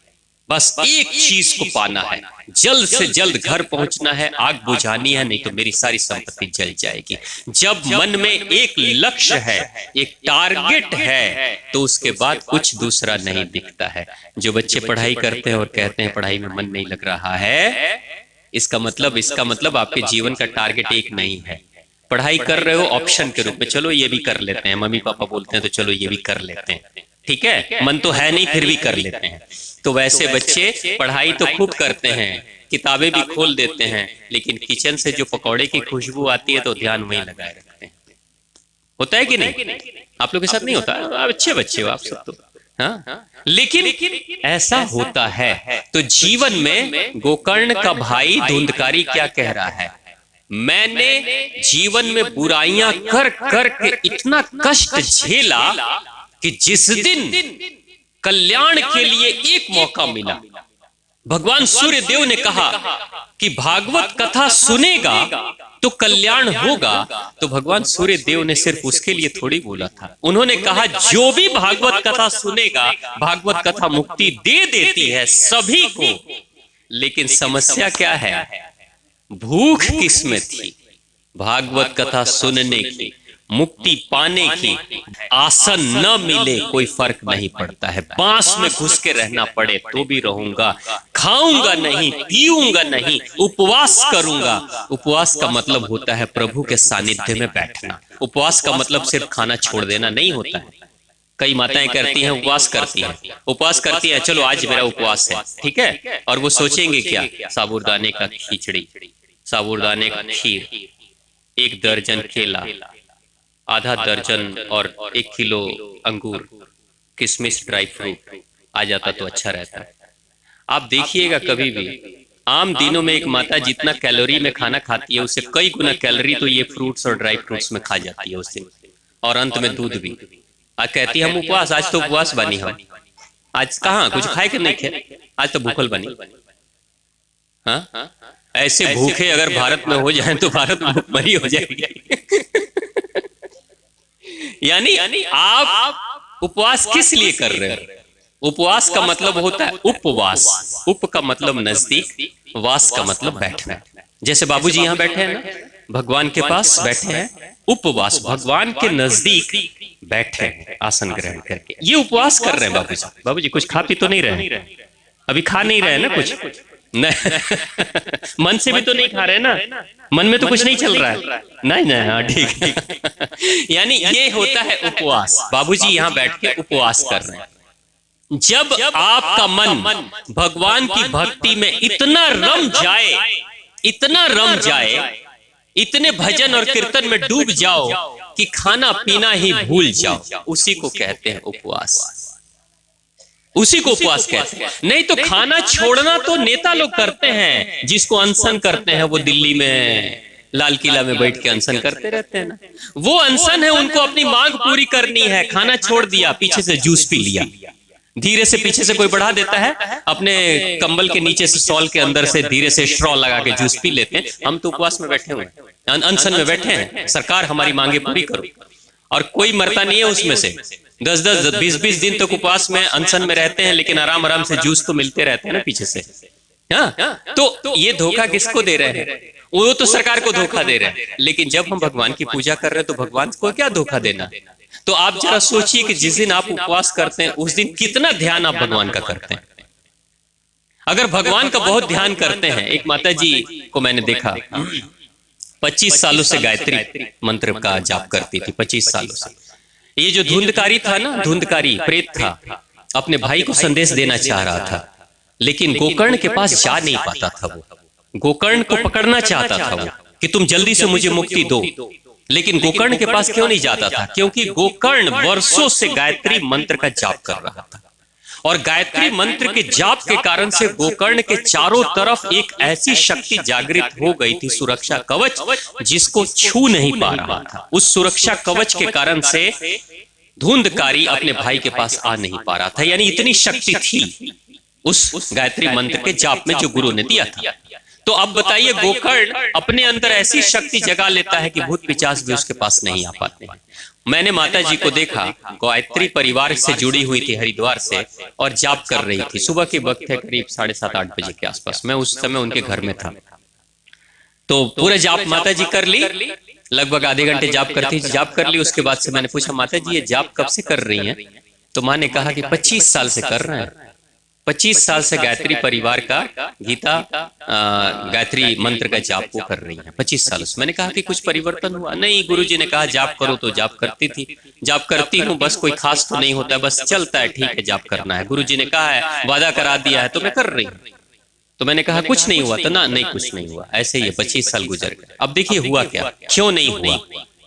बस एक चीज को पाना है, जल्द से जल्द घर पहुंचना है, आग बुझानी है, नहीं तो मेरी सारी संपत्ति जल जाएगी। जब मन में एक लक्ष्य है, एक टारगेट है, तो उसके बाद कुछ दूसरा नहीं दिखता है। जो बच्चे पढ़ाई करते हैं और कहते हैं पढ़ाई में मन नहीं लग रहा है, इसका मतलब आपके जीवन का टारगेट एक नहीं है। पढ़ाई कर रहे हो ऑप्शन के रूप में, चलो ये भी कर लेते हैं, मम्मी पापा बोलते हैं तो चलो ये भी कर लेते हैं, ठीक है, मन तो है नहीं फिर भी कर लेते हैं। तो वैसे बच्चे पढ़ाई तो खूब करते हैं, किताबें भी खोल देते हैं, लेकिन किचन से जो पकौड़े की खुशबू आती है तो ध्यान वहीं लगाए रखते हैं। होता है कि नहीं? आप लोग के साथ नहीं होता? आप अच्छे बच्चे हो आप सब तो, हाँ, लेकिन ऐसा होता है। तो जीवन में गोकर्ण का भाई धुंधकारी क्या कह रहा है? मैंने जीवन में बुराइयां कर कर के इतना कष्ट झेला कि जिस दिन कल्याण के लिए एक मौका मिला, भगवान सूर्य देव ने कहा कि भागवत कथा सुनेगा तो कल्याण होगा, तो भगवान सूर्य देव ने सिर्फ उसके लिए थोड़ी बोला था। उन्होंने कहा जो भी भागवत कथा सुनेगा, भागवत कथा मुक्ति दे देती है सभी को। लेकिन समस्या क्या है? भूख किसमें थी? भागवत कथा सुनने की, मुक्ति पाने की। आसन न मिले कोई फर्क नहीं पड़ता है, बांस में घुस के रहना पड़े तो भी रहूंगा, खाऊंगा नहीं, पीऊंगा नहीं, उपवास करूंगा। उपवास का मतलब होता है प्रभु के सानिध्य में बैठना। उपवास का मतलब सिर्फ खाना छोड़ देना नहीं होता है। कई माताएं करती हैं, उपवास करती हैं, चलो आज मेरा उपवास है, ठीक है, और वो सोचेंगे क्या? साबूदाने का खिचड़ी, साबूदाने का खीर, 1 दर्जन केला, आधा दर्जन और 1 किलो अंगूर, किशमिश, ड्राई फ्रूट आ जाता तो अच्छा रहता। आप देखिएगा कभी भी आम दिनों में एक माता जितना कैलोरी में खाना खाती है, उससे कई गुना कैलोरी तो ये फ्रूट्स और ड्राई फ्रूट्स में खा जाती है उस दिन, और अंत में दूध भी। आज कहती है हम उपवास, आज तो उपवास बनी, हम आज कहाँ कुछ खाए के नहीं खे, आज तो भूखल बनी। हाँ, ऐसे भूखे अगर भारत में हो जाएं तो भारत भूखमरी हो जाएगी। यानी आप उपवास किस लिए कर रहे हो? उपवास का मतलब होता है उपवास। उप का मतलब नजदीक, वास का मतलब बैठना। जैसे बाबूजी यहाँ बैठे हैं ना, भगवान के पास बैठे हैं, उपवास, भगवान के नजदीक बैठे हैं आसन ग्रहण करके, ये उपवास कर रहे हैं बाबूजी। बाबूजी कुछ खा पी तो नहीं रहे? अभी खा नहीं रहे ना कुछ? नहीं। मन से भी तो नहीं खा रहे ना, मन में तो कुछ नहीं चल रहा है। नहीं, हाँ ठीक। यानी ये होता है उपवास। बाबूजी यहाँ बैठ के उपवास कर रहे हैं। जब आपका मन भगवान की भक्ति में इतना रम जाए, इतने भजन और कीर्तन में डूब जाओ कि खाना पीना ही भूल जाओ, उसी को कहते हैं उपवास। उसी को उपवास कहते हैं। नहीं तो खाना छोड़ना तो नेता लोग करते हैं, जिसको अनशन करते हैं वो दिल्ली में लाल किला में बैठ के अनशन करते रहते हैं ना। वो अनशन है, उनको अपनी मांग पूरी करनी है। खाना छोड़ दिया, पीछे से जूस पी लिया, धीरे से पीछे से कोई बढ़ा देता है, अपने कंबल के नीचे से सॉल के अंदर से धीरे से स्ट्रॉ लगा के जूस पी लेते हैं। हम तो उपवास में बैठे हुए हैं, अनशन में बैठे हैं, सरकार हमारी मांगे पूरी करो। और कोई मरता नहीं है उसमें से। 10-10, 20-20 दिन तक उपवास में अनशन में रहते हैं, लेकिन आराम आराम से जूस तो मिलते रहते हैं ना पीछे से। हाँ, तो ये धोखा किसको दे रहे हैं? वो तो सरकार को धोखा दे रहे हैं। लेकिन जब हम भगवान की पूजा कर रहे हैं तो भगवान को क्या धोखा देना? तो आप जरा सोचिए कि जिस दिन आप उपवास करते हैं उस दिन कितना ध्यान आप भगवान का करते हैं। अगर भगवान का बहुत ध्यान करते हैं, एक माता जी को मैंने देखा 25 सालों से गायत्री मंत्र का जाप करती थी, 25 सालों से। ये जो धुंधकारी था ना, धुंधकारी प्रेत था, अपने भाई को संदेश देना चाह रहा था, लेकिन गोकर्ण के पास जा नहीं पाता था। वो गोकर्ण को पकड़ना चाहता था वो कि तुम जल्दी से मुझे मुक्ति दो, लेकिन गोकर्ण के पास क्यों नहीं जाता था? क्योंकि गोकर्ण वर्षों से गायत्री मंत्र का जाप कर रहा था, और गायत्री मंत्र के जाप के कारण से गोकर्ण के चारों तरफ एक ऐसी शक्ति जागृत हो गई थी, सुरक्षा कवच, जिसको छू नहीं पा रहा था। उस सुरक्षा कवच के कारण से धुंधकारी अपने भाई के पास आ नहीं पा रहा था। यानी इतनी शक्ति थी उस गायत्री मंत्र के जाप में जो गुरु ने दिया था। तो अब बताइए, गोकर्ण अपने अंदर ऐसी शक्ति जगा लेता है कि भूत पिशाच भी उसके पास नहीं आ पाते। मैंने माता जी को देखा, गायत्री परिवार से जुड़ी हुई थी हरिद्वार से, और जाप कर रही थी। सुबह के वक्त है, करीब 7:30-8 बजे के आसपास। मैं उस समय उनके घर में था। तो पूरा जाप माता जी कर ली, लगभग आधे घंटे जाप करती, जाप कर ली। उसके बाद से मैंने पूछा, माता जी ये जाप कब से कर रही हैं? तो माँ ने कहा कि 25 साल से कर रहे हैं। 25 साल से गायत्री परिवार का गीता गायत्री मंत्र का जाप वो कर रही हैं, 25 साल से। मैंने कहा कि कुछ परिवर्तन हुआ? नहीं, गुरुजी ने कहा जाप करो तो जाप करती थी, जाप करती हूँ, बस कोई खास तो नहीं होता, बस चलता है, ठीक है जाप करना है, गुरुजी ने कहा है, वादा करा दिया है तो मैं कर रही हूँ। तो मैंने कहा कुछ नहीं हुआ? तो ना, नहीं कुछ नहीं हुआ, ऐसे ही 25 साल गुजर गए। अब देखिए हुआ क्या, क्यों नहीं हुआ,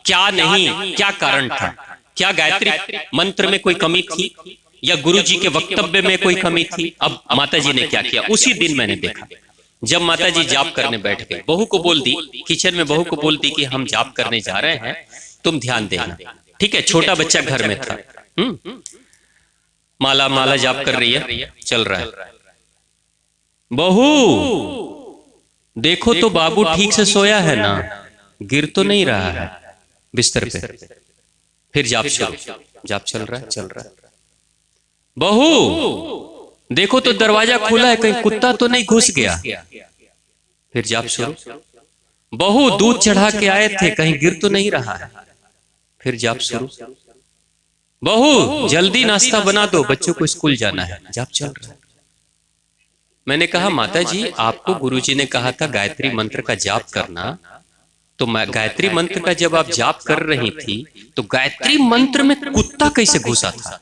क्या नहीं, क्या कारण था? क्या गायत्री मंत्र में कोई कमी थी या गुरुजी के वक्तव्य में कोई कमी थी? अब माता जी ने क्या किया, उसी दिन मैंने देखा, जब माता जी जाप करने बैठ गई, बहू को बोल दी, किचन में बहू को बोल दी कि हम जाप करने जा रहे हैं, तुम ध्यान देना, ठीक है? छोटा बच्चा घर में था। माला माला जाप कर रही है, चल रहा है। बहू देखो तो बाबू ठीक से सोया है ना, गिर तो नहीं रहा है बिस्तर पे? फिर जाप चल रहा है, चल रहा है। बहू देखो तो दरवाजा खुला है, कहीं कुत्ता तो नहीं घुस गया? फिर जाप शुरू। बहू दूध चढ़ा के आए थे, कहीं गिर तो नहीं रहा है? फिर जाप शुरू। बहू जल्दी नाश्ता बना दो, बच्चों को स्कूल जाना है। जाप चल रहा है। मैंने कहा माता जी आपको गुरुजी ने कहा था गायत्री मंत्र का जाप करना, तो मैं गायत्री मंत्र का जब आप जाप कर रही थी तो गायत्री मंत्र में कुत्ता कैसे घुसा था?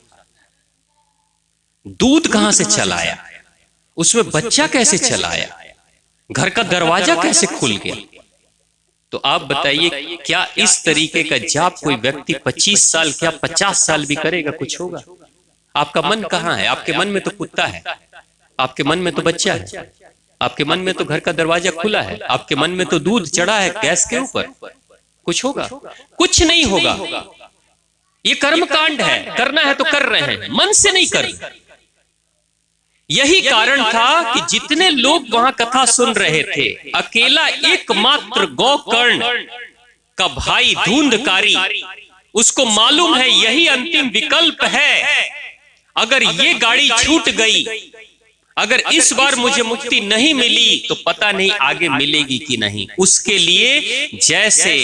दूध कहां से चला आया? उसमें बच्चा कैसे चला आया? घर का दरवाजा कैसे खुल गया? तो आप बताइए, क्या इस तरीके का जाप कोई व्यक्ति 25 साल क्या 50 साल भी करेगा? कुछ होगा? आपका मन कहां है? आपके मन में तो कुत्ता है, आपके मन में तो बच्चा है, आपके मन में तो घर का दरवाजा खुला है, आपके मन में तो दूध चढ़ा है गैस के ऊपर। कुछ होगा? कुछ नहीं होगा। ये कर्म कांड है, करना है तो कर रहे हैं, मन से नहीं कर रहे। यही कारण था कि जितने लोग वहां कथा सुन रहे थे, अकेला एकमात्र गोकर्ण का भाई धुंधकारी, उसको मालूम है यही अंतिम विकल्प है। अगर ये गाड़ी छूट गई, अगर इस बार मुझे मुक्ति नहीं मिली तो पता नहीं आगे मिलेगी कि नहीं। उसके लिए जैसे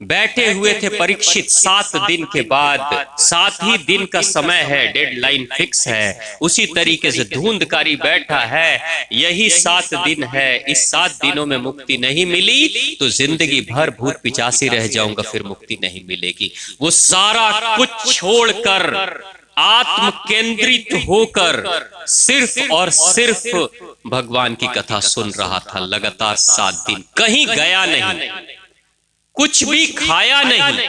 बैठे हुए थे परीक्षित, 7 दिन के बाद, 7 ही दिन का समय है, डेडलाइन फिक्स है, उसी तरीके से धुंधकारी बैठा है, यही 7 दिन है। इस 7 दिनों में मुक्ति नहीं मिली तो जिंदगी भर भूत पिचासी रह जाऊंगा, फिर मुक्ति नहीं मिलेगी। वो सारा कुछ छोड़कर आत्म केंद्रित होकर सिर्फ और सिर्फ भगवान की कथा सुन रहा था लगातार 7 दिन। कहीं गया नहीं, कुछ भी खाया नहीं,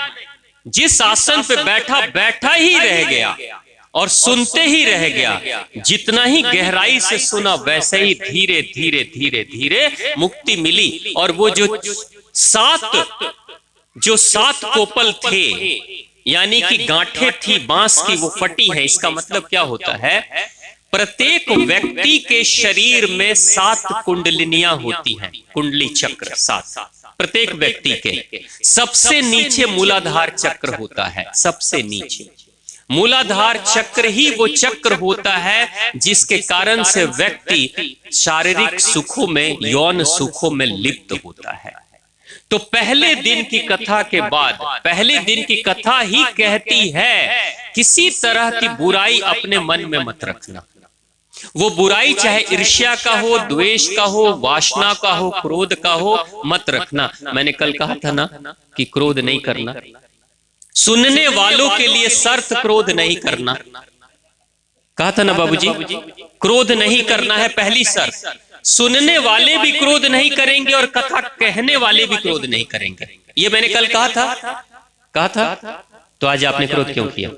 जिस आसन पे बैठा बैठा ही रह गया और सुनते ही रह गया। जितना ही गहराई से सुना वैसे ही धीरे धीरे धीरे धीरे मुक्ति मिली। और वो जो 7 कोपल थे, यानी कि गांठें थी बांस की, वो फटी है। इसका मतलब क्या होता है? प्रत्येक व्यक्ति के शरीर में 7 कुंडलिनियां होती हैं, कुंडली चक्र 7 प्रत्येक व्यक्ति के। सबसे नीचे मूलाधार चक्र होता है, सबसे नीचे मूलाधार चक्र ही वो चक्र होता है जिसके कारण से व्यक्ति शारीरिक सुखों में, यौन सुखों में लिप्त होता है। तो पहले दिन की कथा के बाद, पहले दिन की कथा ही कहती है किसी तरह की बुराई अपने मन में मत रखना। वो बुराई चाहे ईर्ष्या का हो, द्वेष का हो, वासना का हो, क्रोध का हो, मत रखना। मैंने कल कहा था ना कि क्रोध नहीं करना। सुनने वालों के लिए शर्त क्रोध नहीं करना, कहा था ना बाबूजी? क्रोध नहीं करना है पहली शर्त। सुनने वाले भी क्रोध नहीं करेंगे और कथा कहने वाले भी क्रोध नहीं करेंगे। ये मैंने कल कहा था। तो आज आपने क्रोध क्यों किया?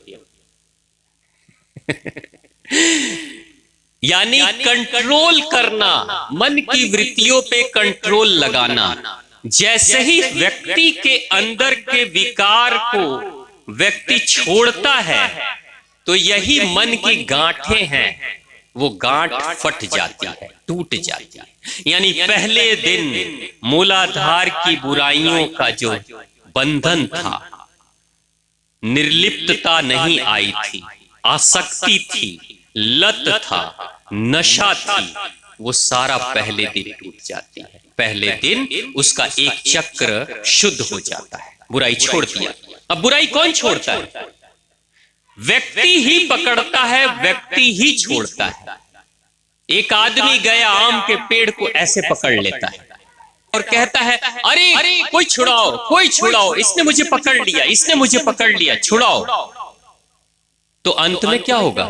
यानी कंट्रोल करना, मन की वृत्तियों पे कंट्रोल लगाना। जैसे ही व्यक्ति के अंदर के विकार को व्यक्ति छोड़ता है तो यही मन की गांठें हैं, वो गांठ फट जाती है, टूट जाती है। यानी पहले दिन मूलाधार की बुराइयों का जो बंधन था निर्लिप्तता नहीं आई थी, आसक्ति थी, लत था, नशा थी, वो सारा पहले दिन टूट जाती है। पहले दिन उसका एक चक्र शुद्ध हो जाता है, बुराई छोड़ दिया। अब बुराई कौन छोड़ता है? व्यक्ति ही पकड़ता है, व्यक्ति ही छोड़ता है। एक आदमी गया आम के पेड़ को ऐसे पकड़ लेता है और कहता है, अरे कोई छुड़ाओ, कोई छुड़ाओ, इसने मुझे पकड़ लिया, इसने मुझे पकड़ लिया, छुड़ाओ। तो अंत में क्या होगा?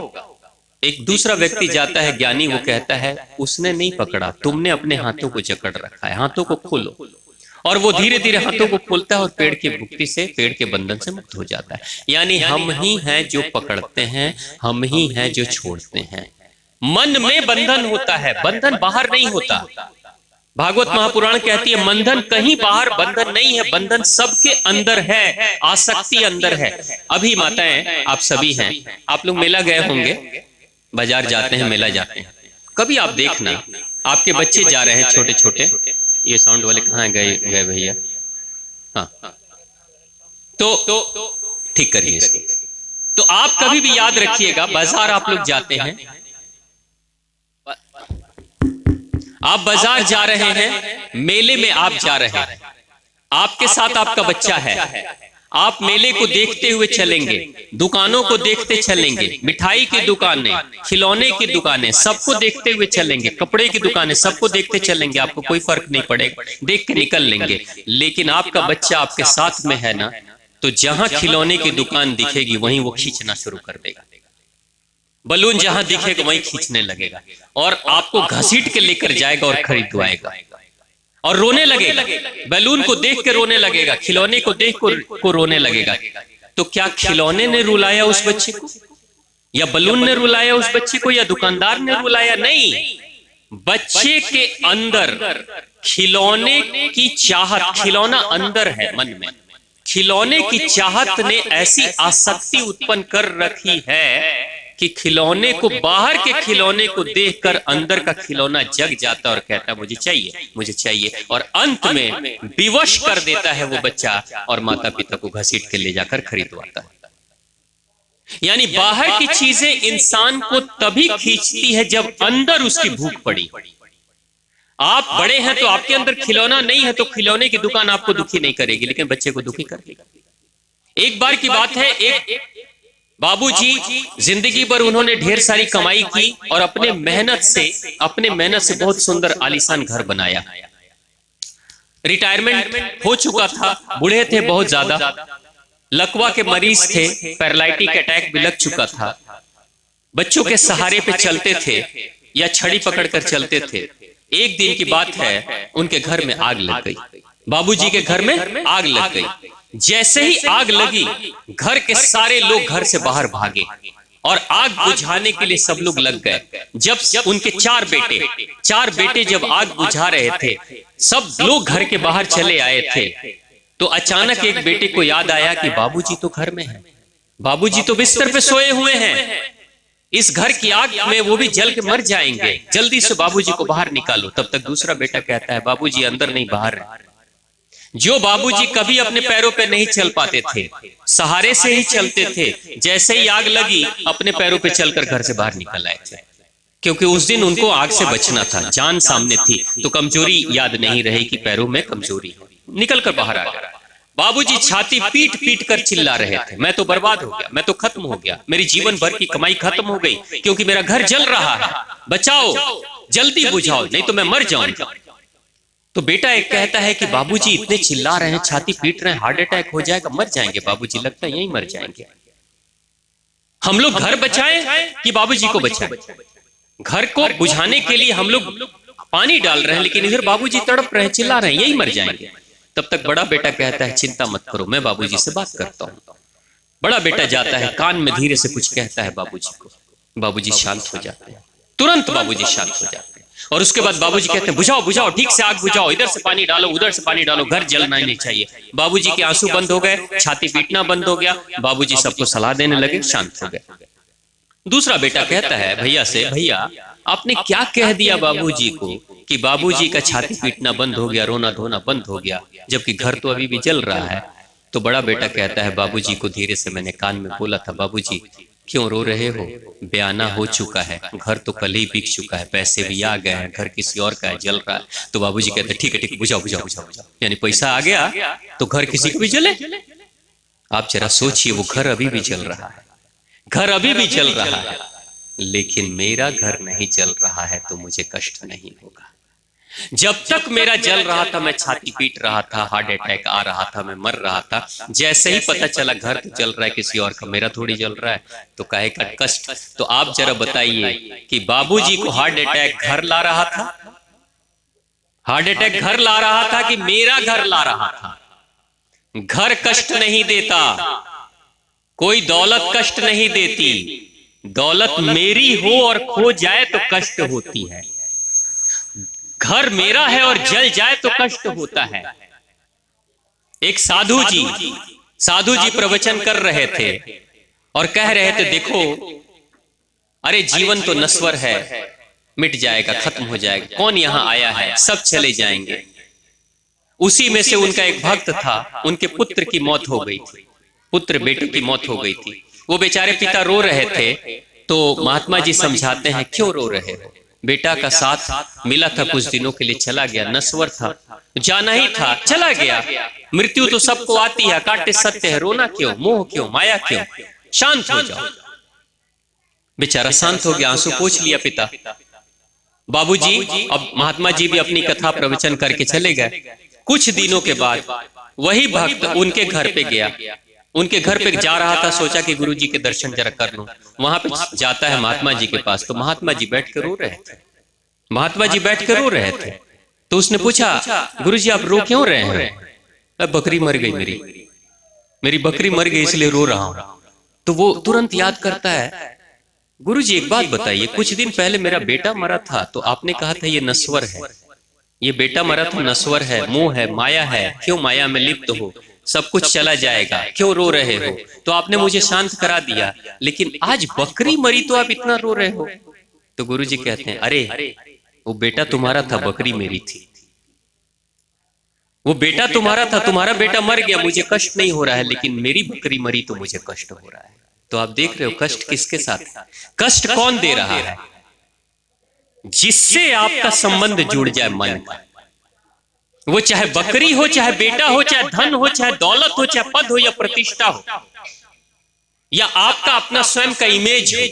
एक दूसरा व्यक्ति जाता है, ज्ञानी, वो कहता है, उसने नहीं पकड़ा, तुमने अपने हाथों को जकड़ रखा है, हाथों को खोलो। और वो धीरे धीरे हाथों को खोलता है और पेड़ की भुक्ति से, पेड़ के बंधन से मुक्त हो जाता है। यानी हम ही हैं जो पकड़ते हैं, हम ही हैं जो छोड़ते हैं। मन में बंधन होता है, बंधन बाहर नहीं होता। भागवत महापुराण कहती है, बंधन कहीं बाहर बंधन नहीं है, बंधन सबके अंदर है, आसक्ति अंदर है। अभी माताएं, आप सभी हैं, आप लोग मेला गए होंगे, बाजार जाते हैं, मेला जाते हैं। कभी आप देखना, आपके बच्चे जा रहे हैं छोटे छोटे, ये साउंड वाले कहाँ गए भैया? हाँ, तो ठीक करिए इसको। तो आप कभी भी याद रखिएगा, बाजार आप लोग जाते हैं, आप बाजार जा रहे हैं, मेले में आप जा रहे हैं, आपके साथ आपका बच्चा है, आप मेले को देखते हुए चलेंगे, दुकानों को देखते चलेंगे, मिठाई की दुकानें, खिलौने की दुकानें, सबको देखते हुए चलेंगे, कपड़े की दुकानें, सबको देखते चलेंगे, आपको कोई फर्क नहीं पड़ेगा, देख के निकल लेंगे। लेकिन आपका बच्चा आपके साथ में है ना, तो जहां खिलौने की दुकान दिखेगी वहीं वो खींचना शुरू कर देगा, बलून जहां दिखेगा वहीं खींचने लगेगा, और आपको घसीट के लेकर जाएगा और खरीदवाएगा, और रोने लगेगा, बैलून को देख के रोने लगेगा, खिलौने को देख को रोने लगेगा। तो क्या खिलौने ने रुलाया उस बच्चे को, या बलून ने रुलाया उस बच्चे को, या दुकानदार ने रुलाया? नहीं, बच्चे के अंदर खिलौने की चाहत, खिलौना अंदर है मन में, खिलौने की चाहत ने ऐसी आसक्ति उत्पन्न कर रखी है कि खिलौने को, बाहर के खिलौने को देखकर अंदर का खिलौना जग जाता और कहता है, मुझे चाहिए, मुझे चाहिए, और अंत में विवश कर देता है वो बच्चा, और माता पिता को घसीट के ले जाकर खरीदवाता है। यानी बाहर की चीजें इंसान को तभी खींचती है जब अंदर उसकी भूख पड़ी। आप बड़े हैं तो आपके अंदर खिलौना नहीं है, तो खिलौने की दुकान आपको दुखी नहीं करेगी, लेकिन बच्चे को दुखी करेगी। एक बार की बात है, एक बाबूजी जिंदगी भर उन्होंने ढेर सारी कमाई की और अपने मेहनत से बहुत सुंदर आलीशान घर बनाया। रिटायरमेंट हो चुका था, बूढ़े थे बहुत ज्यादा, लकवा के मरीज थे, पैरालिटिक अटैक भी लग चुका था, बच्चों के सहारे पे चलते थे या छड़ी पकड़कर चलते थे। एक दिन की बात है, उनके घर में आग लग गई, बाबूजी के घर में आग लग गई। जैसे ही आग लगी, घर के सारे लोग घर से बाहर भागे और आग बुझाने के लिए सब लोग लग गए। जब उनके चार बेटे जब आग बुझा रहे थे, सब लोग घर के बाहर चले आए थे, तो अचानक एक बेटे को याद आया कि बाबूजी तो घर में है, बाबूजी तो बिस्तर पे सोए हुए हैं, इस घर की आग में वो भी जल के मर जाएंगे, जल्दी से बाबूजी को बाहर निकालो। तब तक दूसरा बेटा कहता है, बाबूजी अंदर नहीं बाहर है। जो बाबूजी कभी अपने पैरों पे नहीं चल पाते थे, सहारे से ही चलते थे, जैसे ही आग लगी अपने पैरों पे चलकर घर से बाहर निकल आए थे, क्योंकि उस दिन उनको आग से बचना था, जान सामने थी, तो कमजोरी याद नहीं रही कि पैरों में कमजोरी है, निकल कर बाहर आ गए। बाबूजी छाती पीट पीट कर चिल्ला रहे थे, मैं तो बर्बाद हो गया, मैं तो खत्म हो गया, मेरी जीवन भर की कमाई खत्म हो गई, क्योंकि मेरा घर जल रहा है, बचाओ, जल्दी बुझाओ, नहीं तो मैं मर जाऊंगा। तो बेटा एक कहता है कि बाबूजी इतने चिल्ला रहे हैं, छाती पीट रहे हैं, हार्ट अटैक हो जाएगा, मर जाएंगे बाबूजी, लगता है यहीं मर जाएंगे। हम लोग घर बचाएं कि बाबूजी को बचाएं? घर को बुझाने के लिए हम लोग पानी डाल रहे हैं, लेकिन इधर बाबूजी तड़प रहे हैं, चिल्ला रहे हैं, यही मर जाएंगे। तब तक बड़ा बेटा कहता है, चिंता मत करो, मैं बाबूजी से बात करता हूं। बड़ा बेटा जाता है, कान में धीरे से कुछ कहता है बाबूजी को, बाबूजी शांत हो जाते हैं, तुरंत बाबूजी शांत हो जाते हैं। और उसके बाद बाबूजी कहते हैं, बुझाओ बुझाओ, ठीक से आग बुझाओ, इधर से पानी डालो, उधर से पानी डालो, घर जलना ही नहीं चाहिए। बाबूजी के आंसू बंद हो गए, छाती पीटना बंद हो गया, बाबूजी सबको सलाह देने लगे, शांत हो गए। दूसरा बेटा कहता है भैया से, भैया आपने क्या कह दिया बाबूजी को कि बाबूजी का छाती पीटना बंद हो गया, रोना धोना बंद हो गया, जबकि घर तो अभी भी जल रहा है। तो बड़ा बेटा कहता है बाबूजी को धीरे से मैंने कान में बोला था, बाबूजी क्यों रो रहे हो, बयाना हो चुका है, घर तो कल ही बिक चुका है, पैसे भी आ गए हैं, घर किसी और का है, जल रहा है। तो बाबूजी कहते हैं ठीक है बुझाओ बुझाओ बुझाओ, यानी पैसा आ गया तो घर किसी को भी जले। आप जरा सोचिए, वो घर अभी भी जल रहा है, घर अभी भी जल रहा है, लेकिन मेरा घर नहीं जल रहा है तो मुझे कष्ट नहीं होगा। जब तक मेरा जल रहा था मैं छाती पीट रहा था, हार्ट अटैक आ रहा था, मैं मर रहा था। जैसे ही पता चला घर तो जल रहा है किसी और का, मेरा थोड़ी जल रहा है, तो काहे का कष्ट। तो आप जरा बताइए कि बाबूजी को हार्ट अटैक घर ला रहा था, हार्ट अटैक घर ला रहा था कि मेरा घर ला रहा था? घर कष्ट नहीं देता, कोई दौलत कष्ट नहीं देती। दौलत मेरी हो और खो जाए तो कष्ट होती है, घर मेरा है और जल जाए तो कष्ट होता है। एक साधु जी प्रवचन कर रहे थे और कह रहे थे देखो, अरे जीवन तो नश्वर है, मिट जाएगा, खत्म हो जाएगा, कौन यहां आया है, सब चले जाएंगे। उसी में से उनका एक भक्त था, उनके पुत्र की मौत हो गई थी, पुत्र बेटे की मौत हो गई थी। वो बेचारे पिता रो रहे थे, तो महात्मा जी समझाते हैं क्यों रो रहे हो, बेटा का साथ मिला था, कुछ दिनों के लिए चला गया, नश्वर था, जाना ही था, चला गया। मृत्यु तो सबको आती है, काटे सत्य है, रोना क्यों, मोह क्यों, माया क्यों, शांत हो जाओ। बेचारा शांत हो गया, आंसू पोंछ लिया पिता। बाबूजी, अब महात्मा जी भी अपनी कथा प्रवचन करके चले गए। कुछ दिनों के बाद वही भक्त उनके घर पे गया, उनके घर पे जा रहा था, सोचा कि गुरुजी के दर्शन जरा कर लूं। वहां पे जाता है महात्मा जी के पास, तो महात्मा जी बैठ कर रो रहे थे, महात्मा जी बैठ कर रो रहे थे। तो उसने पूछा, गुरुजी आप रो क्यों रहे हैं? बकरी मर गई, मेरी बकरी मर गई इसलिए रो रहा हूं। तो वो तुरंत याद करता है, गुरुजी एक बात बताइए, कुछ दिन पहले मेरा बेटा मरा था, तो आपने कहा था ये नश्वर है, ये बेटा मरा था नश्वर है, मोह है, माया है, क्यों माया में लिप्त हो, सब कुछ चला जाएगा, क्यों रो रहे हो? तो आपने मुझे शांत करा दिया, लेकिन आज बकरी मरी तो आप इतना रो रहे हो। तो गुरुजी कहते हैं, अरे वो बेटा तुम्हारा था, बकरी मेरी थी, वो बेटा तुम्हारा था, तुम्हारा बेटा मर गया, मुझे कष्ट नहीं हो रहा है, लेकिन मेरी बकरी मरी तो मुझे कष्ट हो रहा है। तो आप देख रहे हो कष्ट किसके साथ है, कष्ट कौन दे रहा है? जिससे आपका संबंध जुड़ जाए मन का, वो चाहे बकरी हो, चाहे बेटा हो, चाहे धन हो, चाहे दौलत हो, चाहे पद हो या प्रतिष्ठा हो, या आपका अपना स्वयं का इमेज हो,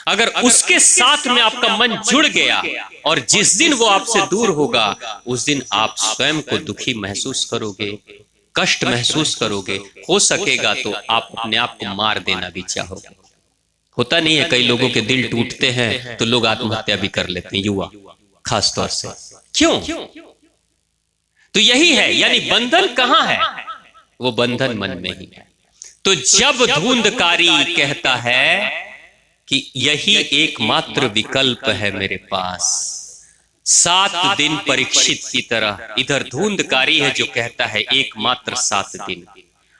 अगर उसके साथ में आपका मन जुड़ गया और जिस दिन वो आपसे दूर होगा, उस दिन आप स्वयं को दुखी महसूस करोगे, कष्ट महसूस करोगे, हो सकेगा तो आप अपने आप को मार देना भी चाहोगे। होता नहीं है, कई लोगों के दिल टूटते हैं तो लोग आत्महत्या भी कर लेते हैं, युवा खास तौर से। क्यों? तो यही है, यानी बंधन कहां है? वो बंधन मन में ही है। तो जब धुंधकारी कहता है कि यही एकमात्र विकल्प है मेरे पास, 7 दिन परीक्षित की तरह, इधर धुंधकारी है जो कहता है एकमात्र 7 दिन,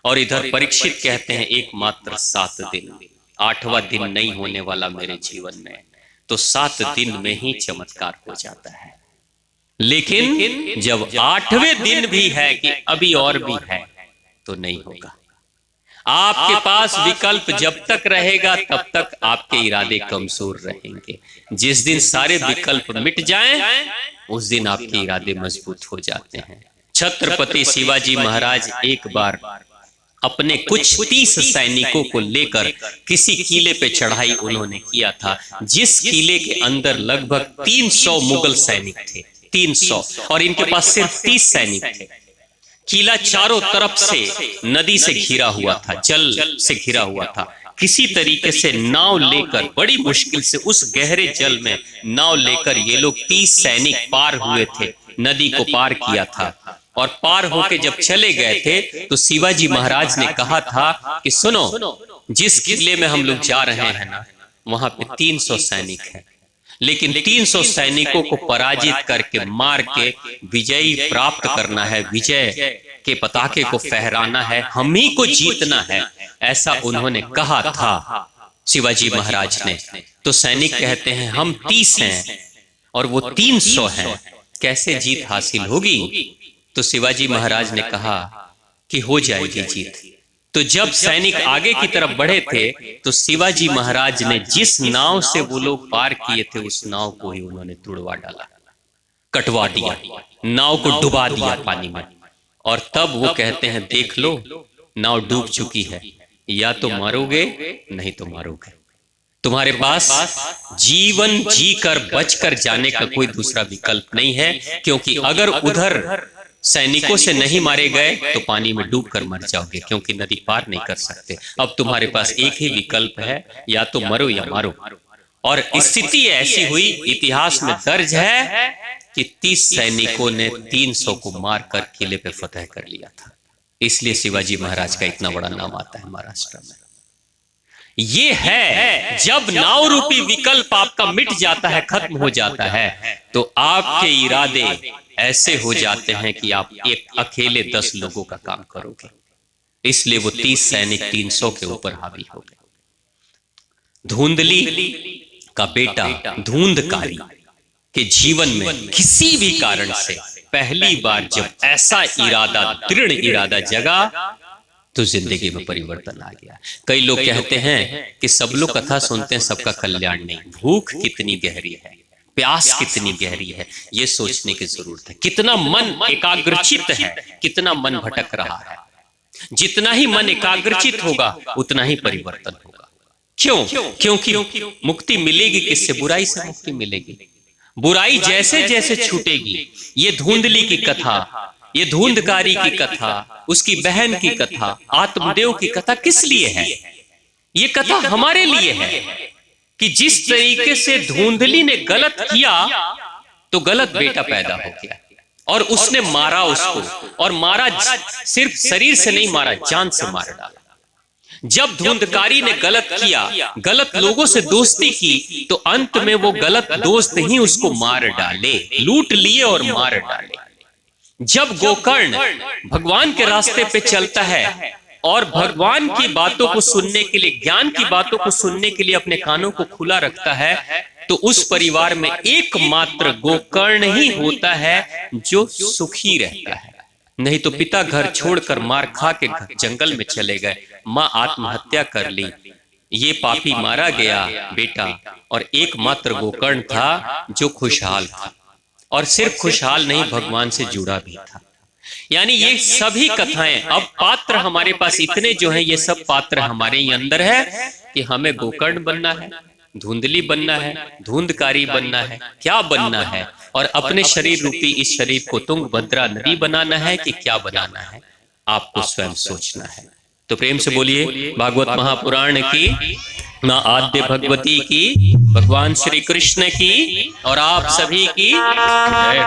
और इधर परीक्षित कहते हैं एकमात्र 7 दिन, 8वां दिन नहीं होने वाला मेरे जीवन में, तो 7 दिन में ही चमत्कार हो जाता है। लेकिन जब 8वें दिन भी है कि अभी और भी है, तो नहीं होगा। आपके पास विकल्प जब तक रहेगा तब तक आपके इरादे कमजोर रहेंगे। जिस दिन सारे विकल्प मिट जाएं, उस दिन आपके इरादे मजबूत हो जाते हैं। छत्रपति शिवाजी महाराज एक बार अपने कुछ 30 सैनिकों को लेकर किसी किले पे चढ़ाई उन्होंने किया था, जिस किले के अंदर लगभग 300 मुगल सैनिक थे, 300, और इनके पास सिर्फ 30 सैनिक थे। किला चारों तरफ से नदी से घिरा हुआ था, जल से घिरा हुआ था। किसी तरीके से नाव लेकर, बड़ी मुश्किल से उस गहरे जल में नाव लेकर ये लोग 30 सैनिक पार हुए थे, नदी को पार किया था। और पार होके जब चले गए थे तो शिवाजी महाराज ने कहा था कि सुनो, जिस किले में हम लोग जा रहे हैं ना, वहां पे 300 सैनिक हैं, लेकिन 300 सैनिकों को पराजित करके, मार के विजयी प्राप्त करना है, विजय के पताके को फहराना है, हम ही को जीतना है, ऐसा उन्होंने कहा था शिवाजी महाराज ने। तो सैनिक कहते हैं हम 30 हैं और वो 300 हैं, कैसे जीत हासिल होगी? तो शिवाजी महाराज ने कहा कि हो जाएगी जीत। तो जब सैनिक आगे की तरफ बढ़े थे तो शिवाजी महाराज ने जिस नाव से वो लोग पार किए थे उस नाव को ही उन्होंने तुड़वा डाला, कटवा दिया, नाव को डुबा दिया पानी में। और तब वो कहते हैं देख लो नाव डूब चुकी है, या तो मारोगे नहीं तो मारोगे। तुम्हारे पास जीवन जीकर बचकर जाने का कोई दूसरा विकल्प नहीं है, क्योंकि अगर उधर सैनिकों से नहीं मारे गए तो पानी में डूबकर मर जाओगे, क्योंकि नदी पार नहीं कर सकते। अब तुम्हारे पास एक ही विकल्प है, या तो मरो या मारो। और स्थिति ऐसी हुई, इतिहास में दर्ज है कि 30 सैनिकों ने 300 को मारकर किले पे फतह कर लिया था। इसलिए शिवाजी महाराज का इतना बड़ा नाम आता है महाराष्ट्र में। ये है जब नाव रूपी विकल्प आपका मिट जाता है, खत्म हो जाता है, तो आपके इरादे ऐसे हो जाते हैं कि आप एक अकेले 10 लोगों का काम करोगे। इसलिए वो 30 सैनिक 300 के ऊपर हावी हो गए। धुंधली का बेटा धुंधकारी के जीवन में किसी भी कारण से पहली बार जब ऐसा इरादा, दृढ़ इरादा जगा तो जिंदगी में परिवर्तन आ गया। कई लोग कहते हैं कि सब लोग कथा सुनते हैं, सबका कल्याण नहीं। भूख कितनी गहरी है, प्यास कितनी गहरी है, ये सोचने की जरूरत है। कितना मन एकाग्रचित है, कितना मन भटक रहा है। जितना ही मन एकाग्रचित होगा उतना ही परिवर्तन होगा। क्यों? क्योंकि मुक्ति मिलेगी किससे? बुराई से मुक्ति मिलेगी। बुराई जैसे जैसे छूटेगी, ये धुंधली की कथा, ये धुंधकारी की कथा, उसकी बहन की कथा, आत्मदेव की कथा किस लिए है? ये कथा हमारे लिए है कि जिस तरीके से धुंधली ने गलत किया तो गलत बेटा पैदा हो गया और उसने मारा उसको, और मारा सिर्फ शरीर से नहीं मारा, जान से मार डाला। जब धुंधकारी ने गलत किया, गलत लोगों से दोस्ती की, तो अंत में वो गलत दोस्त ही उसको मार डाले, लूट लिए और मार डाले। जब गोकर्ण भगवान के रास्ते पे चलता है और भगवान की बातों को सुनने के लिए, ज्ञान की बातों को सुनने के लिए अपने कानों को खुला रखता है, तो उस परिवार में एकमात्र गोकर्ण ही होता है जो सुखी रहता है। नहीं तो पिता घर छोड़कर मार खा के जंगल में चले गए, माँ आत्महत्या कर ली, ये पापी मारा गया बेटा, और एकमात्र गोकर्ण था जो खुशहाल था, और सिर्फ खुशहाल नहीं, भगवान से जुड़ा भी था। यानी ये सभी कथाएं, अब पात्र हमारे पास इतने जो हैं, ये सब पात्र हमारे ही अंदर है कि हमें गोकर्ण बनना है, धुंधली बनना है, धुंधकारी बनना है, क्या बनना है, और अपने शरीर रूपी इस शरीर को तुंगभद्रा नदी बनाना है कि क्या बनाना है, आपको स्वयं सोचना है। तो प्रेम से बोलिए भागवत महापुराण की, मां आद्य भगवती की, भगवान श्री कृष्ण की, और आप सभी की जय।